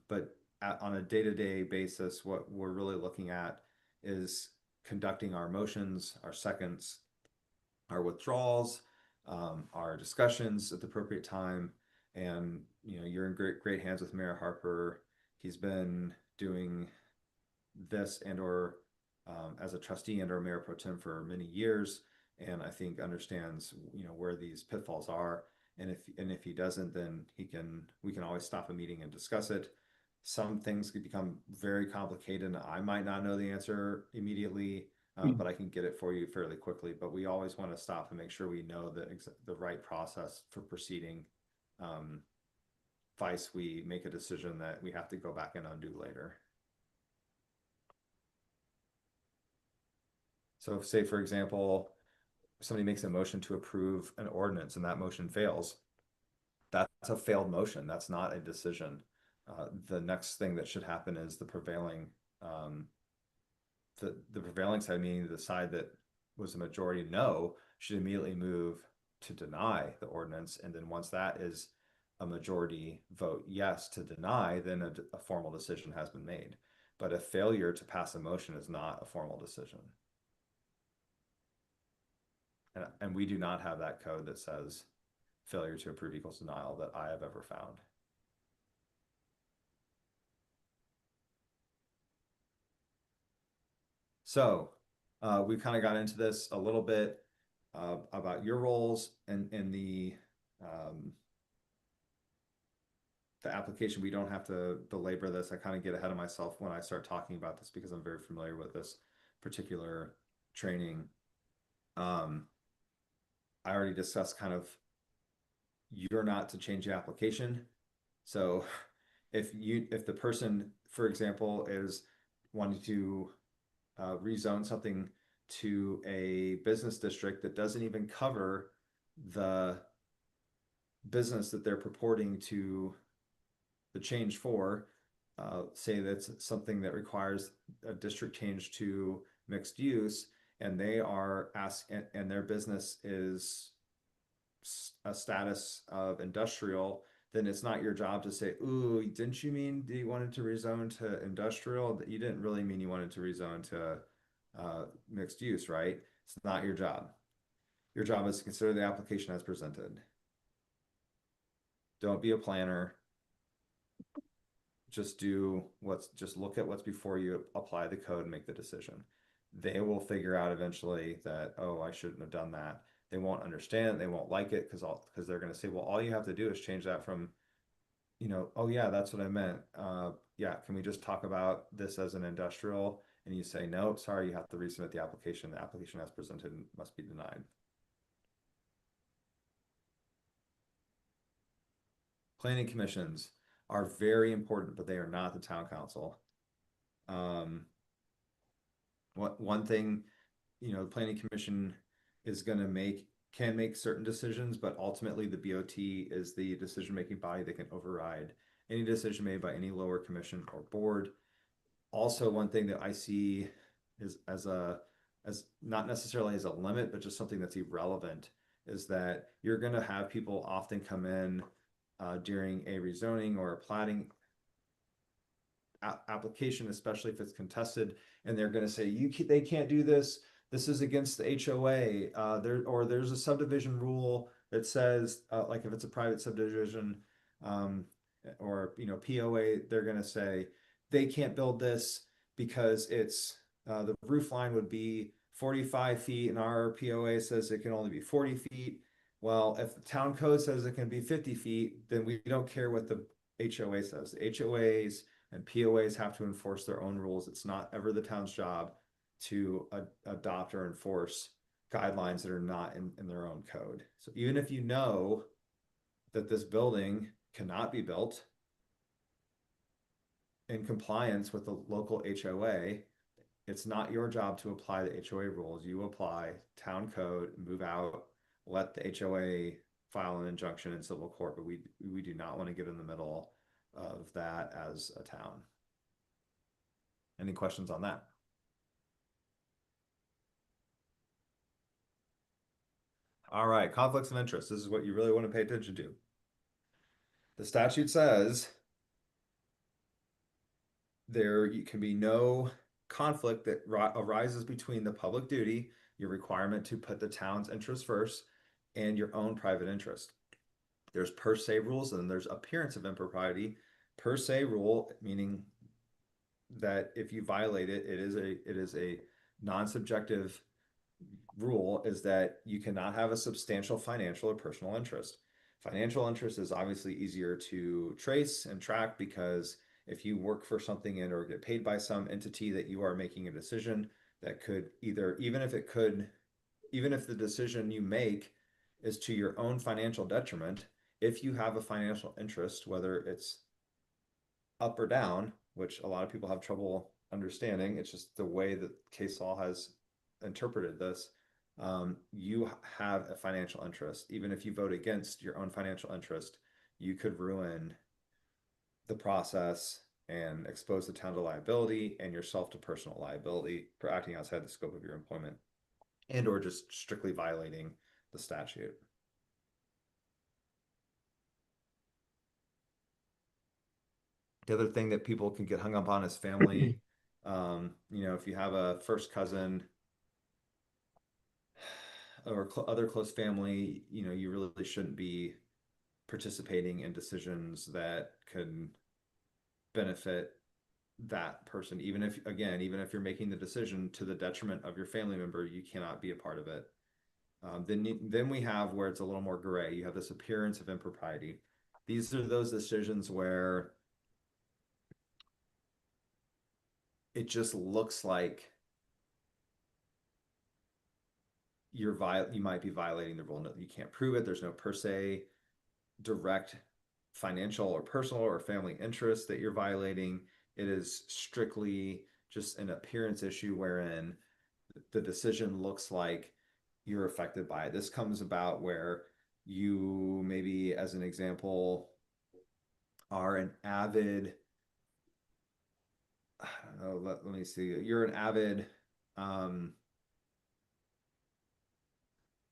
I: But on a day-to-day basis, what we're really looking at is conducting our motions, our seconds, our withdrawals, our discussions at the appropriate time. And you're in great hands with Mayor Harper. He's been doing this and or as a trustee and or mayor pro tem for many years, and I think understands where these pitfalls are. And if he doesn't, then we can always stop a meeting and discuss it. Some things could become very complicated and I might not know the answer immediately, but I can get it for you fairly quickly. But we always want to stop and make sure we know the right process for proceeding. Vice we make a decision that we have to go back and undo later. So if, say, for example, somebody makes a motion to approve an ordinance and that motion fails, that's a failed motion. That's not a decision. The next thing that should happen is the prevailing side, meaning the side that was a majority no, should immediately move to deny the ordinance. And then once that is a majority vote yes to deny, then a formal decision has been made. But a failure to pass a motion is not a formal decision. And we do not have that code that says failure to approve equals denial that I have ever found. So we kind of got into this a little bit about your roles and the application. We don't have to belabor this. I kind of get ahead of myself when I start talking about this because I'm very familiar with this particular training. I already discussed kind of you're not to change the application. So if the person, for example, is wanting to rezone something to a business district that doesn't even cover the business that they're purporting to the change for, say that's something that requires a district change to mixed use, and they are asking, and their business is a status of industrial, then it's not your job to say, ooh, didn't you mean you wanted to rezone to industrial? You didn't really mean you wanted to rezone to mixed use, right? It's not your job. Your job is to consider the application as presented. Don't be a planner. Just look at what's before you, apply the code and make the decision. They will figure out eventually that, oh, I shouldn't have done that. They won't understand, they won't like it because they're going to say, well, all you have to do is change that from, oh yeah, that's what I meant. Yeah, can we just talk about this as an industrial? And you say, no, sorry, you have to resubmit the application. The application as presented must be denied. Planning commissions are very important, but they are not the town council. One thing, the planning commission is going to can make certain decisions, but ultimately the BOT is the decision-making body that can override any decision made by any lower commission or board. Also, one thing that I see is as not necessarily as a limit, but just something that's irrelevant, is that you're going to have people often come in during a rezoning or a platting application, especially if it's contested, and they're going to say, they can't do this. This is against the HOA. There's a subdivision rule that says, like if it's a private subdivision, or POA, they're going to say they can't build this because it's the roof line would be 45 feet, and our POA says it can only be 40 feet. Well, if the town code says it can be 50 feet, then we don't care what the HOA says. The HOAs and POAs have to enforce their own rules. It's not ever the town's job to adopt or enforce guidelines that are not in their own code. So even if you know that this building cannot be built in compliance with the local HOA, it's not your job to apply the HOA rules. You apply town code, move out, let the HOA file an injunction in civil court, but we do not want to get in the middle of that as a town. Any questions on that? All right, conflicts of interest. This is what you really want to pay attention to. The statute says there can be no conflict that arises between the public duty, your requirement to put the town's interest first, and your own private interest. There's per se rules, and then there's appearance of impropriety. Per se rule, meaning that if you violate it, it is a non-subjective rule, is that you cannot have a substantial financial or personal interest. Financial interest is obviously easier to trace and track, because if you work for something or get paid by some entity that you are making a decision that could even if the decision you make is to your own financial detriment, if you have a financial interest, whether it's up or down, which a lot of people have trouble understanding, it's just the way that case law has interpreted this, you have a financial interest. Even if you vote against your own financial interest, you could ruin the process and expose the town to liability and yourself to personal liability for acting outside the scope of your employment, and or just strictly violating the statute. The other thing that people can get hung up on is family. If you have a first cousin or other close family, you really shouldn't be participating in decisions that could benefit that person. Even if you're making the decision to the detriment of your family member, you cannot be a part of it. Then we have where it's a little more gray. You have this appearance of impropriety. These are those decisions where it just looks like you might be violating the rule. You can't prove it. There's no per se direct financial or personal or family interest that you're violating. It is strictly just an appearance issue wherein the decision looks like you're affected by it. This comes about where you maybe, as an example, are an avid, I don't know, let me see, you're an avid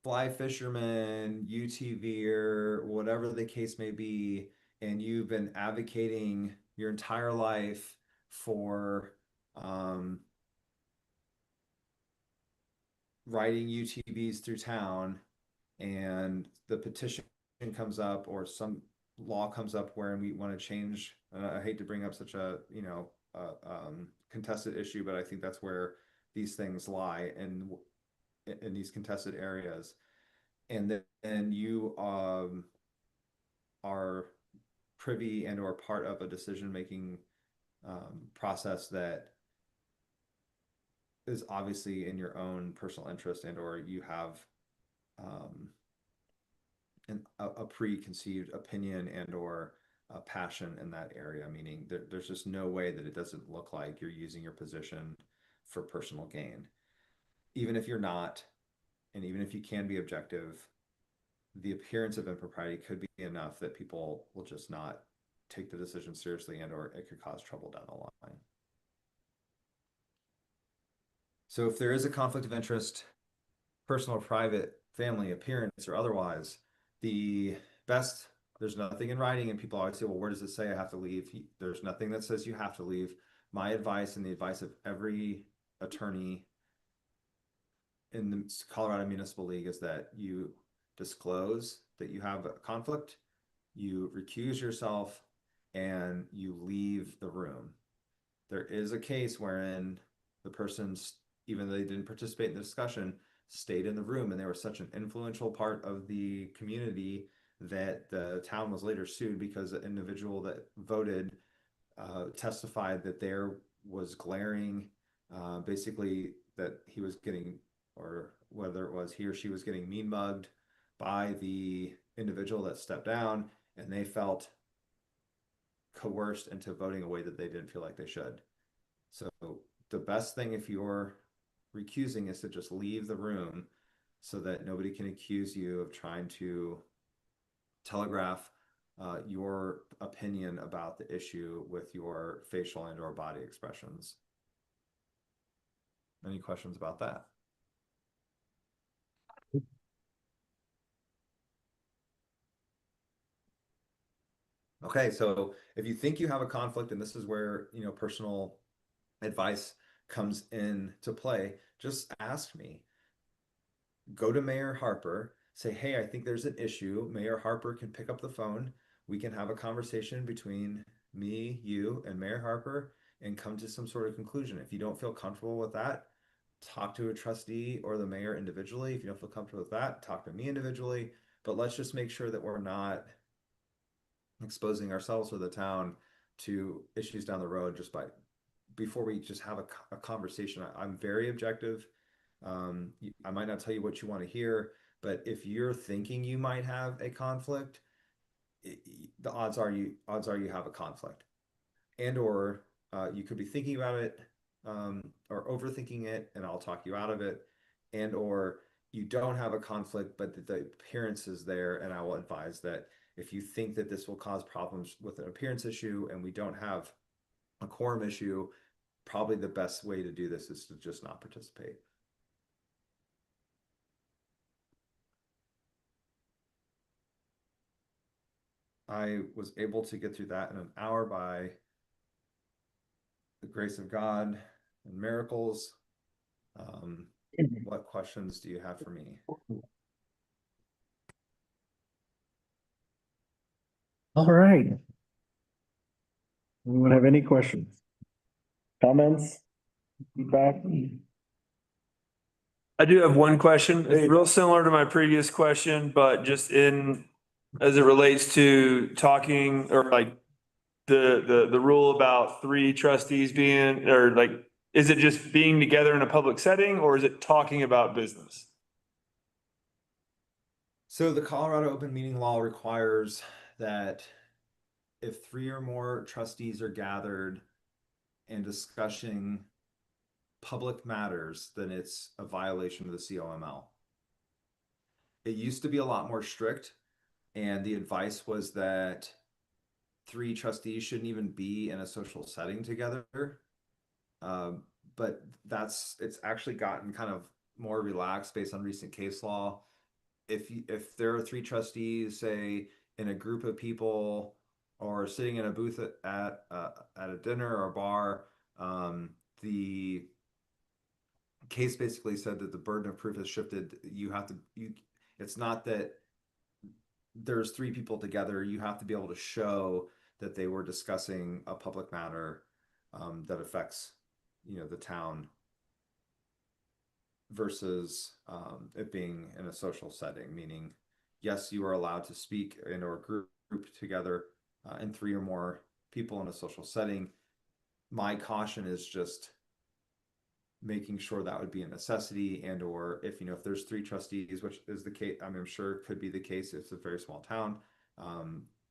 I: fly fisherman, UTVer, whatever the case may be, and you've been advocating your entire life for riding UTVs through town, and the petition comes up or some law comes up where we want to change. I hate to bring up such a, contested issue, but I think that's where these things lie in these contested areas. And then you are privy and or part of a decision-making process that is obviously in your own personal interest, and or you have a preconceived opinion and or a passion in that area, meaning there's just no way that it doesn't look like you're using your position for personal gain. Even if you're not, and even if you can be objective, the appearance of impropriety could be enough that people will just not take the decision seriously, and or it could cause trouble down the line. So if there is a conflict of interest, personal, private, family, appearance, or otherwise, the best, there's nothing in writing, and people always say, well, where does it say I have to leave? There's nothing that says you have to leave. My advice, and the advice of every attorney in the Colorado Municipal League, is that you disclose that you have a conflict, you recuse yourself, and you leave the room. There is a case wherein the person's, even though they didn't participate in the discussion, stayed in the room, and they were such an influential part of the community that the town was later sued because the individual that voted testified that there was glaring, basically that he was getting, or whether it was he or she was getting mean mugged by the individual that stepped down, and they felt coerced into voting a way that they didn't feel like they should. So the best thing, if you're recusing, is to just leave the room so that nobody can accuse you of trying to telegraph your opinion about the issue with your facial and or body expressions. Any questions about that? Okay, so if you think you have a conflict, and this is where, personal advice comes in to play, just ask me. Go to Mayor Harper, say, hey, I think there's an issue. Mayor Harper can pick up the phone. We can have a conversation between me, you, and Mayor Harper and come to some sort of conclusion. If you don't feel comfortable with that, talk to a trustee or the mayor individually. If you don't feel comfortable with that, talk to me individually. But let's just make sure that we're not exposing ourselves or the town to issues down the road just before we just have a conversation. I'm very objective. I might not tell you what you want to hear, but if you're thinking you might have a conflict, the odds are you have a conflict, and or you could be thinking about it or overthinking it, and I'll talk you out of it, and or you don't have a conflict, but the appearance is there, and I will advise that if you think that this will cause problems with an appearance issue and we don't have a quorum issue, probably the best way to do this is to just not participate. I was able to get through that in an hour by the grace of God and miracles. What questions do you have for me?
A: All right. Anyone have any questions? Comments? Feedback?
E: I do have one question. It's real similar to my previous question, but just as it relates to talking, or like the rule about 3 trustees being, or like, is it just being together in a public setting, or is it talking about business?
I: So the Colorado open meeting law requires that if 3 or more trustees are gathered and discussing public matters, then it's a violation of the COML. It used to be a lot more strict, and the advice was that 3 trustees shouldn't even be in a social setting together. But it's actually gotten kind of more relaxed based on recent case law. If there are 3 trustees, say, in a group of people or sitting in a booth at a dinner or a bar, the case basically said that the burden of proof has shifted. It's not that there's 3 people together. You have to be able to show that they were discussing a public matter that affects, the town, versus it being in a social setting, meaning, yes, you are allowed to speak in or group together in 3 or more people in a social setting. My caution is just making sure that would be a necessity, and or if there's 3 trustees, which is the case, I'm sure could be the case if it's a very small town.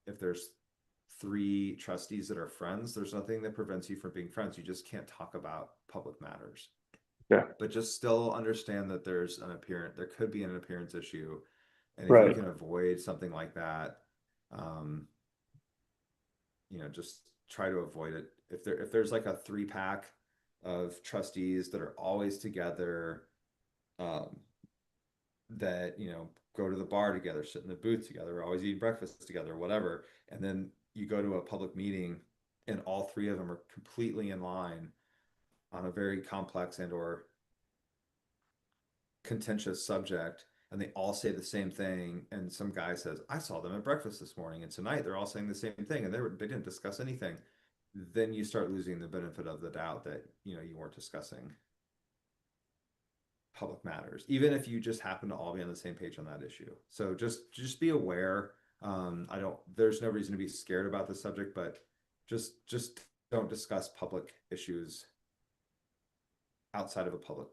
I: If there's 3 trustees that are friends, there's nothing that prevents you from being friends. You just can't talk about public matters.
E: Yeah.
I: But just still understand that there could be an appearance issue. And if
E: Right.
I: you can avoid something like that, just try to avoid it. If there's like a 3-pack of trustees that are always together, that, go to the bar together, sit in the booth together, always eat breakfast together, whatever. And then you go to a public meeting and all 3 of them are completely in line on a very complex and or contentious subject, and they all say the same thing, and some guy says, I saw them at breakfast this morning, and tonight they're all saying the same thing, and they didn't discuss anything, then you start losing the benefit of the doubt that you weren't discussing public matters, even if you just happen to all be on the same page on that issue. So just be aware. There's no reason to be scared about the subject, but just don't discuss public issues outside of a public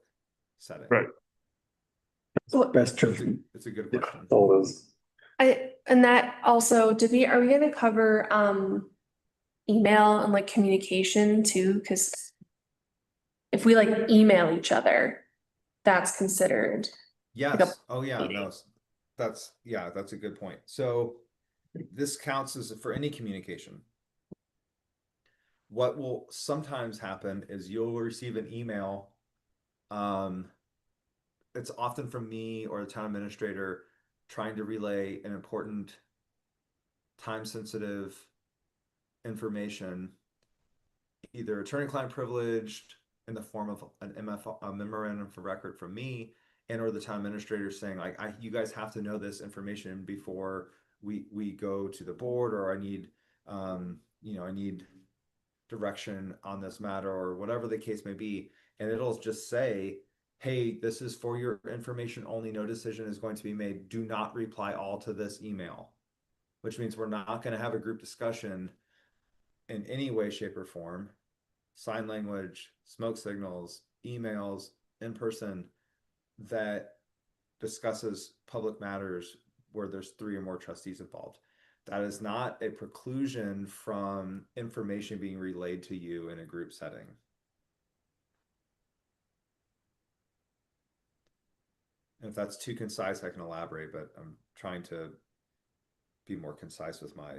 I: setting.
E: Right.
A: Best
I: So
A: truth.
I: it's a good question.
A: All those.
C: And that also, are we gonna cover email and like communication too? Cause if we like email each other, that's considered.
I: Yes. Oh yeah. No, that's a good point. So this counts as for any communication. What will sometimes happen is you'll receive an email. It's often from me or the town administrator trying to relay an important time-sensitive information, either attorney-client privileged in the form of a memorandum for record from me, and or the town administrator saying, like, you guys have to know this information before we go to the board, or I need I need direction on this matter, or whatever the case may be. And it'll just say, hey, this is for your information only, no decision is going to be made, do not reply all to this email, which means we're not going to have a group discussion in any way, shape, or form. Sign language, smoke signals, emails, in person, that discusses public matters where there's 3 or more trustees involved. That is not a preclusion from information being relayed to you in a group setting. And if that's too concise, I can elaborate, but I'm trying to be more concise with my.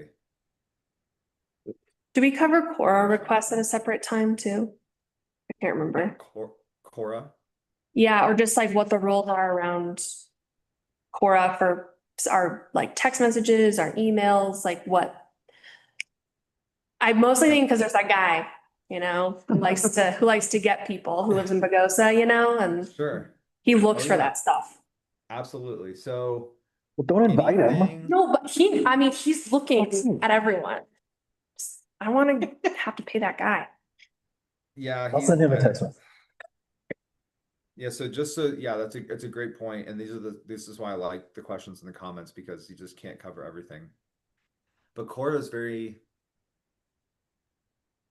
C: Do we cover Quora requests at a separate time too? I can't remember.
I: Quora?
C: Yeah, or just like what the rules are around Quora for our like text messages, our emails, like what? I mostly think because there's that guy, who likes to get people, who lives in Bagosa, and
I: Sure.
C: he looks
I: Oh,
C: for
I: yeah.
C: that stuff.
I: Absolutely. So.
A: Well, don't invite him.
I: anything-
C: No, but he's looking at everyone. I want to have to pay that guy.
I: Yeah.
A: I'll send him a text message.
I: Yeah, so that's a great point. And this is why I like the questions and the comments, because you just can't cover everything. But Quora is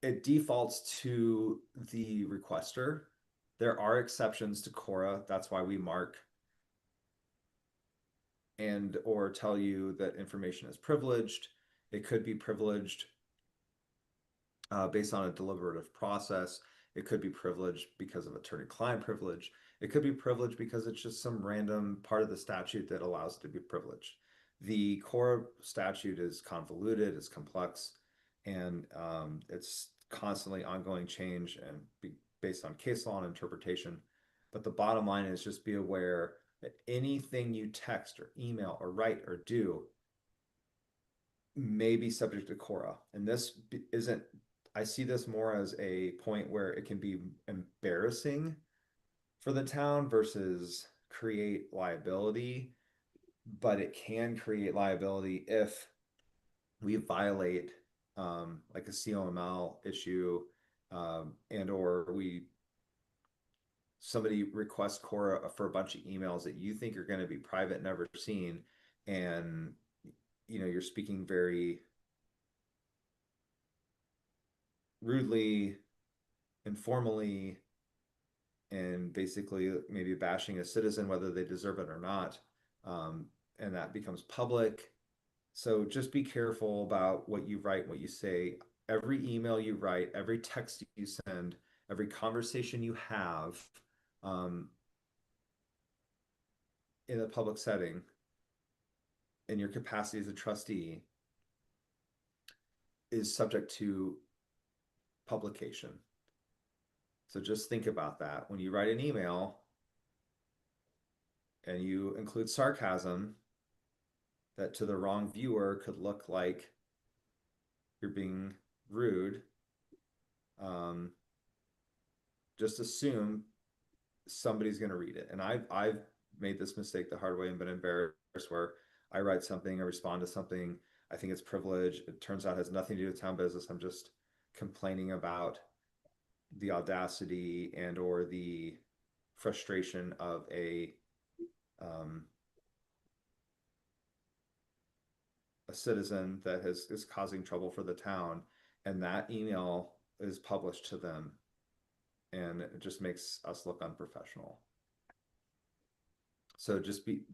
I: it defaults to the requester. There are exceptions to Quora. That's why we mark and or tell you that information is privileged. It could be privileged based on a deliberative process. It could be privileged because of attorney-client privilege. It could be privileged because it's just some random part of the statute that allows it to be privileged. The core statute is convoluted, it's complex, and it's constantly ongoing change and based on case law and interpretation. But the bottom line is just be aware that anything you text or email or write or do may be subject to Cora. And this isn't, I see this more as a point where it can be embarrassing for the town versus create liability, but it can create liability if we violate like a COML issue and or somebody requests Cora for a bunch of emails that you think are going to be private, never seen, and you're speaking very rudely, informally, and basically maybe bashing a citizen, whether they deserve it or not. And that becomes public. So just be careful about what you write, what you say. Every email you write, every text you send, every conversation you have in a public setting, in your capacity as a trustee, is subject to publication. So just think about that. When you write an email and you include sarcasm that to the wrong viewer could look like you're being rude, just assume somebody's going to read it. And I've made this mistake the hard way and been embarrassed where I write something, I respond to something, I think it's privilege. It turns out it has nothing to do with town business. I'm just complaining about the audacity and or the frustration of a citizen that is causing trouble for the town, and that email is published to them, and it just makes us look unprofessional. So just be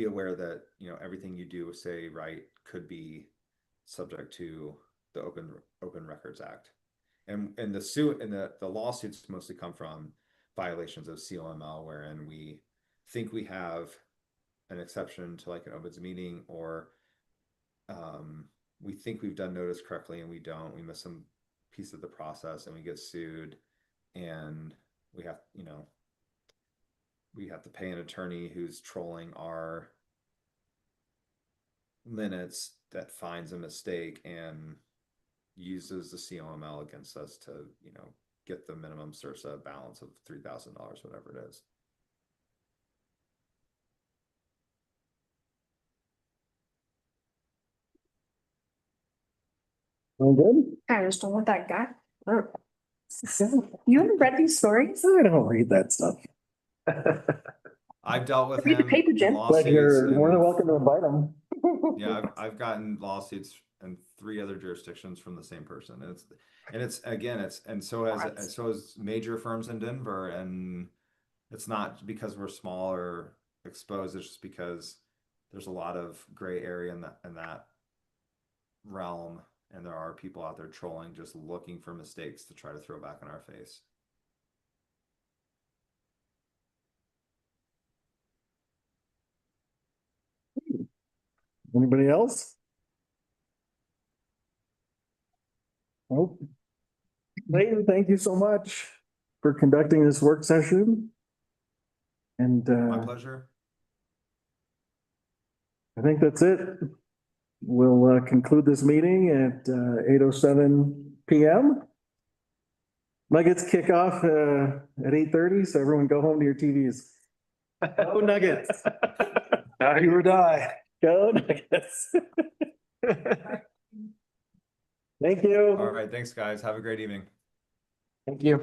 I: aware that everything you do, say, write could be subject to the Open Records Act, and the lawsuits mostly come from violations of COML, wherein we think we have an exception to like an opens meeting, or we think we've done notice correctly and we don't. We miss some piece of the process and we get sued, and we have to pay an attorney who's trolling our minutes that finds a mistake and uses the COML against us to get the minimum CIRSA balance of $3,000, whatever it is.
A: All good?
C: I just don't want that guy. You haven't read these stories?
A: I don't read that stuff.
I: I've dealt with
C: Read the
I: him
C: paper,
I: in
C: Jim.
A: But
I: lawsuits.
A: you're more than
I: and-
A: welcome to invite them.
I: Yeah, I've gotten lawsuits in 3 other jurisdictions from the same person. So has major firms in Denver, and it's not because we're small or exposed. It's just because there's a lot of gray area in that realm, and there are people out there trolling, just looking for mistakes to try to throw back in our face.
A: Anybody else? Nope. Clayton, thank you so much for conducting this work session. And
I: My pleasure.
A: I think that's it. We'll conclude this meeting at 8:07 p.m. Nuggets kick off at 8:30, so everyone go home to your TVs. Go Nuggets.
M: Now you or die.
A: Go Nuggets. Thank you.
I: All right, thanks guys. Have a great evening.
M: Thank you.